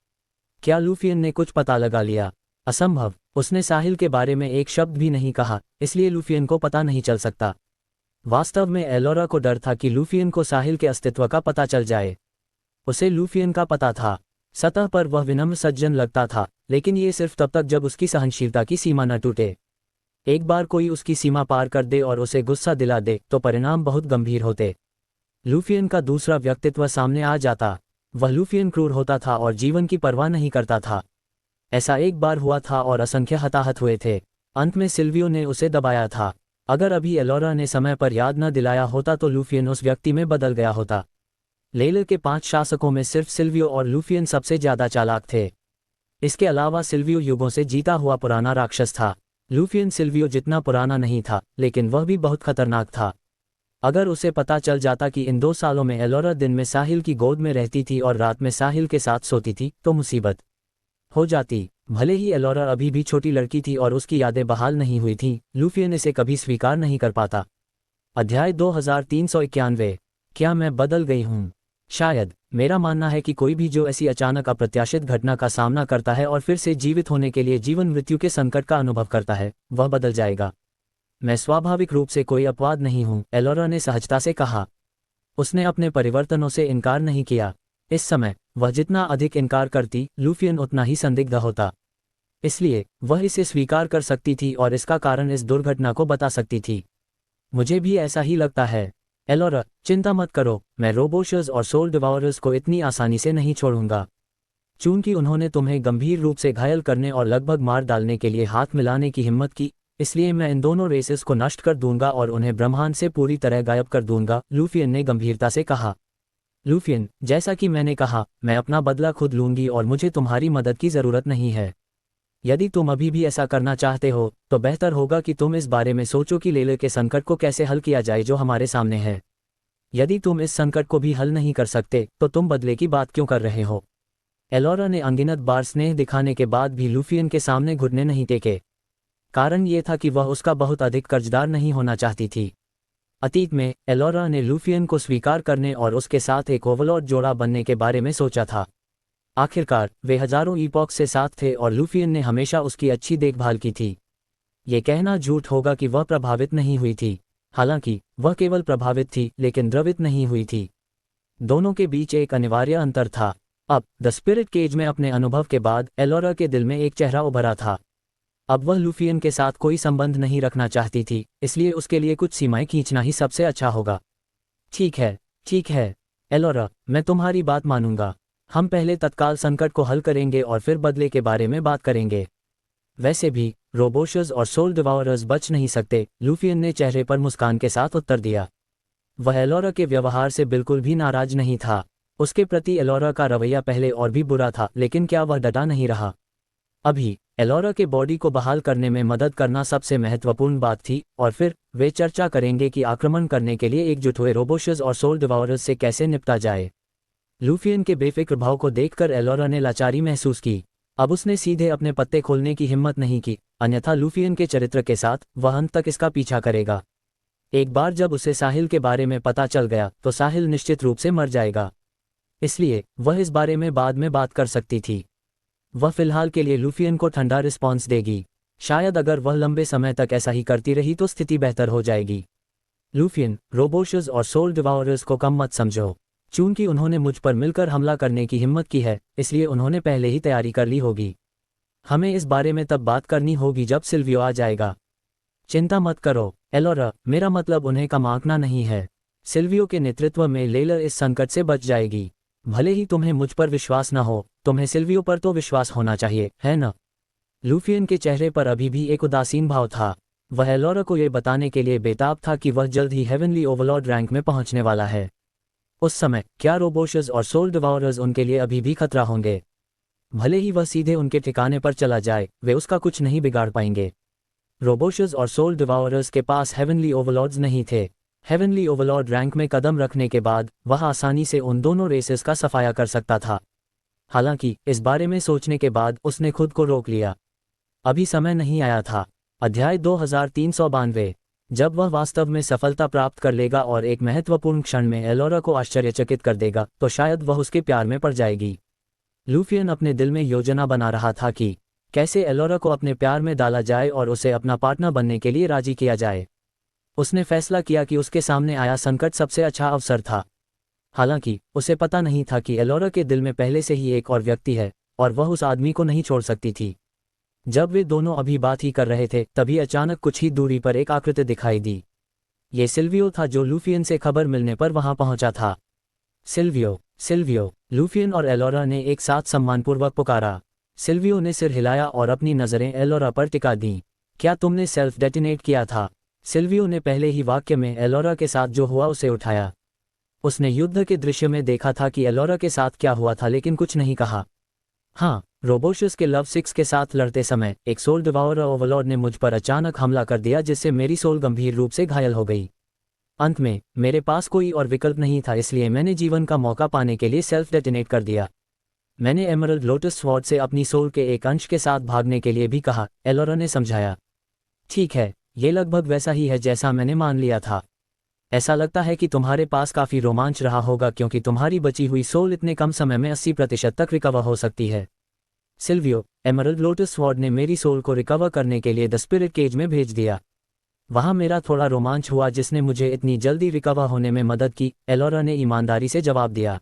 [SPEAKER 2] क्या लूफियन ने कुछ पता लगा लिया? असंभव। उसने साहिल के बारे में एक शब्द भी नहीं कहा, इसलिए लूफियन को पता नहीं चल सकता। वास्तव में एलोरा को डर था कि लूफियन को साहिल के अस्तित्व का पता चल जाए। उसे लूफियन का पता था। सतह पर वह विनम्र सज्जन लगता था, लेकिन ये सिर्फ तब तक जब उसकी सहनशीलता की सीमा न टूटे। एक बार कोई उसकी सीमा पार कर दे और उसे गुस्सा दिला दे तो परिणाम बहुत गंभीर होते। लूफियन का दूसरा व्यक्तित्व सामने आ जाता। वह लूफियन क्रूर होता था और जीवन की परवाह नहीं करता था। ऐसा एक बार हुआ था और असंख्य हताहत हुए थे। अंत में सिल्वियो ने उसे दबाया था। अगर अभी एलोरा ने समय पर याद न दिलाया होता तो लूफियन उस व्यक्ति में बदल गया होता। लेले के 5 शासकों में सिर्फ सिल्वियो और लूफियन सबसे ज्यादा चालाक थे। इसके अलावा सिल्वियो युगों से जीता हुआ पुराना राक्षस था। लूफियन सिल्वियो जितना पुराना नहीं था, लेकिन वह भी बहुत खतरनाक था। अगर उसे पता चल जाता कि इन 2 सालों में एलोरा दिन में साहिल की गोद में रहती थी और रात में साहिल के साथ सोती थी, तो मुसीबत हो जाती। भले ही एलोरा अभी भी छोटी लड़की थी और उसकी यादें बहाल नहीं हुई थीं, लूफियन इसे कभी स्वीकार नहीं कर पाता। अध्याय 2391। क्या मैं बदल गई हूँ? शायद मेरा मानना है कि कोई भी जो ऐसी अचानक अप्रत्याशित घटना का सामना करता है और फिर से जीवित होने के लिए जीवन मृत्यु के संकट का अनुभव करता है, वह बदल जाएगा। मैं स्वाभाविक रूप से कोई अपवाद नहीं हूं, एलोरा ने सहजता से कहा। उसने अपने परिवर्तनों से इनकार नहीं किया। इस समय वह जितना अधिक इनकार करती, लूफियन उतना ही संदिग्ध होता। इसलिए वह इसे स्वीकार कर सकती थी और इसका कारण इस दुर्घटना को बता सकती थी। मुझे भी ऐसा ही लगता है एलोरा, चिंता मत करो, मैं रोबोशर्स और सोल डिवाउरर्स को इतनी आसानी से नहीं छोड़ूंगा। चूंकि उन्होंने तुम्हें गंभीर रूप से घायल करने और लगभग मार डालने के लिए हाथ मिलाने की हिम्मत की, इसलिए मैं इन दोनों रेसेस को नष्ट कर दूंगा और उन्हें ब्रह्मांड से पूरी तरह गायब कर दूंगा, लूफियन ने गंभीरता से कहा। लूफियन, जैसा कि मैंने कहा, मैं अपना बदला खुद लूंगी और मुझे तुम्हारी मदद की जरूरत नहीं है। यदि तुम अभी भी ऐसा करना चाहते हो तो बेहतर होगा कि तुम इस बारे में सोचो कि लेले के संकट को कैसे हल किया जाए जो हमारे सामने है। यदि तुम इस संकट को भी हल नहीं कर सकते तो तुम बदले की बात क्यों कर रहे हो? एलोरा ने अनगिनत बार स्नेह दिखाने के बाद भी लूफियन के सामने घुटने नहीं टेके। कारण ये था कि वह उसका बहुत अधिक कर्जदार नहीं होना चाहती थी। अतीत में एलोरा ने लूफियन को स्वीकार करने और उसके साथ एक ओवरलॉर्ड जोड़ा बनने के बारे में सोचा था। आखिरकार वे हजारों ईपॉक्स से साथ थे और लूफियन ने हमेशा उसकी अच्छी देखभाल की थी। ये कहना झूठ होगा कि वह प्रभावित नहीं हुई थी। हालांकि वह केवल प्रभावित थी लेकिन द्रवित नहीं हुई थी। दोनों के बीच एक अनिवार्य अंतर था। अब द स्पिरिट केज में अपने अनुभव के बाद एलोरा के दिल में एक चेहरा उभरा था। अब वह लूफियन के साथ कोई संबंध नहीं रखना चाहती थी, इसलिए उसके लिए कुछ सीमाएं खींचना ही सबसे अच्छा होगा। ठीक है एलोरा, मैं तुम्हारी बात मानूंगा। हम पहले तत्काल संकट को हल करेंगे और फिर बदले के बारे में बात करेंगे। वैसे भी रोबोशर्स और सोल डिवाउरर्स बच नहीं सकते, लूफियन ने चेहरे पर मुस्कान के साथ उत्तर दिया। वह एलोरा के व्यवहार से बिल्कुल भी नाराज नहीं था। उसके प्रति एलोरा का रवैया पहले और भी बुरा था, लेकिन क्या वह डटा नहीं रहा? अभी एलोरा के बॉडी को बहाल करने में मदद करना सबसे महत्वपूर्ण बात थी और फिर वे चर्चा करेंगे कि आक्रमण करने के लिए एकजुट हुए रोबोशर्स और सोल डिवाउरर्स से कैसे निपटा जाए। लूफियन के बेफिक्र भाव को देखकर एलोरा ने लाचारी महसूस की। अब उसने सीधे अपने पत्ते खोलने की हिम्मत नहीं की, अन्यथा लूफियन के चरित्र के साथ वह अंत तक इसका पीछा करेगा। एक बार जब उसे साहिल के बारे में पता चल गया तो साहिल निश्चित रूप से मर जाएगा। इसलिए वह इस बारे में बाद में बात कर सकती थी। वह फिलहाल के लिए लूफियन को ठंडा रिस्पॉन्स देगी। शायद अगर वह लंबे समय तक ऐसा ही करती रही तो स्थिति बेहतर हो जाएगी। लूफियन, रोबोशर्स और सोल डिवाउरर्स को कम मत समझो। चूंकि उन्होंने मुझ पर मिलकर हमला करने की हिम्मत की है, इसलिए उन्होंने पहले ही तैयारी कर ली होगी। हमें इस बारे में तब बात करनी होगी जब सिल्वियो आ जाएगा। चिंता मत करो एलोरा, मेरा मतलब उन्हें कम आंकना नहीं है। सिल्वियो के नेतृत्व में लेलर इस संकट से बच जाएगी। भले ही तुम्हें मुझ पर विश्वास न हो, तुम्हें सिल्वियो पर तो विश्वास होना चाहिए, है न? लूफियन के चेहरे पर अभी भी एक उदासीन भाव था। वह एलोरा को यह बताने के लिए बेताब था कि वह जल्द ही हेवनली ओवरलॉर्ड रैंक में पहुंचने वाला है। उस समय क्या रोबोशर्स और सोल डिवाउरर्स उनके लिए अभी भी खतरा होंगे? भले ही वह सीधे उनके ठिकाने पर चला जाए, वे उसका कुछ नहीं बिगाड़ पाएंगे। रोबोशर्स और सोल डिवाउरर्स के पास हेवनली ओवरलॉर्ड्स नहीं थे। हेवनली ओवरलॉर्ड रैंक में कदम रखने के बाद वह आसानी से उन दोनों रेसेस का सफाया कर सकता था। हालांकि इस बारे में सोचने के बाद उसने खुद को रोक लिया। अभी समय नहीं आया था। अध्याय 2392। जब वह वास्तव में सफलता प्राप्त कर लेगा और एक महत्वपूर्ण क्षण में एलोरा को आश्चर्यचकित कर देगा तो शायद वह उसके प्यार में पड़ जाएगी। लूफियन अपने दिल में योजना बना रहा था कि कैसे एलोरा को अपने प्यार में डाला जाए और उसे अपना पार्टनर बनने के लिए राजी किया जाए। उसने फैसला किया कि उसके सामने आया संकट सबसे अच्छा अवसर था। हालांकि उसे पता नहीं था कि एलोरा के दिल में पहले से ही एक और व्यक्ति है और वह उस आदमी को नहीं छोड़ सकती थी। जब वे दोनों अभी बात ही कर रहे थे तभी अचानक कुछ ही दूरी पर एक आकृति दिखाई दी। ये सिल्वियो था जो लूफियन से खबर मिलने पर वहां पहुंचा था। सिल्वियो, लूफियन और एलोरा ने एक साथ सम्मानपूर्वक पुकारा। सिल्वियो ने सिर हिलाया और अपनी नजरें एलोरा पर टिका दीं। क्या तुमने सेल्फ डेटिनेट किया था? सिल्वियो ने पहले ही वाक्य में एलोरा के साथ जो हुआ उसे उठाया। उसने युद्ध के दृश्य में देखा था कि एलोरा के साथ क्या हुआ था, लेकिन कुछ नहीं कहा। हाँ, रोबोशस के लव 6 के साथ लड़ते समय एक सोल डिवाउरर ओवरलॉर्ड ने मुझ पर अचानक हमला कर दिया जिससे मेरी सोल गंभीर रूप से घायल हो गई। अंत में मेरे पास कोई और विकल्प नहीं था, इसलिए मैंने जीवन का मौका पाने के लिए सेल्फ डेटिनेट कर दिया। मैंने एमरल्ड लोटस स्वॉर्ड से अपनी सोल के एक अंश के साथ भागने के लिए भी कहा, एलोरा ने समझाया। ठीक है, ये लगभग वैसा ही है जैसा मैंने मान लिया था। ऐसा लगता है कि तुम्हारे पास काफ़ी रोमांच रहा होगा क्योंकि तुम्हारी बची हुई सोल इतने कम समय में 80% तक रिकवर हो सकती है। सिल्वियो, एमरल्ड लोटस स्वॉर्ड ने मेरी सोल को रिकवर करने के लिए द स्पिरिट केज में भेज दिया। वहाँ मेरा थोड़ा रोमांच हुआ जिसने मुझे इतनी जल्दी रिकवर होने में मदद की, एलोरा ने ईमानदारी से जवाब दिया।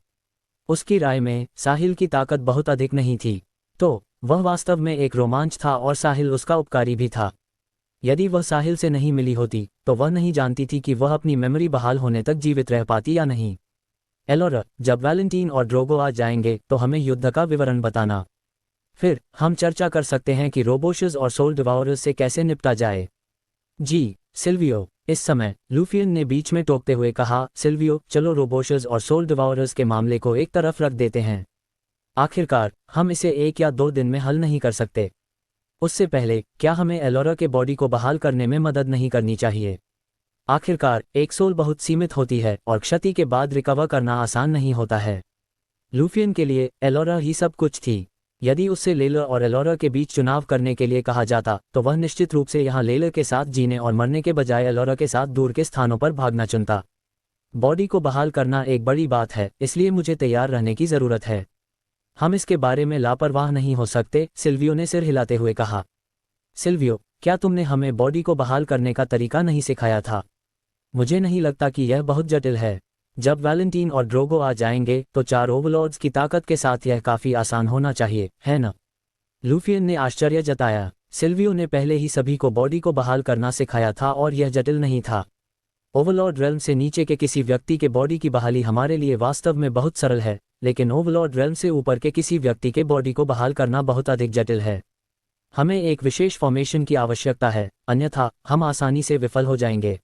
[SPEAKER 2] उसकी राय में साहिल की ताकत बहुत अधिक नहीं थी, तो वह वास्तव में एक रोमांच था और साहिल उसका उपकारी भी था। यदि वह साहिल से नहीं मिली होती तो वह नहीं जानती थी कि वह अपनी मेमोरी बहाल होने तक जीवित रह पाती या नहीं। एलोरा, जब वैलेंटीन और ड्रोगो आ जाएंगे तो हमें युद्ध का विवरण बताना। फिर हम चर्चा कर सकते हैं कि रोबोशस और सोल डिवाउरर्स से कैसे निपटा जाए। जी, सिल्वियो। इस समय लूफियन ने बीच में टोकते हुए कहा, सिल्वियो, चलो रोबोशस और सोल डिवाउरर्स के मामले को एक तरफ रख देते हैं। आखिरकार हम इसे 1 या 2 दिन में हल नहीं कर सकते। उससे पहले क्या हमें एलोरा के बॉडी को बहाल करने में मदद नहीं करनी चाहिए? आखिरकार एक सोल बहुत सीमित होती है और क्षति के बाद रिकवर करना आसान नहीं होता है। लूफियन के लिए एलोरा ही सब कुछ थी। यदि उससे लेलर और एलोरा के बीच चुनाव करने के लिए कहा जाता तो वह निश्चित रूप से यहाँ लेलर के साथ जीने और मरने के बजाय एलोरा के साथ दूर के स्थानों पर भागना चुनता। बॉडी को बहाल करना एक बड़ी बात है, इसलिए मुझे तैयार रहने की ज़रूरत है। हम इसके बारे में लापरवाह नहीं हो सकते, सिल्वियो ने सिर हिलाते हुए कहा। सिल्वियो, क्या तुमने हमें बॉडी को बहाल करने का तरीका नहीं सिखाया था? मुझे नहीं लगता कि यह बहुत जटिल है। जब वैलेंटीन और ड्रोगो आ जाएंगे तो 4 ओवरलॉर्ड्स की ताकत के साथ यह काफ़ी आसान होना चाहिए, है ना? लूफियन ने आश्चर्य जताया। सिल्वियो ने पहले ही सभी को बॉडी को बहाल करना सिखाया था और यह जटिल नहीं था। ओवरलॉर्ड रेल्म से नीचे के किसी व्यक्ति के बॉडी की बहाली हमारे लिए वास्तव में बहुत सरल है, लेकिन ओवरलॉर्ड रेल्म से ऊपर के किसी व्यक्ति के बॉडी को बहाल करना बहुत अधिक जटिल है। हमें एक विशेष फॉर्मेशन की आवश्यकता है, अन्यथा हम आसानी से विफल हो जाएंगे।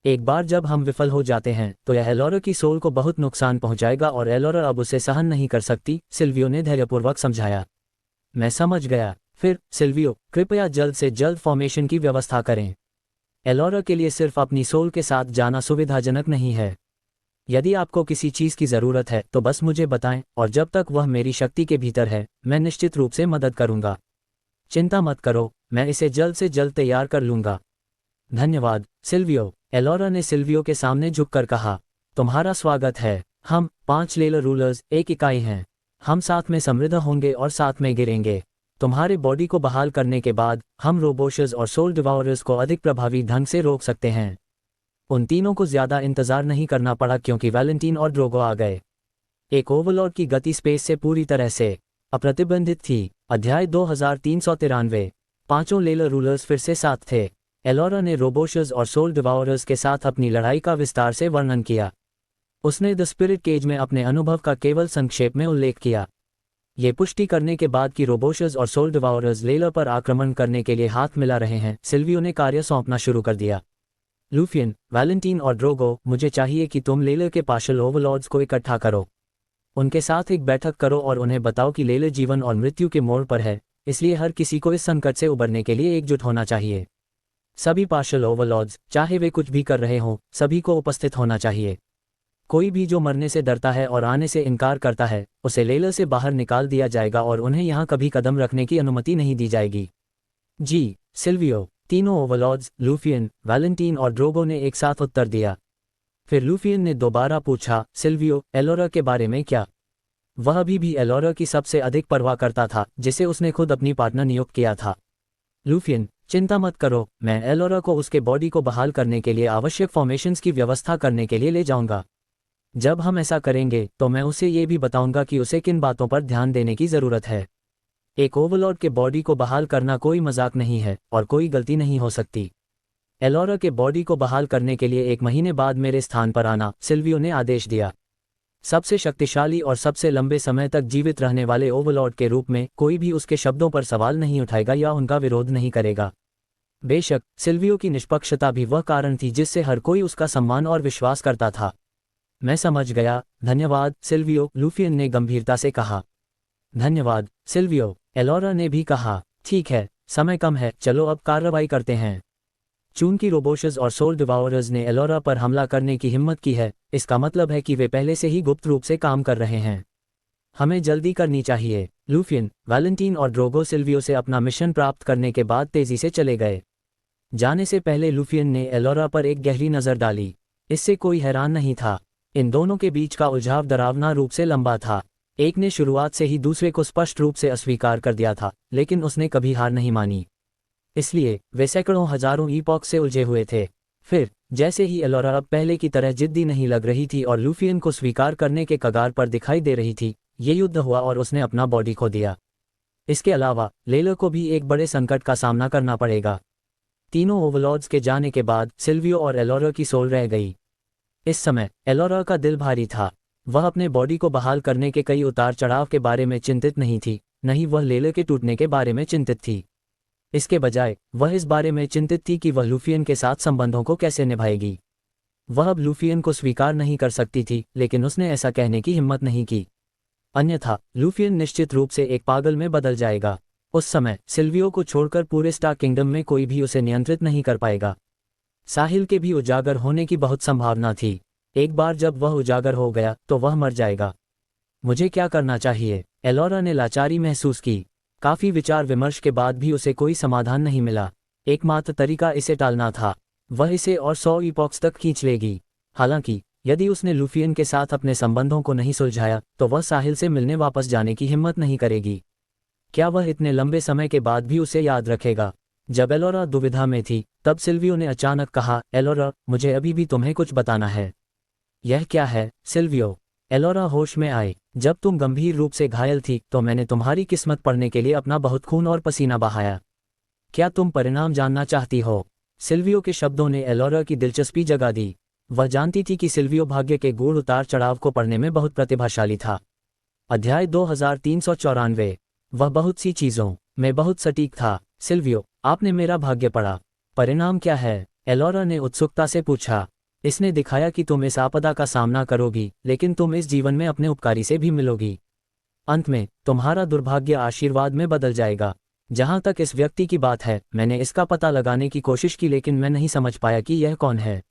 [SPEAKER 2] एक बार जब हम विफल हो जाते हैं तो यह एलोरा की सोल को बहुत नुकसान पहुंचाएगा और एलोरा अब उसे सहन नहीं कर सकती, सिल्वियो ने धैर्यपूर्वक समझाया। मैं समझ गया। फिर सिल्वियो, कृपया जल्द से जल्द फॉर्मेशन की व्यवस्था करें। एलोरा के लिए सिर्फ अपनी सोल के साथ जाना सुविधाजनक नहीं है। यदि आपको किसी चीज़ की ज़रूरत है तो बस मुझे बताएं और जब तक वह मेरी शक्ति के भीतर है मैं निश्चित रूप से मदद करूंगा। चिंता मत करो, मैं इसे जल्द से जल्द तैयार कर लूंगा। धन्यवाद, सिल्वियो। एलोरा ने सिल्वियो के सामने झुककर कहा, तुम्हारा स्वागत है। हम 5 लेलर रूलर्स एक इकाई हैं। हम साथ में समृद्ध होंगे और साथ में गिरेंगे। तुम्हारे बॉडी को बहाल करने के बाद हम रोबोशस और सोल डिवाउरर्स को अधिक प्रभावी ढंग से रोक सकते हैं। उन तीनों को ज़्यादा इंतज़ार नहीं करना पड़ा क्योंकि वैलेंटीन और ड्रोगो आ गए। एक ओवरलॉर्ड की गति स्पेस से पूरी तरह से अप्रतिबंधित थी। अध्याय 2393। 5 लेलर रूलर्स फिर से साथ थे। एलोरा ने रोबोशस और सोल डिवाउरर्स के साथ अपनी लड़ाई का विस्तार से वर्णन किया। उसने द स्पिरिट केज में अपने अनुभव का केवल संक्षेप में उल्लेख किया। ये पुष्टि करने के बाद कि रोबोशस और सोल डिवाउरर्स लेलर पर आक्रमण करने के लिए हाथ मिला रहे हैं, सिल्वियो ने कार्य सौंपना शुरू कर दिया। लूफियन, वैलेंटीन और ड्रोगो, मुझे चाहिए कि तुम लेलर के पार्शियल ओवरलॉर्ड्स को इकट्ठा करो। उनके साथ एक बैठक करो और उन्हें बताओ कि लेलर जीवन और मृत्यु के मोड़ पर है, इसलिए हर किसी को इस संकट से उबरने के लिए एकजुट होना चाहिए। सभी पार्शियल ओवरलॉर्ड्स, चाहे वे कुछ भी कर रहे हों, सभी को उपस्थित होना चाहिए। कोई भी जो मरने से डरता है और आने से इनकार करता है, उसे लेलर से बाहर निकाल दिया जाएगा और उन्हें यहाँ कभी कदम रखने की अनुमति नहीं दी जाएगी। जी, सिल्वियो। तीनों ओवरलॉर्ड्स, लूफियन, वैलेंटीन और ड्रोगो ने एक साथ उत्तर दिया। फिर लूफियन ने दोबारा पूछा, सिल्वियो, एलोरा के बारे में क्या? वह अभी भी एलोरा की सबसे अधिक परवाह करता था, जिसे उसने खुद अपनी पार्टनर नियुक्त किया था। लूफियन, चिंता मत करो, मैं एलोरा को उसके बॉडी को बहाल करने के लिए आवश्यक फॉर्मेशंस की व्यवस्था करने के लिए ले जाऊंगा। जब हम ऐसा करेंगे तो मैं उसे ये भी बताऊंगा कि उसे किन बातों पर ध्यान देने की ज़रूरत है। एक ओवरलॉर्ड के बॉडी को बहाल करना कोई मजाक नहीं है और कोई गलती नहीं हो सकती। एलोरा के बॉडी को बहाल करने के लिए 1 महीने बाद मेरे स्थान पर आना, सिल्वियो ने आदेश दिया। सबसे शक्तिशाली और सबसे लंबे समय तक जीवित रहने वाले ओवरलॉर्ड के रूप में कोई भी उसके शब्दों पर सवाल नहीं उठाएगा या उनका विरोध नहीं करेगा। बेशक सिल्वियो की निष्पक्षता भी वह कारण थी जिससे हर कोई उसका सम्मान और विश्वास करता था। मैं समझ गया, धन्यवाद सिल्वियो, लूफियन ने गंभीरता से कहा। धन्यवाद सिल्वियो, एलोरा ने भी कहा। ठीक है, समय कम है, चलो अब कार्रवाई करते हैं। चूंकि रोबोशस और सोल डिवाउरर्स ने एलोरा पर हमला करने की हिम्मत की है, इसका मतलब है कि वे पहले से ही गुप्त रूप से काम कर रहे हैं। हमें जल्दी करनी चाहिए। लूफियन, वैलेंटीन और ड्रोगो सिल्वियो से अपना मिशन प्राप्त करने के बाद तेजी से चले गए। जाने से पहले लूफियन ने एलोरा पर एक गहरी नज़र डाली। इससे कोई हैरान नहीं था। इन दोनों के बीच का उलझाव डरावना रूप से लंबा था। एक ने शुरुआत से ही दूसरे को स्पष्ट रूप से अस्वीकार कर दिया था, लेकिन उसने कभी हार नहीं मानी। इसलिए वे सैकड़ों हजारों ईपॉक से उलझे हुए थे। फिर जैसे ही एलोरा अब पहले की तरह जिद्दी नहीं लग रही थी और लूफियन को स्वीकार करने के कगार पर दिखाई दे रही थी, ये युद्ध हुआ और उसने अपना बॉडी खो दिया। इसके अलावा लेलो को भी एक बड़े संकट का सामना करना पड़ेगा। तीनों ओवरलॉर्ड्स के जाने के बाद सिल्वियो और एलोरा की सोल रह गई। इस समय एलोरा का दिल भारी था। वह अपने बॉडी को बहाल करने के कई उतार चढ़ाव के बारे में चिंतित नहीं थी, न ही वह लेलो के टूटने के बारे में चिंतित थी। इसके बजाय वह इस बारे में चिंतित थी कि वह लूफियन के साथ संबंधों को कैसे निभाएगी। वह अब लूफियन को स्वीकार नहीं कर सकती थी, लेकिन उसने ऐसा कहने की हिम्मत नहीं की। अन्यथा लूफियन निश्चित रूप से एक पागल में बदल जाएगा। उस समय सिल्वियो को छोड़कर पूरे स्टार किंगडम में कोई भी उसे नियंत्रित नहीं कर पाएगा। साहिल के भी उजागर होने की बहुत संभावना थी। एक बार जब वह उजागर हो गया तो वह मर जाएगा। मुझे क्या करना चाहिए? एलोरा ने लाचारी महसूस की। काफी विचार विमर्श के बाद भी उसे कोई समाधान नहीं मिला। एकमात्र तरीका इसे टालना था। वह इसे और 100 ईपॉक्स तक खींच लेगी। हालांकि यदि उसने लूफियन के साथ अपने संबंधों को नहीं सुलझाया तो वह साहिल से मिलने वापस जाने की हिम्मत नहीं करेगी। क्या वह इतने लंबे समय के बाद भी उसे याद रखेगा? जब एलोरा दुविधा में थी तब सिल्वियो ने अचानक कहा, एलोरा, मुझे अभी भी तुम्हें कुछ बताना है। यह क्या है, सिल्वियो? एलोरा होश में आई। जब तुम गंभीर रूप से घायल थी तो मैंने तुम्हारी किस्मत पढ़ने के लिए अपना बहुत खून और पसीना बहाया। क्या तुम परिणाम जानना चाहती हो? सिल्वियो के शब्दों ने एलोरा की दिलचस्पी जगा दी। वह जानती थी कि सिल्वियो भाग्य के गूढ़ उतार चढ़ाव को पढ़ने में बहुत प्रतिभाशाली था। अध्याय 2394। वह बहुत सी चीजों में बहुत सटीक था। सिल्वियो, आपने मेरा भाग्य पढ़ा। परिणाम क्या है? एलोरा ने उत्सुकता से पूछा। इसने दिखाया कि तुम इस आपदा का सामना करोगी, लेकिन तुम इस जीवन में अपने उपकारी से भी मिलोगी। अंत में तुम्हारा दुर्भाग्य आशीर्वाद में बदल जाएगा। जहां तक इस व्यक्ति की बात है, मैंने इसका पता लगाने की कोशिश की, लेकिन मैं नहीं समझ पाया कि यह कौन है।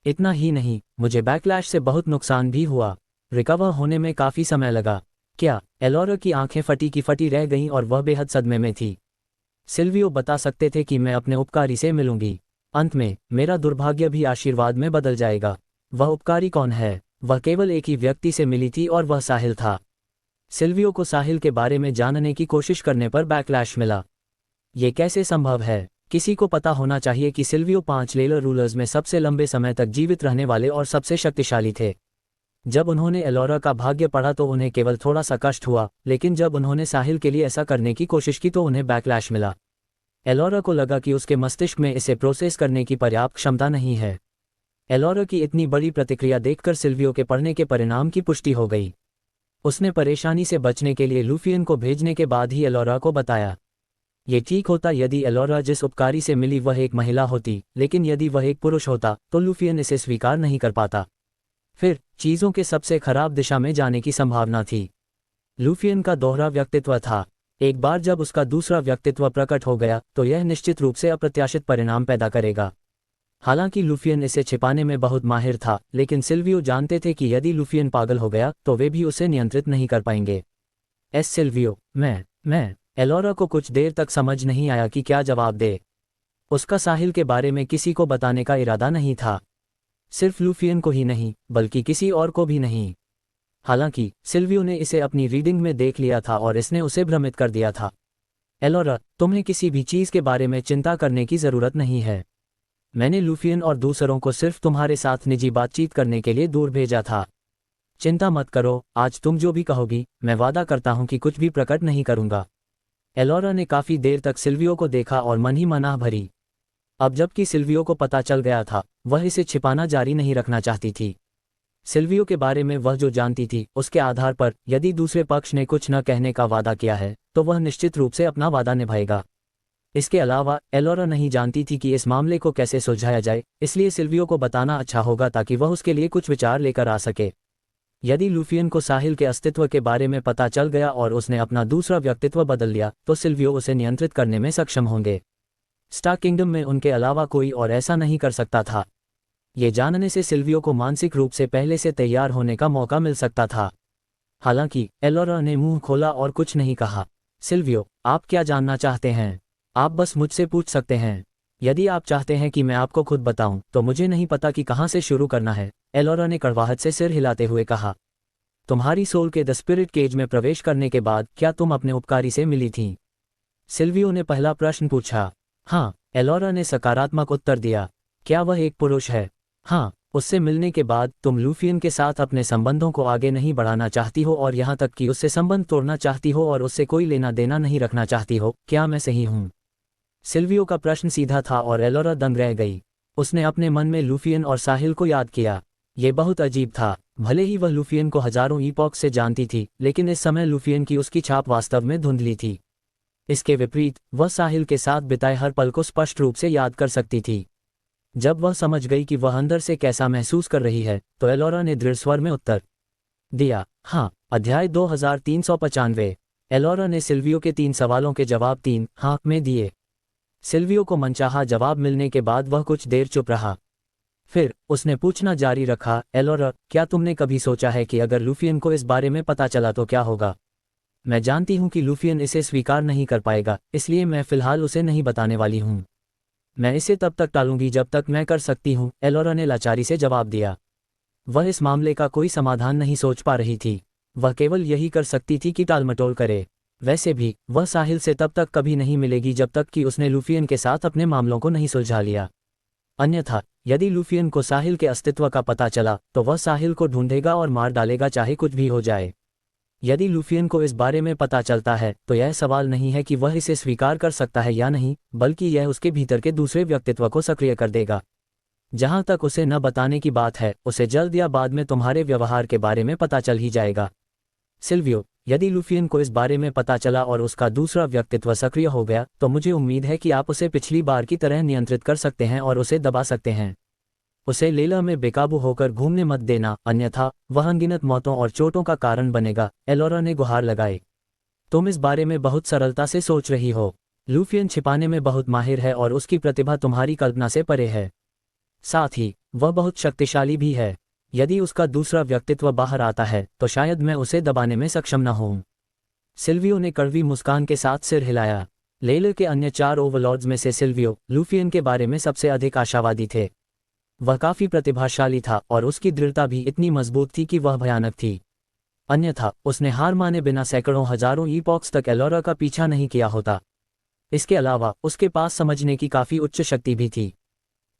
[SPEAKER 2] इतना ही नहीं, मुझे बैकलैश से बहुत नुकसान भी हुआ। रिकवर होने में काफी समय लगा। क्या? एलोरा की आंखें फटी की फटी रह गईं और वह बेहद सदमे में थी। सिल्वियो बता सकते थे कि मैं अपने उपकारी से मिलूंगी। अंत में मेरा दुर्भाग्य भी आशीर्वाद में बदल जाएगा। वह उपकारी कौन है? वह केवल एक ही व्यक्ति से मिली थी और वह साहिल था। सिल्वियो को साहिल के बारे में जानने की कोशिश करने पर बैकलैश मिला। ये कैसे संभव है? किसी को पता होना चाहिए कि सिल्वियो 5 लेलर रूलर्स में सबसे लंबे समय तक जीवित रहने वाले और सबसे शक्तिशाली थे। जब उन्होंने एलोरा का भाग्य पढ़ा तो उन्हें केवल थोड़ा सा कष्ट हुआ, लेकिन जब उन्होंने साहिल के लिए ऐसा करने की कोशिश की तो उन्हें बैकलैश मिला। एलोरा को लगा कि उसके मस्तिष्क में इसे प्रोसेस करने की पर्याप्त क्षमता नहीं है। एलोरा की इतनी बड़ी प्रतिक्रिया देखकर सिल्वियो के पढ़ने के परिणाम की पुष्टि हो गई। उसने परेशानी से बचने के लिए लूफियन को भेजने के बाद ही एलोरा को बताया। ये ठीक होता यदि एलोरा जिस उपकारी से मिली वह एक महिला होती, लेकिन यदि वह एक पुरुष होता तो लूफियन इसे स्वीकार नहीं कर पाता। फिर चीजों के सबसे खराब दिशा में जाने की संभावना थी। लूफियन का दोहरा व्यक्तित्व था। एक बार जब उसका दूसरा व्यक्तित्व प्रकट हो गया तो यह निश्चित रूप से अप्रत्याशित परिणाम पैदा करेगा। हालांकि लूफियन इसे छिपाने में बहुत माहिर था, लेकिन सिल्वियो जानते थे कि यदि लूफियन पागल हो गया तो वे भी उसे नियंत्रित नहीं कर पाएंगे। सिल्वियो, मैं एलोरा को कुछ देर तक समझ नहीं आया कि क्या जवाब दे। उसका साहिल के बारे में किसी को बताने का इरादा नहीं था। सिर्फ लूफियन को ही नहीं, बल्कि किसी और को भी नहीं। हालांकि सिल्वियो ने इसे अपनी रीडिंग में देख लिया था और इसने उसे भ्रमित कर दिया था। एलोरा, तुम्हें किसी भी चीज के बारे में चिंता करने की जरूरत नहीं है। मैंने लूफियन और दूसरों को सिर्फ तुम्हारे साथ निजी बातचीत करने के लिए दूर भेजा था। चिंता मत करो, आज तुम जो भी कहोगी मैं वादा करता हूं कि कुछ भी प्रकट नहीं करूंगा। एलोरा ने काफी देर तक सिल्वियो को देखा और मन ही मनाह भरी। अब जबकि सिल्वियो को पता चल गया था, वह इसे छिपाना जारी नहीं रखना चाहती थी। सिल्वियो के बारे में वह जो जानती थी उसके आधार पर यदि दूसरे पक्ष ने कुछ न कहने का वादा किया है तो वह निश्चित रूप से अपना वादा निभाएगा। इसके अलावा एलोरा नहीं जानती थी कि इस मामले को कैसे सुलझाया जाए, इसलिए सिल्वियो को बताना अच्छा होगा ताकि वह उसके लिए कुछ विचार लेकर आ सके। यदि लूफियन को साहिल के अस्तित्व के बारे में पता चल गया और उसने अपना दूसरा व्यक्तित्व बदल लिया तो सिल्वियो उसे नियंत्रित करने में सक्षम होंगे। स्टार किंगडम में उनके अलावा कोई और ऐसा नहीं कर सकता था। ये जानने से सिल्वियो को मानसिक रूप से पहले से तैयार होने का मौका मिल सकता था। हालांकि एलोरा ने मुंह खोला और कुछ नहीं कहा। सिल्वियो, आप क्या जानना चाहते हैं? आप बस मुझसे पूछ सकते हैं। यदि आप चाहते हैं कि मैं आपको खुद बताऊं, तो मुझे नहीं पता कि कहां से शुरू करना है, एलोरा ने कड़वाहट से सिर हिलाते हुए कहा। तुम्हारी सोल के द स्पिरिट केज में प्रवेश करने के बाद क्या तुम अपने उपकारी से मिली थीं? सिल्वियो ने पहला प्रश्न पूछा। हाँ, एलोरा ने सकारात्मक उत्तर दिया। क्या वह एक पुरुष है? हाँ, उससे मिलने के बाद तुम लूफियन के साथ अपने संबंधों को आगे नहीं बढ़ाना चाहती हो और यहाँ तक कि उससे संबंध तोड़ना चाहती हो और उससे कोई लेना देना नहीं रखना चाहती हो, क्या मैं सही हूँ? सिल्वियो का प्रश्न सीधा था और एलोरा दंग रह गई। उसने अपने मन में लूफियन और साहिल को याद किया। ये बहुत अजीब था। भले ही वह लूफियन को हजारों ईपॉक से जानती थी, लेकिन इस समय लूफियन की उसकी छाप वास्तव में धुंधली थी। इसके विपरीत वह साहिल के साथ बिताए हर पल को स्पष्ट रूप से याद कर सकती थी। जब वह समझ गई कि वह अंदर से कैसा महसूस कर रही है, तो एलोरा ने दृढ़ स्वर में उत्तर दिया। हाँ। अध्याय 2395। एलोरा ने सिल्वियो के 3 सवालों के जवाब 3 हाँ में दिए। सिल्वियो को मनचाहा जवाब मिलने के बाद वह कुछ देर चुप रहा। फिर उसने पूछना जारी रखा, एलोरा, क्या तुमने कभी सोचा है कि अगर लूफियन को इस बारे में पता चला तो क्या होगा? मैं जानती हूं कि लूफियन इसे स्वीकार नहीं कर पाएगा, इसलिए मैं फिलहाल उसे नहीं बताने वाली हूं। मैं इसे तब तक टालूंगी जब तक मैं कर सकती हूं, एलोरा ने लाचारी से जवाब दिया। वह इस मामले का कोई समाधान नहीं सोच पा रही थी। वह केवल यही कर सकती थी कि टालमटोल करे। वैसे भी वह साहिल से तब तक कभी नहीं मिलेगी जब तक कि उसने लूफियन के साथ अपने मामलों को नहीं सुलझा लिया। अन्यथा यदि लूफियन को साहिल के अस्तित्व का पता चला तो वह साहिल को ढूंढेगा और मार डालेगा, चाहे कुछ भी हो जाए। यदि लूफियन को इस बारे में पता चलता है तो यह सवाल नहीं है कि वह इसे स्वीकार कर सकता है या नहीं, बल्कि यह उसके भीतर के दूसरे व्यक्तित्व को सक्रिय कर देगा। जहां तक उसे न बताने की बात है, उसे जल्द या बाद में तुम्हारे व्यवहार के बारे में पता चल ही जाएगा। सिल्वियो, यदि लूफियन को इस बारे में पता चला और उसका दूसरा व्यक्तित्व सक्रिय हो गया, तो मुझे उम्मीद है कि आप उसे पिछली बार की तरह नियंत्रित कर सकते हैं और उसे दबा सकते हैं। उसे लेला में बेकाबू होकर घूमने मत देना, अन्यथा वह अनगिनत मौतों और चोटों का कारण बनेगा, एलोरा ने गुहार लगाई। तुम इस बारे में बहुत सरलता से सोच रही हो। लूफियन छिपाने में बहुत माहिर है और उसकी प्रतिभा तुम्हारी कल्पना से परे है। साथ ही वह बहुत शक्तिशाली भी है। यदि उसका दूसरा व्यक्तित्व बाहर आता है तो शायद मैं उसे दबाने में सक्षम न हूं। सिल्वियो ने कड़वी मुस्कान के साथ सिर हिलाया। लेले के अन्य 4 ओवरलॉर्ड्स में से सिल्वियो लूफियन के बारे में सबसे अधिक आशावादी थे। वह काफी प्रतिभाशाली था और उसकी दृढ़ता भी इतनी मजबूत थी कि वह भयानक थी। अन्यथा उसने हार माने बिना सैकड़ों हजारों ईपॉक्स तक एलोरा का पीछा नहीं किया होता। इसके अलावा उसके पास समझने की काफी उच्च शक्ति भी थी।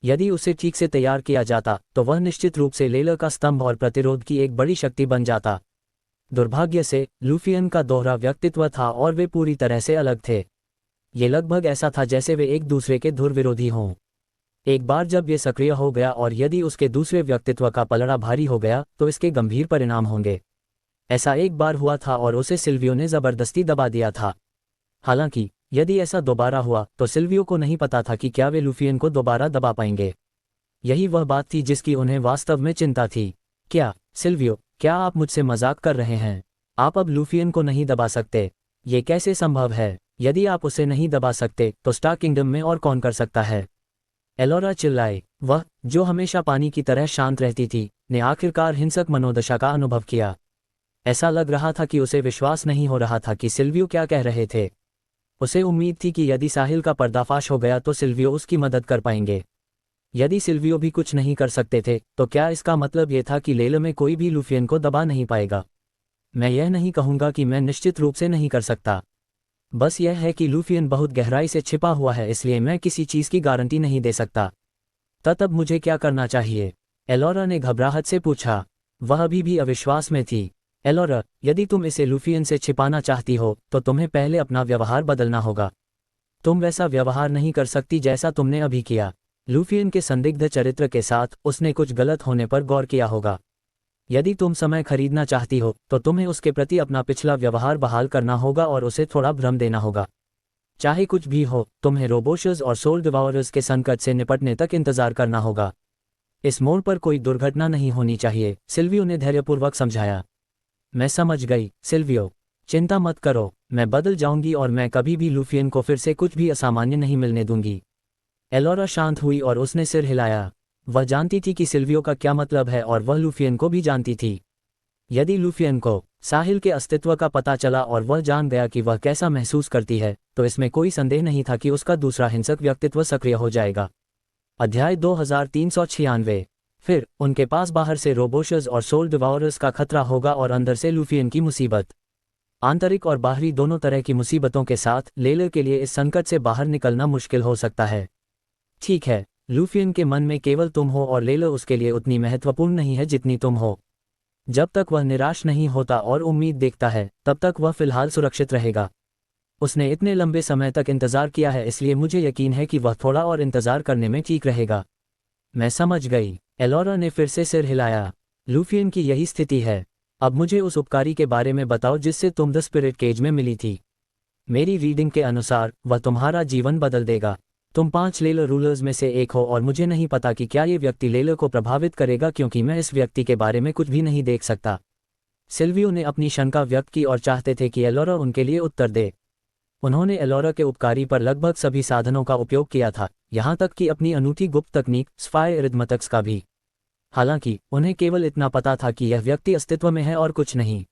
[SPEAKER 2] यदि उसे ठीक से तैयार किया जाता तो वह निश्चित रूप से लेला का स्तंभ और प्रतिरोध की एक बड़ी शक्ति बन जाता। दुर्भाग्य से लूफियन का दोहरा व्यक्तित्व था और वे पूरी तरह से अलग थे। ये लगभग ऐसा था जैसे वे एक दूसरे के धुर विरोधी हों। एक बार जब ये सक्रिय हो गया और यदि उसके दूसरे व्यक्तित्व का पलड़ा भारी हो गया तो इसके गंभीर परिणाम होंगे। ऐसा एक बार हुआ था और उसे सिल्वियो ने जबरदस्ती दबा दिया था। हालांकि यदि ऐसा दोबारा हुआ तो सिल्वियो को नहीं पता था कि क्या वे लूफियन को दोबारा दबा पाएंगे। यही वह बात थी जिसकी उन्हें वास्तव में चिंता थी। क्या सिल्वियो, क्या आप मुझसे मजाक कर रहे हैं? आप अब लूफियन को नहीं दबा सकते। ये कैसे संभव है? यदि आप उसे नहीं दबा सकते तो स्टार किंगडम में और कौन कर सकता है? एलोरा चिल्लाई। वह, जो हमेशा पानी की तरह शांत रहती थी, ने आखिरकार हिंसक मनोदशा का अनुभव किया। ऐसा लग रहा था कि उसे विश्वास नहीं हो रहा था कि सिल्वियो क्या कह रहे थे। उसे उम्मीद थी कि यदि साहिल का पर्दाफाश हो गया तो सिल्वियो उसकी मदद कर पाएंगे। यदि सिल्वियो भी कुछ नहीं कर सकते थे तो क्या इसका मतलब यह था कि लेला में कोई भी लूफियन को दबा नहीं पाएगा? मैं यह नहीं कहूंगा कि मैं निश्चित रूप से नहीं कर सकता। बस यह है कि लूफियन बहुत गहराई से छिपा हुआ है, इसलिए मैं किसी चीज की गारंटी नहीं दे सकता। तब मुझे क्या करना चाहिए? एलोरा ने घबराहट से पूछा। वह अभी भी अविश्वास में थी। एलोरा, यदि तुम इसे लूफियन से छिपाना चाहती हो तो तुम्हें पहले अपना व्यवहार बदलना होगा। तुम वैसा व्यवहार नहीं कर सकती जैसा तुमने अभी किया। लूफियन के संदिग्ध चरित्र के साथ उसने कुछ गलत होने पर गौर किया होगा। यदि तुम समय खरीदना चाहती हो तो तुम्हें उसके प्रति अपना पिछला व्यवहार बहाल करना होगा और उसे थोड़ा भ्रम देना होगा। चाहे कुछ भी हो, तुम्हें रोबोशस और सोल डिवाउरर्स के संकट से निपटने तक इंतजार करना होगा। इस मोड़ पर कोई दुर्घटना नहीं होनी चाहिए, सिल्वियो ने धैर्यपूर्वक समझाया। मैं समझ गई सिल्वियो, चिंता मत करो, मैं बदल जाऊंगी और मैं कभी भी लूफियन को फिर से कुछ भी असामान्य नहीं मिलने दूंगी। एलोरा शांत हुई और उसने सिर हिलाया। वह जानती थी कि सिल्वियो का क्या मतलब है और वह लूफियन को भी जानती थी। यदि लूफियन को साहिल के अस्तित्व का पता चला और वह जान गया कि वह कैसा महसूस करती है, तो इसमें कोई संदेह नहीं था कि उसका दूसरा हिंसक व्यक्तित्व सक्रिय हो जाएगा। अध्याय 2396। फिर उनके पास बाहर से रोबोशस और सोल डिवॉरर्स का खतरा होगा और अंदर से लूफियन की मुसीबत। आंतरिक और बाहरी दोनों तरह की मुसीबतों के साथ लेलर के लिए इस संकट से बाहर निकलना मुश्किल हो सकता है। ठीक है, लूफियन के मन में केवल तुम हो और लेलर उसके लिए उतनी महत्वपूर्ण नहीं है जितनी तुम हो। जब तक वह निराश नहीं होता और उम्मीद देखता है, तब तक वह फिलहाल सुरक्षित रहेगा। उसने इतने लंबे समय तक इंतजार किया है, इसलिए मुझे यकीन है कि वह थोड़ा और इंतजार करने में ठीक रहेगा। मैं समझ गई। एलोरा ने फिर से सिर हिलाया। लूफियन की यही स्थिति है। अब मुझे उस उपकारी के बारे में बताओ जिससे तुम द स्पिरिट केज में मिली थी। मेरी रीडिंग के अनुसार वह तुम्हारा जीवन बदल देगा। तुम 5 लेलर रूलर्स में से एक हो और मुझे नहीं पता कि क्या ये व्यक्ति लेलर को प्रभावित करेगा, क्योंकि मैं इस व्यक्ति के बारे में कुछ भी नहीं देख सकता। सिल्वियो ने अपनी शंका व्यक्त की और चाहते थे कि एलोरा उनके लिए उत्तर दे। उन्होंने एलोरा के उपकारी पर लगभग सभी साधनों का उपयोग किया था, यहाँ तक कि अपनी अनूठी गुप्त तकनीक स्पाई इरिथमेटिक्स का भी। हालांकि उन्हें केवल इतना पता था कि यह व्यक्ति अस्तित्व में है और कुछ नहीं।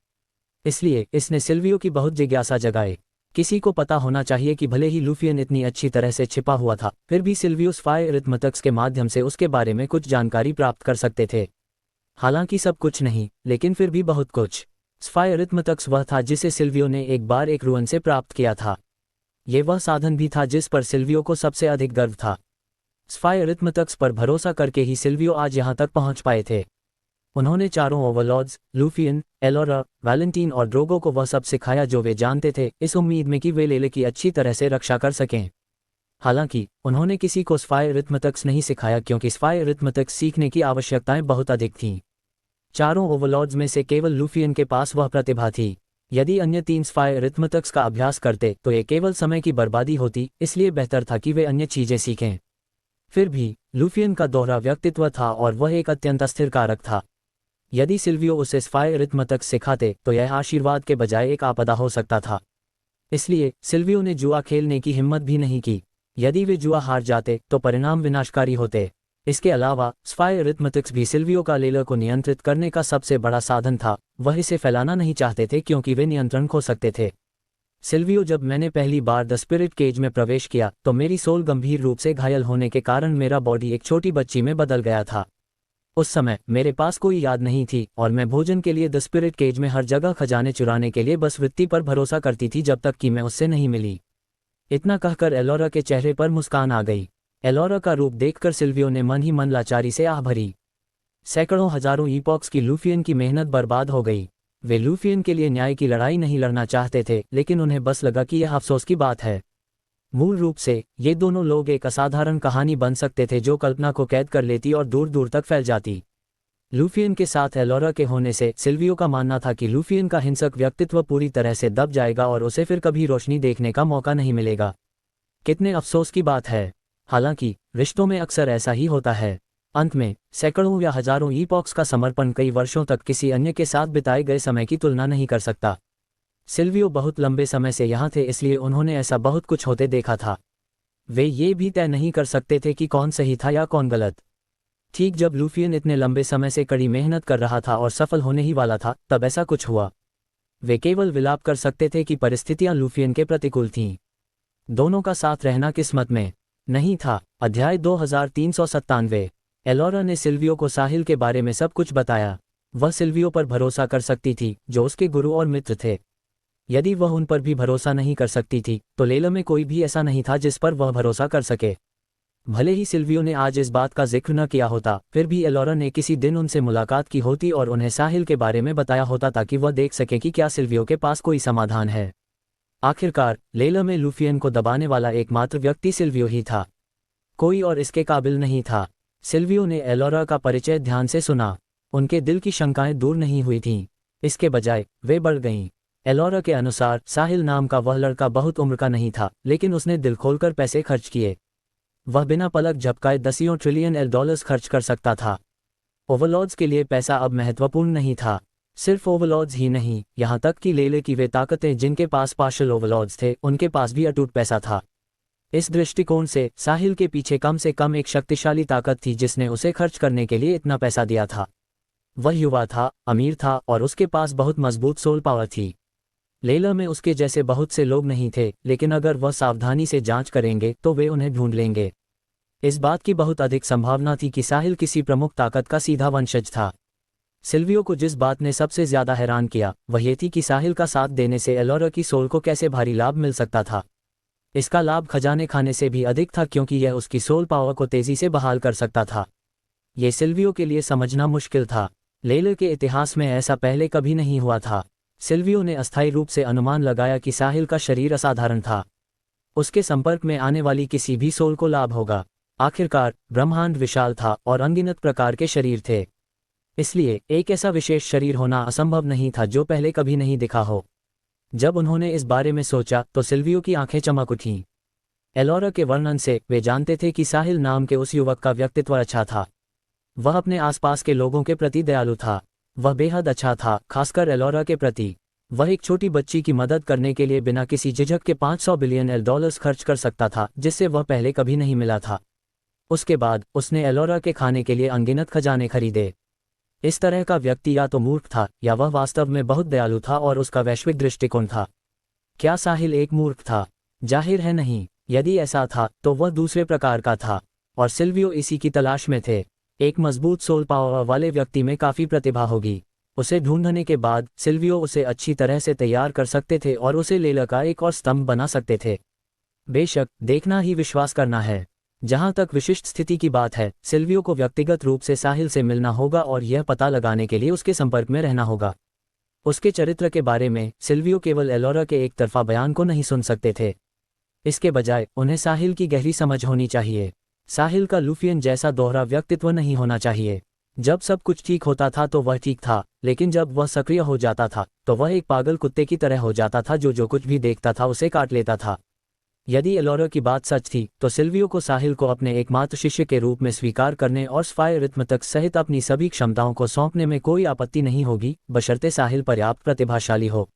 [SPEAKER 2] इसलिए इसने सिल्वियो की बहुत जिज्ञासा जगाई। किसी को पता होना चाहिए कि भले ही लूफियन इतनी अच्छी तरह से छिपा हुआ था, फिर भी सिल्वियो स्पाई इरिथमेटिक्स के माध्यम से उसके बारे में कुछ जानकारी प्राप्त कर सकते थे। हालांकि सब कुछ नहीं, लेकिन फिर भी बहुत कुछ। स्पाई इरिथमेटिक्स वह था जिसे सिल्वियो ने एक बार एक रुअन से प्राप्त किया था। ये वह साधन भी था जिस पर सिल्वियो को सबसे अधिक गर्व था। स्पाई इरिथमेटिक्स पर भरोसा करके ही सिल्वियो आज यहाँ तक पहुँच पाए थे। उन्होंने चारों ओवरलॉर्ड्स, लूफियन, एलोरा, वैलेंटीन और ड्रोगो को वह सब सिखाया जो वे जानते थे, इस उम्मीद में कि वे लेले की अच्छी तरह से रक्षा कर सकें। हालांकि उन्होंने किसी को स्पाई इरिथमेटिक्स नहीं सिखाया, क्योंकि स्पाई इरिथमेटिक्स सीखने की आवश्यकताएं बहुत अधिक थीं। चारों ओवरलॉर्ड्स में से केवल लूफियन के पास वह प्रतिभा थी। यदि अन्य 3 स्पाई इरिथमेटिक्स का अभ्यास करते तो ये केवल समय की बर्बादी होती, इसलिए बेहतर था कि वे अन्य चीजें सीखें। फिर भी लूफियन का दोहरा व्यक्तित्व था और वह एक अत्यंत अस्थिर कारक था। यदि सिल्वियो उसे स्पाई इरिथमेटिक्स सिखाते तो यह आशीर्वाद के बजाय एक आपदा हो सकता था। इसलिए सिल्वियो ने जुआ खेलने की हिम्मत भी नहीं की। यदि वे जुआ हार जाते तो परिणाम विनाशकारी होते। इसके अलावा स्पाई इरिथमेटिक्स भी सिल्वियो का लेलर को नियंत्रित करने का सबसे बड़ा साधन था। वह इसे फैलाना नहीं चाहते थे क्योंकि वे नियंत्रण खो सकते थे। सिल्वियो, जब मैंने पहली बार द स्पिरिट केज में प्रवेश किया तो मेरी सोल गंभीर रूप से घायल होने के कारण मेरा बॉडी एक छोटी बच्ची में बदल गया था। उस समय मेरे पास कोई याद नहीं थी और मैं भोजन के लिए द स्पिरिट केज में हर जगह खजाने चुराने के लिए बस वृत्ति पर भरोसा करती थी जब तक कि मैं उससे नहीं मिली। इतना कहकर एलोरा के चेहरे पर मुस्कान आ गई। एलोरा का रूप देखकर सिल्वियो ने मन ही मन लाचारी से आह भरी। सैकड़ों हजारों ईपॉक्स की लूफियन की मेहनत बर्बाद हो गई। वे लूफियन के लिए न्याय की लड़ाई नहीं लड़ना चाहते थे, लेकिन उन्हें बस लगा कि यह अफसोस की बात है। मूल रूप से ये दोनों लोग एक असाधारण कहानी बन सकते थे जो कल्पना को कैद कर लेती और दूर दूर तक फैल जाती। लूफियन के साथ एलोरा के होने से सिल्वियो का मानना था कि लूफियन का हिंसक व्यक्तित्व पूरी तरह से दब जाएगा और उसे फिर कभी रोशनी देखने का मौका नहीं मिलेगा। कितने अफसोस की बात है। हालांकि रिश्तों में अक्सर ऐसा ही होता है। अंत में सैकड़ों या हजारों ईपॉक्स का समर्पण कई वर्षों तक किसी अन्य के साथ बिताए गए समय की तुलना नहीं कर सकता। सिल्वियो बहुत लंबे समय से यहाँ थे, इसलिए उन्होंने ऐसा बहुत कुछ होते देखा था। वे ये भी तय नहीं कर सकते थे कि कौन सही था या कौन गलत। ठीक जब लूफियन इतने लंबे समय से कड़ी मेहनत कर रहा था और सफल होने ही वाला था, तब ऐसा कुछ हुआ। वे केवल विलाप कर सकते थे कि परिस्थितियां लूफियन के प्रतिकूल थीं। दोनों का साथ रहना किस्मत में नहीं था। अध्याय 2397। एलोरा ने सिल्वियो को साहिल के बारे में सब कुछ बताया। वह सिल्वियो पर भरोसा कर सकती थी, जो उसके गुरु और मित्र थे। यदि वह उन पर भी भरोसा नहीं कर सकती थी, तो लेलर में कोई भी ऐसा नहीं था जिस पर वह भरोसा कर सके। भले ही सिल्वियो ने आज इस बात का जिक्र न किया होता, फिर भी एलोरा ने किसी दिन उनसे मुलाकात की होती और उन्हें साहिल के बारे में बताया होता ताकि वह देख सके कि क्या सिल्वियो के पास कोई समाधान है। आखिरकार लेलर में लूफियन को दबाने वाला एकमात्र व्यक्ति सिल्वियो ही था। कोई और इसके काबिल नहीं था। सिल्वियो ने एलोरा का परिचय ध्यान से सुना। उनके दिल की शंकाएं दूर नहीं हुई थीं, इसके बजाय वे बढ़ गईं। एलोरा के अनुसार साहिल नाम का वह लड़का बहुत उम्र का नहीं था, लेकिन उसने दिल खोलकर पैसे खर्च किए। वह बिना पलक झपकाए दसियों ट्रिलियन डॉलर्स खर्च कर सकता था। ओवरलॉर्ड्स के लिए पैसा अब महत्वपूर्ण नहीं था। सिर्फ ओवरलॉर्ड्स ही नहीं, यहाँ तक कि लेले की वे ताकतें जिनके पास पार्शियल ओवरलॉर्ड्स थे, उनके पास भी अटूट पैसा था। इस दृष्टिकोण से साहिल के पीछे कम से कम एक शक्तिशाली ताकत थी जिसने उसे खर्च करने के लिए इतना पैसा दिया था। वह युवा था, अमीर था और उसके पास बहुत मजबूत सोल पावर थी। लेला में उसके जैसे बहुत से लोग नहीं थे, लेकिन अगर वह सावधानी से जांच करेंगे तो वे उन्हें ढूंढ लेंगे। इस बात की बहुत अधिक संभावना थी कि साहिल किसी प्रमुख ताकत का सीधा वंशज था। सिल्वियो को जिस बात ने सबसे ज्यादा हैरान किया वह ये थी कि साहिल का साथ देने से एलोरा की सोल को कैसे भारी लाभ मिल सकता था। इसका लाभ खजाने खाने से भी अधिक था, क्योंकि यह उसकी सोल पावर को तेजी से बहाल कर सकता था। ये सिल्वियो के लिए समझना मुश्किल था। लेले के इतिहास में ऐसा पहले कभी नहीं हुआ था। सिल्वियो ने अस्थायी रूप से अनुमान लगाया कि साहिल का शरीर असाधारण था। उसके संपर्क में आने वाली किसी भी सोल को लाभ होगा। आखिरकार ब्रह्मांड विशाल था और अनगिनत प्रकार के शरीर थे। इसलिए एक ऐसा विशेष शरीर होना असंभव नहीं था जो पहले कभी नहीं दिखा हो। जब उन्होंने इस बारे में सोचा तो सिल्वियो की आंखें चमक उठीं। एलोरा के वर्णन से वे जानते थे कि साहिल नाम के उस युवक का व्यक्तित्व अच्छा था। वह अपने आसपास के लोगों के प्रति दयालु था। वह बेहद अच्छा था, खासकर एलोरा के प्रति। वह एक छोटी बच्ची की मदद करने के लिए बिना किसी झिझक के 500 बिलियन डॉलर्स खर्च कर सकता था, जिससे वह पहले कभी नहीं मिला था। उसके बाद उसने एलोरा के खाने के लिए अनगिनत खजाने खरीदे। इस तरह का व्यक्ति या तो मूर्ख था या वह वास्तव में बहुत दयालु था और उसका वैश्विक दृष्टिकोण था। क्या साहिल एक मूर्ख था? जाहिर है नहीं। यदि ऐसा था तो वह दूसरे प्रकार का था, और सिल्वियो इसी की तलाश में थे। एक मजबूत सोल पावर वाले व्यक्ति में काफी प्रतिभा होगी। उसे ढूंढने के बाद सिल्वियो उसे अच्छी तरह से तैयार कर सकते थे और उसे लेला का एक और स्तंभ बना सकते थे। बेशक, देखना ही विश्वास करना है। जहां तक विशिष्ट स्थिति की बात है, सिल्वियो को व्यक्तिगत रूप से साहिल से मिलना होगा और यह पता लगाने के लिए उसके संपर्क में रहना होगा। उसके चरित्र के बारे में सिल्वियो केवल एलोरा के एक तरफा बयान को नहीं सुन सकते थे। इसके बजाय उन्हें साहिल की गहरी समझ होनी चाहिए। साहिल का लूफियन जैसा दोहरा व्यक्तित्व नहीं होना चाहिए। जब सब कुछ ठीक होता था तो वह ठीक था, लेकिन जब वह सक्रिय हो जाता था तो वह एक पागल कुत्ते की तरह हो जाता था जो कुछ भी देखता था उसे काट लेता था। यदि एलोरा की बात सच थी तो सिल्वियो को साहिल को अपने एकमात्र शिष्य के रूप में स्वीकार करने और स्पाई रिथम तक सहित अपनी सभी क्षमताओं को सौंपने में कोई आपत्ति नहीं होगी, बशर्ते साहिल पर्याप्त प्रतिभाशाली हो।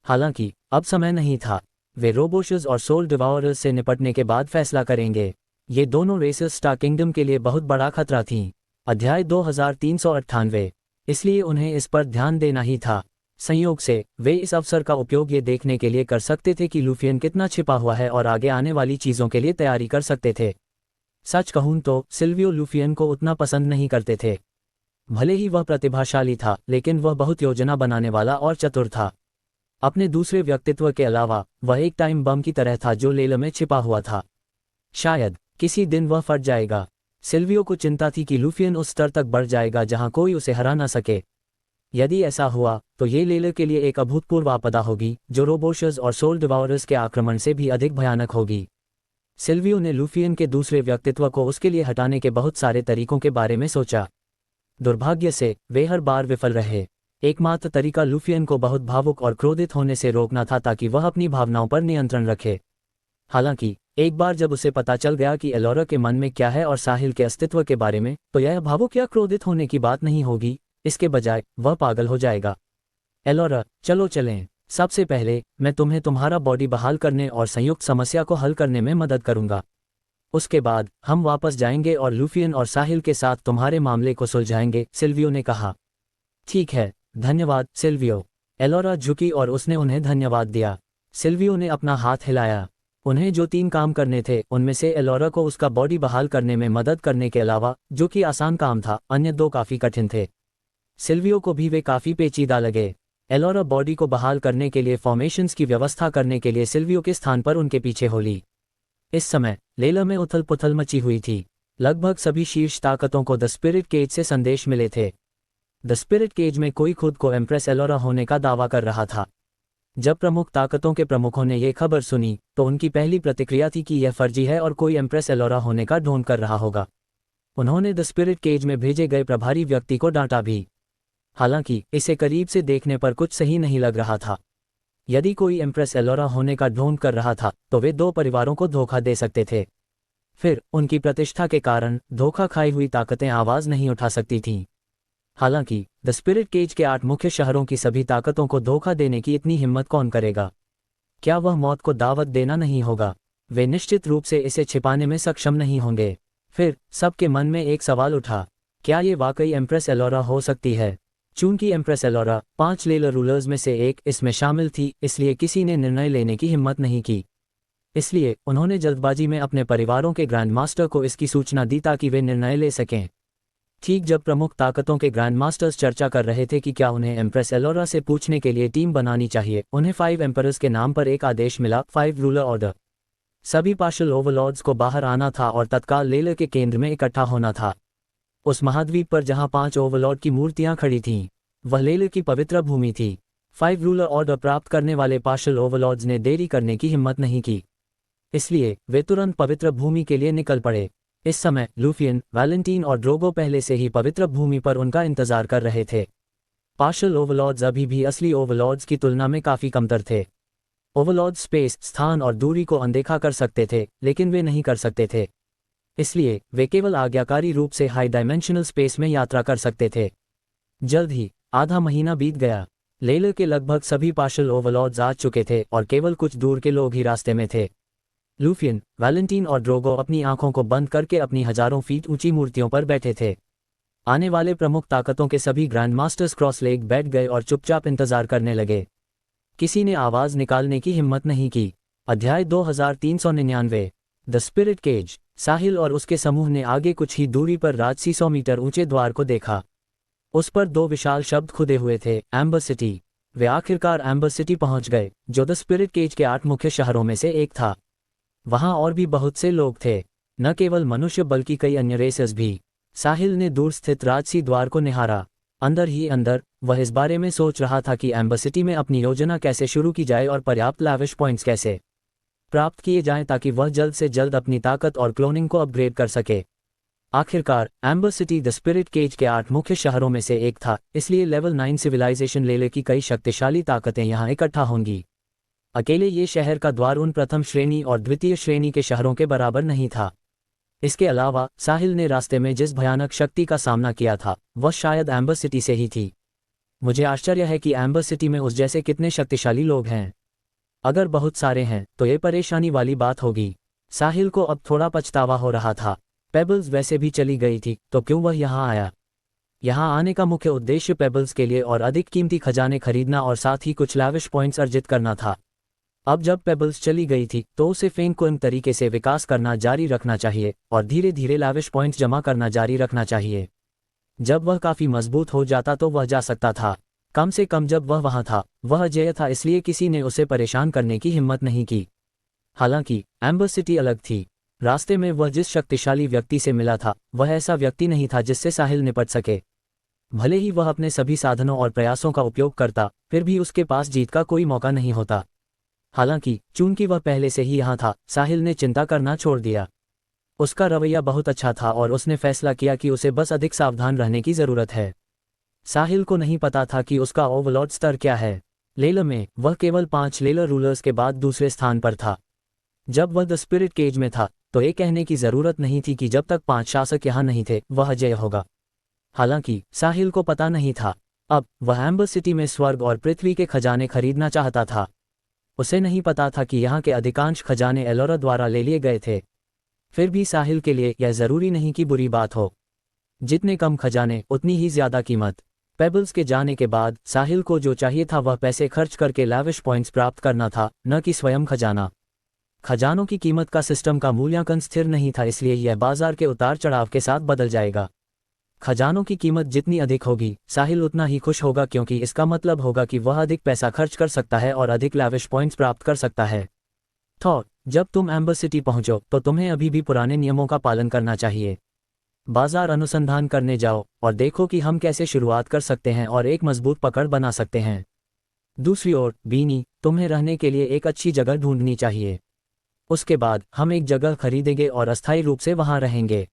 [SPEAKER 2] हालांकि अब समय नहीं था। वे रोबोशस और सोल डिवाउरर्स से निपटने के बाद फैसला करेंगे। ये दोनों रेसेस स्टार किंगडम के लिए बहुत बड़ा खतरा थीं। अध्याय 2398। इसलिए उन्हें इस पर ध्यान देना ही था। संयोग से वे इस अवसर का उपयोग ये देखने के लिए कर सकते थे कि लूफियन कितना छिपा हुआ है और आगे आने वाली चीज़ों के लिए तैयारी कर सकते थे। सच कहूं तो सिल्वियो लूफियन को उतना पसंद नहीं करते थे। भले ही वह प्रतिभाशाली था, लेकिन वह बहुत योजना बनाने वाला और चतुर था। अपने दूसरे व्यक्तित्व के अलावा वह एक टाइम बम की तरह था जो लेला में छिपा हुआ था। शायद किसी दिन वह फट जाएगा। सिल्वियो को चिंता थी कि लूफियन उस स्तर तक बढ़ जाएगा जहां कोई उसे हरा न सके। यदि ऐसा हुआ तो ये लेला के लिए एक अभूतपूर्व आपदा होगी जो रोबोशस और सोल डिवाउरर्स के आक्रमण से भी अधिक भयानक होगी। सिल्वियो ने लूफियन के दूसरे व्यक्तित्व को उसके लिए हटाने के बहुत सारे तरीकों के बारे में सोचा। दुर्भाग्य से वे हर बार विफल रहे। एकमात्र तरीका लूफियन को बहुत भावुक और क्रोधित होने से रोकना था ताकि वह अपनी भावनाओं पर नियंत्रण रखे। हालांकि एक बार जब उसे पता चल गया कि एलोरा के मन में क्या है और साहिल के अस्तित्व के बारे में, तो यह भावुक या क्रोधित होने की बात नहीं होगी। इसके बजाय वह पागल हो जाएगा। एलोरा, चलो चलें। सबसे पहले मैं तुम्हें तुम्हारा बॉडी बहाल करने और संयुक्त समस्या को हल करने में मदद करूंगा। उसके बाद हम वापस जाएंगे और लूफियन और साहिल के साथ तुम्हारे मामले को सुलझाएंगे, सिल्वियो ने कहा। ठीक है, धन्यवाद सिल्वियो। एलोरा झुकी और उसने उन्हें धन्यवाद दिया। सिल्वियो ने अपना हाथ हिलाया। उन्हें जो 3 काम करने थे उनमें से एलोरा को उसका बॉडी बहाल करने में मदद करने के अलावा, जो कि आसान काम था, अन्य 2 काफी कठिन थे। सिल्वियो को भी वे काफी पेचीदा लगे। एलोरा बॉडी को बहाल करने के लिए फॉर्मेशंस की व्यवस्था करने के लिए सिल्वियो के स्थान पर उनके पीछे हो ली। इस समय लेला में उथल पुथल मची हुई थी। लगभग सभी शीर्ष ताकतों को द स्पिरिट केज से संदेश मिले थे। द स्पिरिट केज में कोई खुद को एम्प्रेस एलोरा होने का दावा कर रहा था। जब प्रमुख ताकतों के प्रमुखों ने यह खबर सुनी तो उनकी पहली प्रतिक्रिया थी कि यह फर्जी है और कोई एम्प्रेस एलोरा होने का ढोंग कर रहा होगा। उन्होंने द स्पिरिट केज में भेजे गए प्रभारी व्यक्ति को डांटा भी। हालांकि इसे करीब से देखने पर कुछ सही नहीं लग रहा था। यदि कोई एम्प्रेस एलोरा होने का ढोंग कर रहा था तो वे 2 परिवारों को धोखा दे सकते थे। फिर उनकी प्रतिष्ठा के कारण धोखा खाई हुई ताकतें आवाज नहीं उठा सकती थीं। हालांकि द स्पिरिट केज के 8 मुख्य शहरों की सभी ताकतों को धोखा देने की इतनी हिम्मत कौन करेगा? क्या वह मौत को दावत देना नहीं होगा? वे निश्चित रूप से इसे छिपाने में सक्षम नहीं होंगे। फिर सबके मन में एक सवाल उठा, क्या ये वाकई एम्प्रेस एलोरा हो सकती है? चूंकि एम्प्रेस एलोरा 5 लेलर रूलर्स में से एक इसमें शामिल थी, इसलिए किसी ने निर्णय लेने की हिम्मत नहीं की। इसलिए उन्होंने जल्दबाजी में अपने परिवारों के ग्रैंड मास्टर को इसकी सूचना दी ताकि वे निर्णय ले सकें। ठीक जब प्रमुख ताकतों के ग्रैंड मास्टर्स चर्चा कर रहे थे कि क्या उन्हें एम्प्रेस एलोरा से पूछने के लिए टीम बनानी चाहिए, उन्हें 5 एम्परर्स के नाम पर एक आदेश मिला, 5 रूलर ऑर्डर। सभी पार्शियल ओवरलॉर्ड्स को बाहर आना था और तत्काल लेलर के केंद्र में इकट्ठा होना था। उस महाद्वीप पर जहां 5 ओवरलॉर्ड की मूर्तियां खड़ी थीं, वह लेलर की पवित्र भूमि थी। 5 रूलर ऑर्डर प्राप्त करने वाले पार्शियल ओवरलॉर्ड्स ने देरी करने की हिम्मत नहीं की, इसलिए वे तुरंत पवित्र भूमि के लिए निकल पड़े। इस समय लूफियन, वैलेंटीन और ड्रोगो पहले से ही पवित्र भूमि पर उनका इंतजार कर रहे थे। पार्शियल ओवरलॉर्ड्स अभी भी असली ओवरलॉर्ड्स की तुलना में काफी कमतर थे। ओवरलॉर्ड स्पेस, स्थान और दूरी को अनदेखा कर सकते थे, लेकिन वे नहीं कर सकते थे। इसलिए वे केवल आज्ञाकारी रूप से हाई डायमेंशनल स्पेस में यात्रा कर सकते थे। जल्द ही आधा महीना बीत गया। लेलर के लगभग सभी पार्शियल ओवरलॉर्ड्स आ चुके थे और केवल कुछ दूर के लोग ही रास्ते में थे। लूफियन, वैलेंटीन और ड्रोगो अपनी आंखों को बंद करके अपनी हजारों फीट ऊंची मूर्तियों पर बैठे थे। आने वाले प्रमुख ताकतों के सभी ग्रैंड मास्टर्स क्रॉस लेग बैठ गए और चुपचाप इंतजार करने लगे। किसी ने आवाज निकालने की हिम्मत नहीं की। अध्याय 2399। The Spirit cage. साहिल और उसके समूह ने आगे कुछ ही दूरी पर राजसी 100 मीटर ऊंचे द्वार को देखा। उस पर 2 विशाल शब्द खुदे हुए थे, एम्बर सिटी। वे आखिरकार एम्बर सिटी पहुंच गए, जो द स्पिरिट केज के 8 मुख्य शहरों में से एक था। वहां और भी बहुत से लोग थे, न केवल मनुष्य बल्कि कई अन्य रेसेस भी। साहिल ने दूर स्थित राजसी द्वार को निहारा। अंदर ही अंदर वह इस बारे में सोच रहा था कि एम्बर सिटी में अपनी योजना कैसे शुरू की जाए और पर्याप्त लैविश पॉइंट्स कैसे प्राप्त किए जाएं ताकि वह जल्द से जल्द अपनी ताकत और क्लोनिंग को अपग्रेड कर सके। आखिरकार Ember City the Spirit Cage के 8 मुख्य शहरों में से एक था, इसलिए लेवल 9 सिविलाइजेशन लेले की कई शक्तिशाली ताकतें यहां इकट्ठा होंगी। अकेले ये शहर का द्वार उन प्रथम श्रेणी और द्वितीय श्रेणी के शहरों के बराबर नहीं था। इसके अलावा साहिल ने रास्ते में जिस भयानक शक्ति का सामना किया था, वह शायद एम्बर सिटी से ही थी। मुझे आश्चर्य है कि एम्बर सिटी में उस जैसे कितने शक्तिशाली लोग हैं। अगर बहुत सारे हैं तो ये परेशानी वाली बात होगी। साहिल को अब थोड़ा पछतावा हो रहा था। पेबल्स वैसे भी चली गई थी, तो क्यों वह यहाँ आया? यहाँ आने का मुख्य उद्देश्य पेबल्स के लिए और अधिक कीमती खजाने खरीदना और साथ ही कुछ लैविश पॉइंट्स अर्जित करना था। अब जब पेबल्स चली गई थी तो उसे फेंक को इन तरीके से विकास करना जारी रखना चाहिए और धीरे धीरे लैविश पॉइंट्स जमा करना जारी रखना चाहिए। जब वह काफी मजबूत हो जाता तो वह जा सकता था। कम से कम जब वह वहां था, वह अजेय था, इसलिए किसी ने उसे परेशान करने की हिम्मत नहीं की। हालांकि एम्बर सिटी अलग थी। रास्ते में वह जिस शक्तिशाली व्यक्ति से मिला था, वह ऐसा व्यक्ति नहीं था जिससे साहिल निपट सके। भले ही वह अपने सभी साधनों और प्रयासों का उपयोग करता, फिर भी उसके पास जीत का कोई मौका नहीं होता। हालांकि चूंकि वह पहले से ही यहाँ था, साहिल ने चिंता करना छोड़ दिया। उसका रवैया बहुत अच्छा था और उसने फैसला किया कि उसे बस अधिक सावधान रहने की जरूरत है। साहिल को नहीं पता था कि उसका ओवरलॉर्ड स्तर क्या है। लेलर में वह केवल 5 लेलर रूलर्स के बाद दूसरे स्थान पर था। जब वह द स्पिरिट केज में था तो ये कहने की जरूरत नहीं थी कि जब तक 5 शासक यहाँ नहीं थे वह अजेय होगा। हालांकि साहिल को पता नहीं था। अब वह एम्बर सिटी में स्वर्ग और पृथ्वी के खजाने खरीदना चाहता था। उसे नहीं पता था कि यहाँ के अधिकांश खजाने एलोरा द्वारा ले लिए गए थे। फिर भी साहिल के लिए यह जरूरी नहीं कि बुरी बात हो। जितने कम खजाने उतनी ही ज्यादा कीमत। पेबल्स के जाने के बाद साहिल को जो चाहिए था वह पैसे खर्च करके लैविश पॉइंट्स प्राप्त करना था, न कि स्वयं खजाना। खजानों की कीमत का सिस्टम का मूल्यांकन स्थिर नहीं था, इसलिए यह बाजार के उतार चढ़ाव के साथ बदल जाएगा। खजानों की कीमत जितनी अधिक होगी, साहिल उतना ही खुश होगा, क्योंकि इसका मतलब होगा कि वह अधिक पैसा खर्च कर सकता है और अधिक लैविश पॉइंट्स प्राप्त कर सकता है। थॉर, जब तुम एम्बर सिटी पहुंचो तो तुम्हें अभी भी पुराने नियमों का पालन करना चाहिए। बाजार अनुसंधान करने जाओ और देखो कि हम कैसे शुरुआत कर सकते हैं और एक मजबूत पकड़ बना सकते हैं। दूसरी ओर बीनी, तुम्हें रहने के लिए एक अच्छी जगह ढूंढनी चाहिए। उसके बाद हम एक जगह खरीदेंगे और अस्थायी रूप से वहां रहेंगे।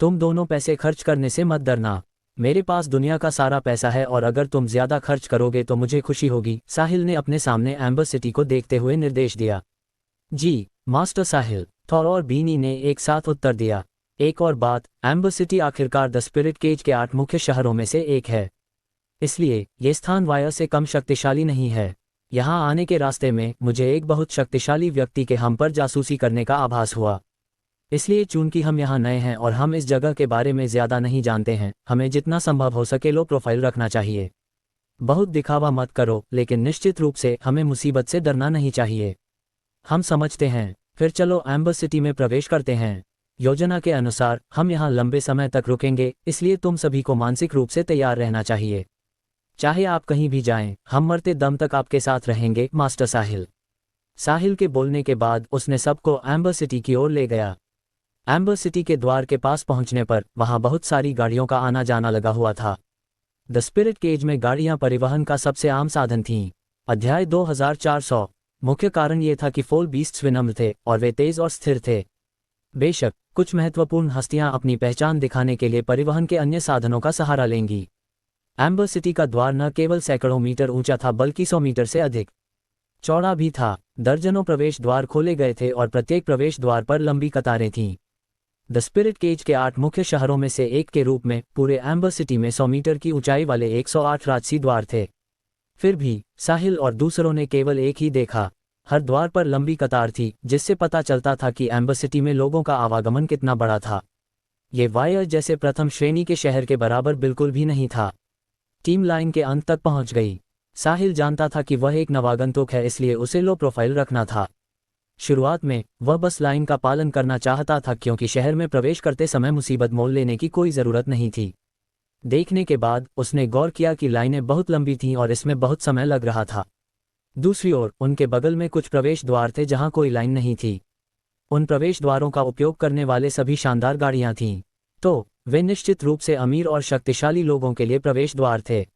[SPEAKER 2] तुम दोनों पैसे खर्च करने से मत डरना। मेरे पास दुनिया का सारा पैसा है और अगर तुम ज्यादा खर्च करोगे तो मुझे खुशी होगी। साहिल ने अपने सामने एम्बर सिटी को देखते हुए निर्देश दिया। जी मास्टर साहिल, थॉर और बीनी ने एक साथ उत्तर दिया। एक और बात, एम्बर सिटी आखिरकार द स्पिरिट केज के 8 मुख्य शहरों में से एक है, इसलिए ये स्थान वायर से कम शक्तिशाली नहीं है। यहाँ आने के रास्ते में मुझे एक बहुत शक्तिशाली व्यक्ति के हम पर जासूसी करने का आभास हुआ। इसलिए चूंकि हम यहाँ नए हैं और हम इस जगह के बारे में ज़्यादा नहीं जानते हैं, हमें जितना संभव हो सके लो प्रोफाइल रखना चाहिए। बहुत दिखावा मत करो, लेकिन निश्चित रूप से हमें मुसीबत से डरना नहीं चाहिए। हम समझते हैं। फिर चलो एम्बर सिटी में प्रवेश करते हैं। योजना के अनुसार हम यहाँ लंबे समय तक रुकेंगे, इसलिए तुम सभी को मानसिक रूप से तैयार रहना चाहिए। चाहे आप कहीं भी जाएं, हम मरते दम तक आपके साथ रहेंगे, मास्टर साहिल। साहिल के बोलने के बाद उसने सबको एम्बर सिटी की ओर ले गया। एम्बर सिटी के द्वार के पास पहुंचने पर वहां बहुत सारी गाड़ियों का आना जाना लगा हुआ था। द स्पिरिट केज में गाड़ियां परिवहन का सबसे आम साधन थीं। अध्याय 2400। मुख्य कारण ये था कि फोल बीस्ट्स विनम्र थे और वे तेज और स्थिर थे। बेशक कुछ महत्वपूर्ण हस्तियां अपनी पहचान दिखाने के लिए परिवहन के अन्य साधनों का सहारा लेंगी। एम्बर सिटी का द्वार न केवल सैकड़ों मीटर ऊंचा था बल्कि 100 मीटर से अधिक चौड़ा भी था। दर्जनों प्रवेश द्वार खोले गए थे और प्रत्येक प्रवेश द्वार पर लंबी कतारें थीं। द स्पिरिट केज के 8 मुख्य शहरों में से एक के रूप में पूरे एम्बर सिटी में 100 मीटर की ऊंचाई वाले 108 राजसी द्वार थे। फिर भी साहिल और दूसरों ने केवल एक ही देखा। हर द्वार पर लंबी कतार थी, जिससे पता चलता था कि एम्बर सिटी में लोगों का आवागमन कितना बड़ा था। ये वायर जैसे प्रथम श्रेणी के शहर के बराबर बिल्कुल भी नहीं था। टीम लाइन के अंत तक पहुंच गई। साहिल जानता था कि वह एक नवागंतुक है, इसलिए उसे लो प्रोफाइल रखना था। शुरुआत में वह बस लाइन का पालन करना चाहता था, क्योंकि शहर में प्रवेश करते समय मुसीबत मोल लेने की कोई ज़रूरत नहीं थी। देखने के बाद उसने गौर किया कि लाइनें बहुत लंबी थीं और इसमें बहुत समय लग रहा था। दूसरी ओर उनके बगल में कुछ प्रवेश द्वार थे जहां कोई लाइन नहीं थी। उन प्रवेश द्वारों का उपयोग करने वाले सभी शानदार गाड़ियां थीं। तो वे निश्चित रूप से अमीर और शक्तिशाली लोगों के लिए प्रवेश द्वार थे।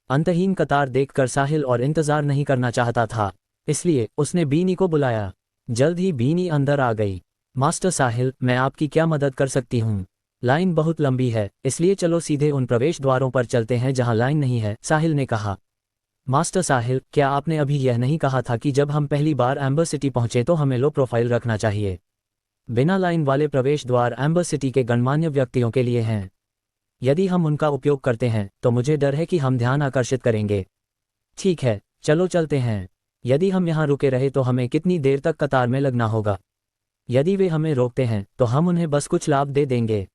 [SPEAKER 2] अंतहीन कतार देखकर साहिल और इंतजार नहीं करना चाहता था, इसलिए उसने बीनी को बुलाया। जल्द ही बीनी अंदर आ गई। मास्टर साहिल, मैं आपकी क्या मदद कर सकती हूँ? लाइन बहुत लंबी है, इसलिए चलो सीधे उन प्रवेश द्वारों पर चलते हैं जहां लाइन नहीं है, साहिल ने कहा। मास्टर साहिल, क्या आपने अभी यह नहीं कहा था कि जब हम पहली बार एम्बर सिटी पहुंचे तो हमें लो प्रोफाइल रखना चाहिए? बिना लाइन वाले प्रवेश द्वार एम्बर सिटी के गणमान्य व्यक्तियों के लिए हैं। यदि हम उनका उपयोग करते हैं तो मुझे डर है कि हम ध्यान आकर्षित करेंगे। ठीक है, चलो चलते हैं। यदि हम यहाँ रुके रहे तो हमें कितनी देर तक कतार में लगना होगा? यदि वे हमें रोकते हैं तो हम उन्हें बस कुछ लाभ दे देंगे।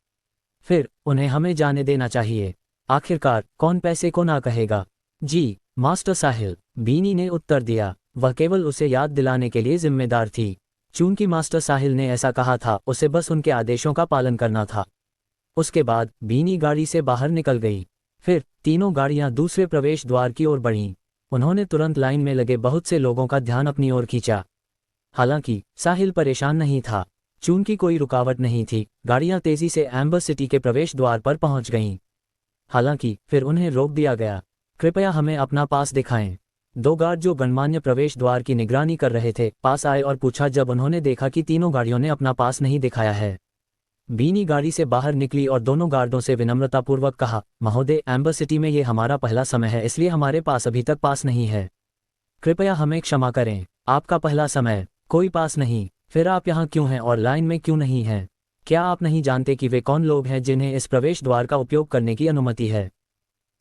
[SPEAKER 2] फिर उन्हें हमें जाने देना चाहिए। आखिरकार कौन पैसे को ना कहेगा? जी मास्टर साहिल, बीनी ने उत्तर दिया। वह केवल उसे याद दिलाने के लिए जिम्मेदार थी। चूंकि मास्टर साहिल ने ऐसा कहा था, उसे बस उनके आदेशों का पालन करना था। उसके बाद बीनी गाड़ी से बाहर निकल गई। फिर तीनों गाड़ियां दूसरे प्रवेश द्वार की ओर बढ़ीं। उन्होंने तुरंत लाइन में लगे बहुत से लोगों का ध्यान अपनी ओर खींचा। हालांकि साहिल परेशान नहीं था। चूंकि कोई रुकावट नहीं थी, गाड़ियां तेजी से एम्बर सिटी के प्रवेश द्वार पर पहुंच गईं। हालांकि फिर उन्हें रोक दिया गया। कृपया हमें अपना पास दिखाएं। 2 गार्ड जो गणमान्य प्रवेश द्वार की निगरानी कर रहे थे पास आए और पूछा जब उन्होंने देखा कि तीनों गाड़ियों ने अपना पास नहीं दिखाया है। बीनी गाड़ी से बाहर निकली और दोनों गार्डों से विनम्रतापूर्वक कहा, महोदय, एम्बर सिटी में ये हमारा पहला समय है, इसलिए हमारे पास अभी तक पास नहीं है। कृपया हमें क्षमा करें। आपका पहला समय, कोई पास नहीं? फिर आप यहाँ क्यों हैं और लाइन में क्यों नहीं हैं? क्या आप नहीं जानते कि वे कौन लोग हैं जिन्हें इस प्रवेश द्वार का उपयोग करने की अनुमति है?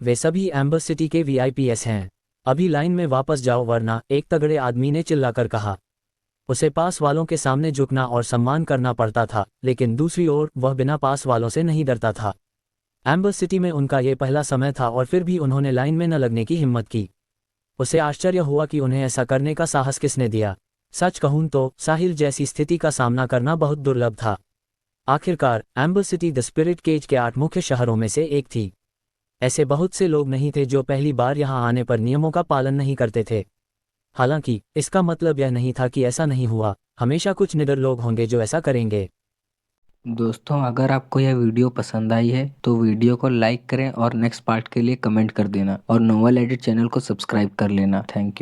[SPEAKER 2] वे सभी एम्बर सिटी के VIPs हैं। अभी लाइन में वापस जाओ, वरना, एक तगड़े आदमी ने चिल्लाकर कहा। उसे पास वालों के सामने झुकना और सम्मान करना पड़ता था, लेकिन दूसरी ओर वह बिना पास वालों से नहीं डरता था। एम्बर सिटी में उनका ये पहला समय था और फिर भी उन्होंने लाइन में न लगने की हिम्मत की। उसे आश्चर्य हुआ कि उन्हें ऐसा करने का साहस किसने दिया। सच कहूं तो साहिल जैसी स्थिति का सामना करना बहुत दुर्लभ था। आखिरकार Ember City the Spirit Cage के 8 मुख्य शहरों में से एक थी। ऐसे बहुत से लोग नहीं थे जो पहली बार यहां आने पर नियमों का पालन नहीं करते थे। हालांकि इसका मतलब यह नहीं था कि ऐसा नहीं हुआ। हमेशा कुछ निडर लोग होंगे जो ऐसा करेंगे।
[SPEAKER 1] दोस्तों, अगर आपको यह वीडियो पसंद आई है तो वीडियो को लाइक करें और नेक्स्ट पार्ट के लिए कमेंट कर देना और नोवेल एडिट चैनल को सब्सक्राइब कर लेना। Thank you.